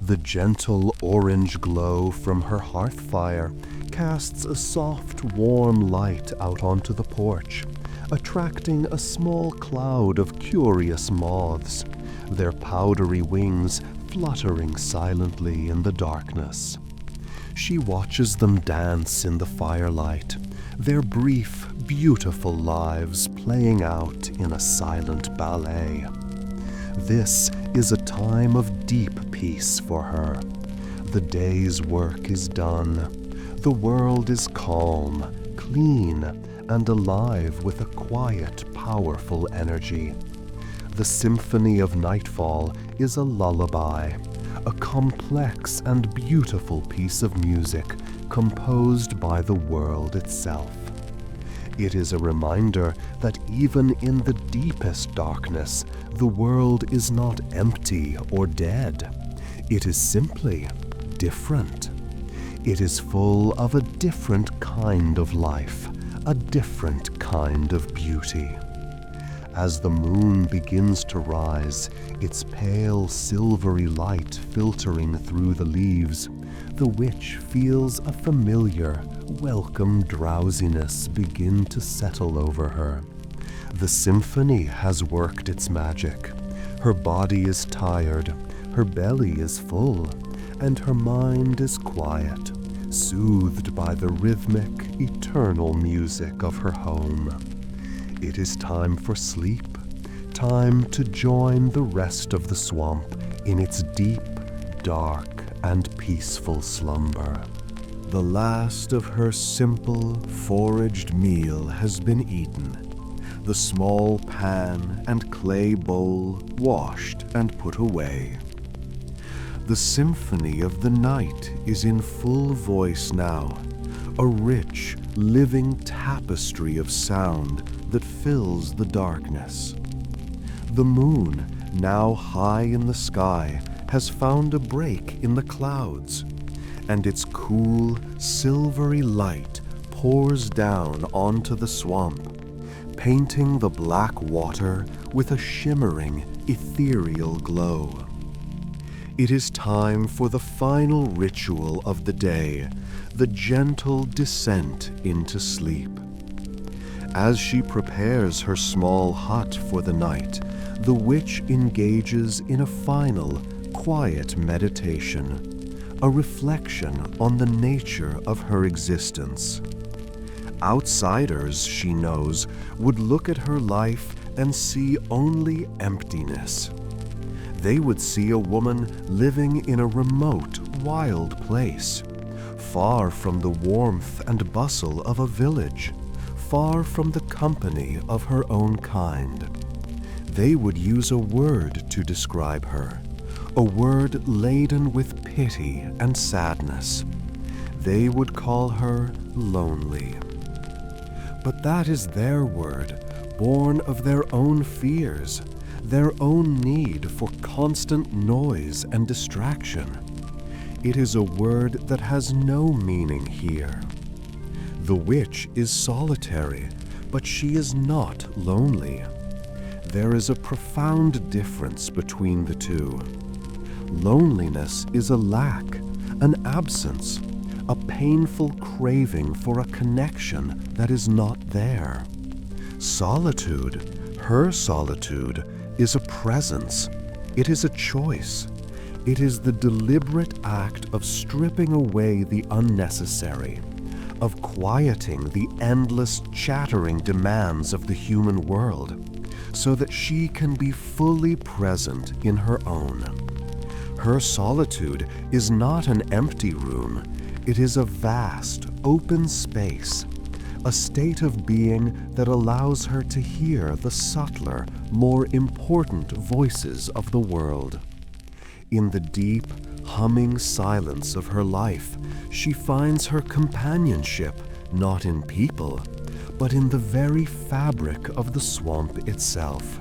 Speaker 1: The gentle orange glow from her hearth fire casts a soft, warm light out onto the porch, attracting a small cloud of curious moths, their powdery wings fluttering silently in the darkness. She watches them dance in the firelight, their brief, beautiful lives playing out in a silent ballet. This is a time of deep peace for her. The day's work is done. The world is calm, clean, and alive with a quiet, powerful energy. The symphony of nightfall is a lullaby, a complex and beautiful piece of music composed by the world itself. It is a reminder that even in the deepest darkness, the world is not empty or dead. It is simply different. It is full of a different kind of life, a different kind of beauty. As the moon begins to rise, its pale silvery light filtering through the leaves, the witch feels a familiar, welcome drowsiness begin to settle over her. The symphony has worked its magic. Her body is tired, her belly is full, and her mind is quiet, soothed by the rhythmic, eternal music of her home. It is time for sleep, time to join the rest of the swamp in its deep, dark, and peaceful slumber. The last of her simple, foraged meal has been eaten, the small pan and clay bowl washed and put away. The symphony of the night is in full voice now, a rich, living tapestry of sound that fills the darkness. The moon, now high in the sky, has found a break in the clouds, and its cool, silvery light pours down onto the swamp, painting the black water with a shimmering, ethereal glow. It is time for the final ritual of the day, the gentle descent into sleep. As she prepares her small hut for the night, the witch engages in a final, quiet meditation, a reflection on the nature of her existence. Outsiders, she knows, would look at her life and see only emptiness. They would see a woman living in a remote, wild place, far from the warmth and bustle of a village, far from the company of her own kind. They would use a word to describe her, a word laden with pity and sadness. They would call her lonely. But that is their word, born of their own fears, their own need for constant noise and distraction. It is a word that has no meaning here. The witch is solitary, but she is not lonely. There is a profound difference between the two. Loneliness is a lack, an absence, a painful craving for a connection that is not there. Solitude, her solitude, is a presence. It is a choice. It is the deliberate act of stripping away the unnecessary, of quieting the endless chattering demands of the human world, so that she can be fully present in her own. Her solitude is not an empty room. It is a vast, open space, a state of being that allows her to hear the subtler, more important voices of the world. In the deep, humming silence of her life, she finds her companionship not in people, but in the very fabric of the swamp itself.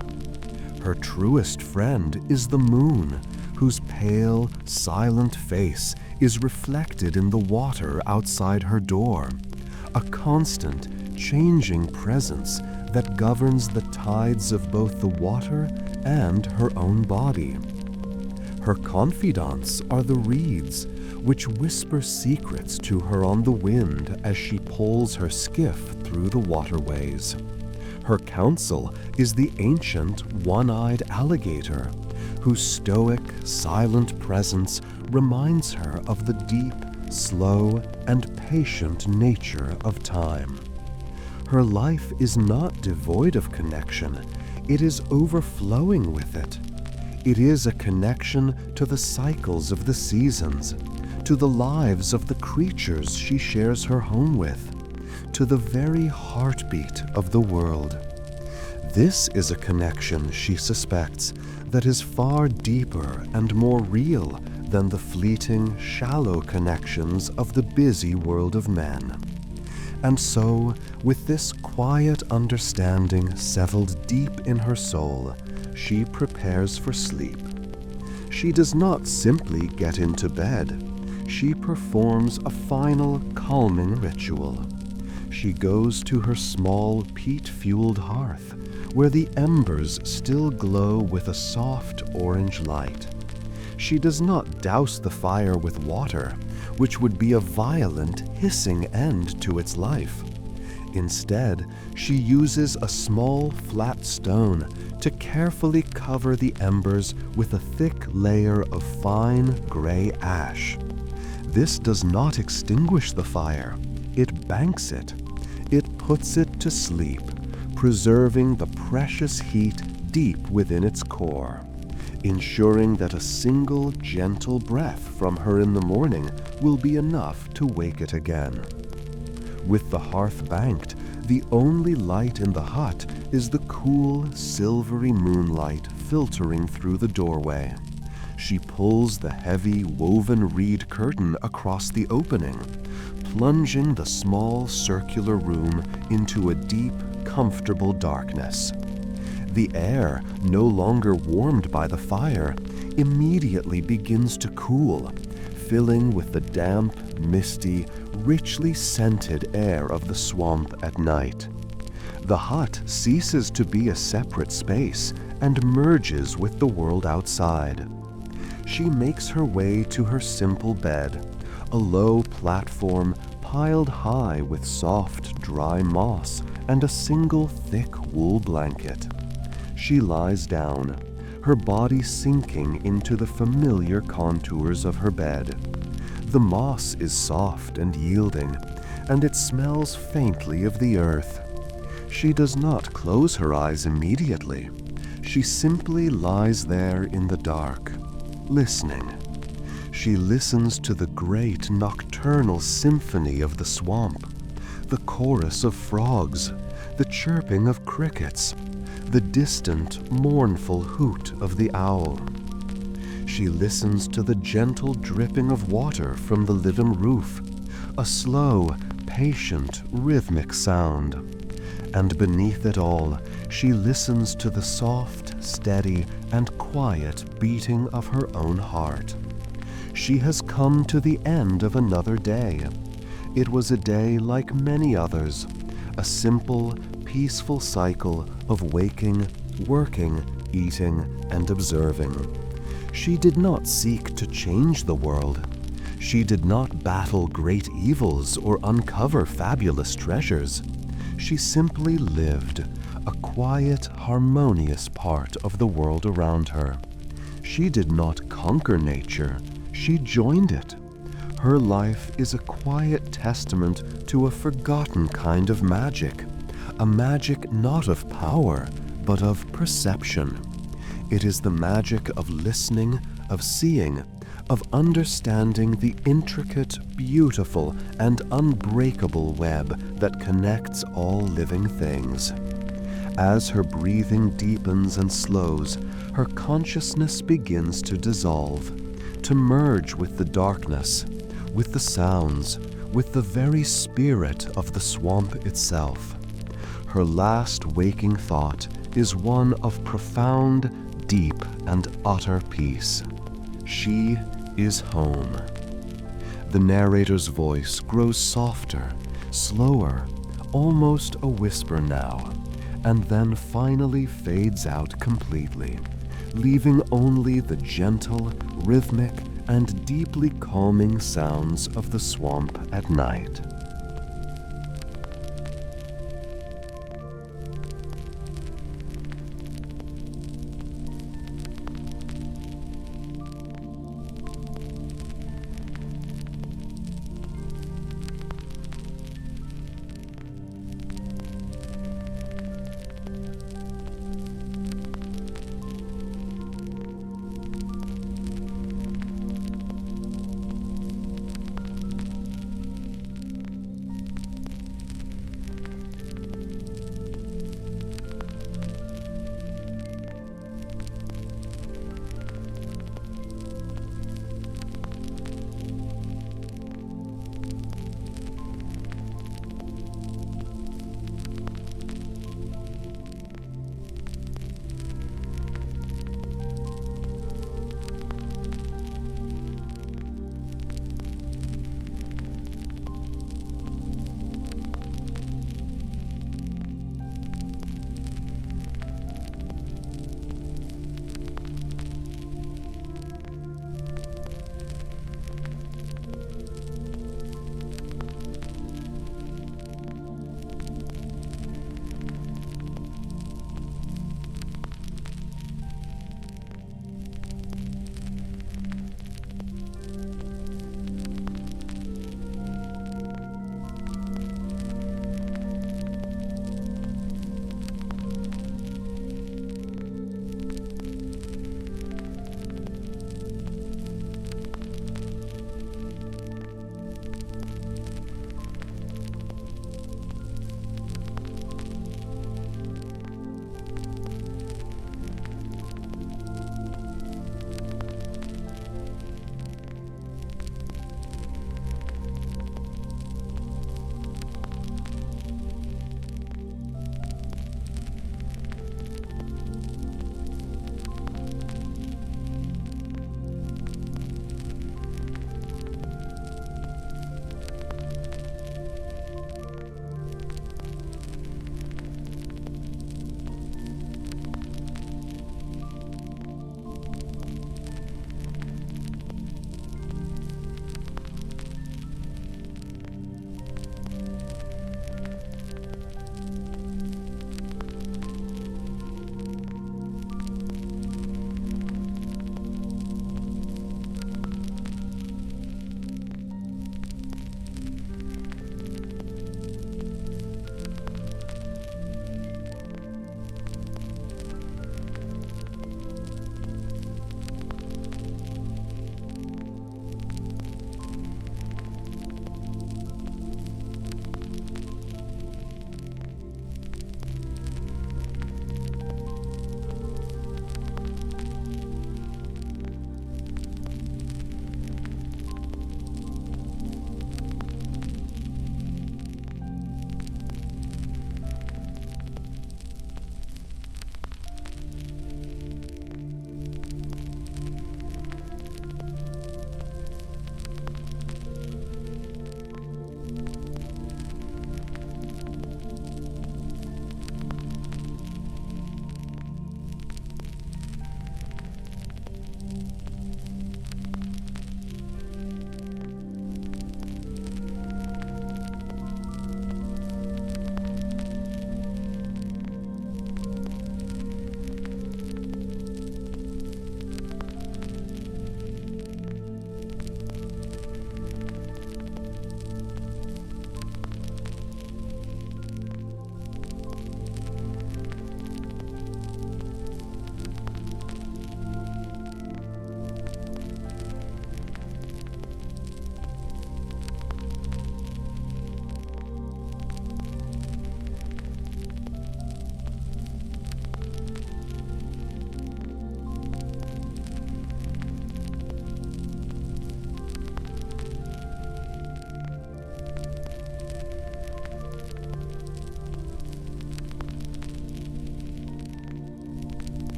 Speaker 1: Her truest friend is the moon, whose pale, silent face is reflected in the water outside her door, a constant, changing presence that governs the tides of both the water and her own body. Her confidants are the reeds, which whisper secrets to her on the wind as she pulls her skiff through the waterways. Her counsel is the ancient, one-eyed alligator, whose stoic, silent presence reminds her of the deep, slow, and patient nature of time. Her life is not devoid of connection. It is overflowing with it. It is a connection to the cycles of the seasons, to the lives of the creatures she shares her home with, to the very heartbeat of the world. This is a connection, she suspects, that is far deeper and more real than the fleeting, shallow connections of the busy world of men. And so, with this quiet understanding settled deep in her soul, she prepares for sleep. She does not simply get into bed. She performs a final calming ritual. She goes to her small peat-fueled hearth, where the embers still glow with a soft orange light. She does not douse the fire with water, which would be a violent, hissing end to its life. Instead, she uses a small, flat stone to carefully cover the embers with a thick layer of fine, gray ash. This does not extinguish the fire. It banks it. It puts it to sleep, preserving the precious heat deep within its core, ensuring that a single gentle breath from her in the morning will be enough to wake it again. With the hearth banked, the only light in the hut is the cool, silvery moonlight filtering through the doorway. She pulls the heavy, woven reed curtain across the opening, plunging the small circular room into a deep, comfortable darkness. The air, no longer warmed by the fire, immediately begins to cool, filling with the damp, misty, richly scented air of the swamp at night. The hut ceases to be a separate space and merges with the world outside. She makes her way to her simple bed, a low platform piled high with soft, dry moss and a single thick wool blanket. She lies down, her body sinking into the familiar contours of her bed. The moss is soft and yielding, and it smells faintly of the earth. She does not close her eyes immediately. She simply lies there in the dark, listening. She listens to the great nocturnal symphony of the swamp, the chorus of frogs, the chirping of crickets, the distant, mournful hoot of the owl. She listens to the gentle dripping of water from the living roof, a slow, patient, rhythmic sound. And beneath it all, she listens to the soft, steady, and quiet beating of her own heart. She has come to the end of another day. It was a day like many others, a simple, peaceful cycle of waking, working, eating, and observing. She did not seek to change the world. She did not battle great evils or uncover fabulous treasures. She simply lived, a quiet, harmonious part of the world around her. She did not conquer nature. She joined it. Her life is a quiet testament to a forgotten kind of magic, a magic not of power, but of perception. It is the magic of listening, of seeing, of understanding the intricate, beautiful, and unbreakable web that connects all living things. As her breathing deepens and slows, her consciousness begins to dissolve, to merge with the darkness, with the sounds, with the very spirit of the swamp itself. Her last waking thought is one of profound, deep, and utter peace. She is home. The narrator's voice grows softer, slower, almost a whisper now, and then finally fades out completely, leaving only the gentle, rhythmic, and deeply calming sounds of the swamp at night.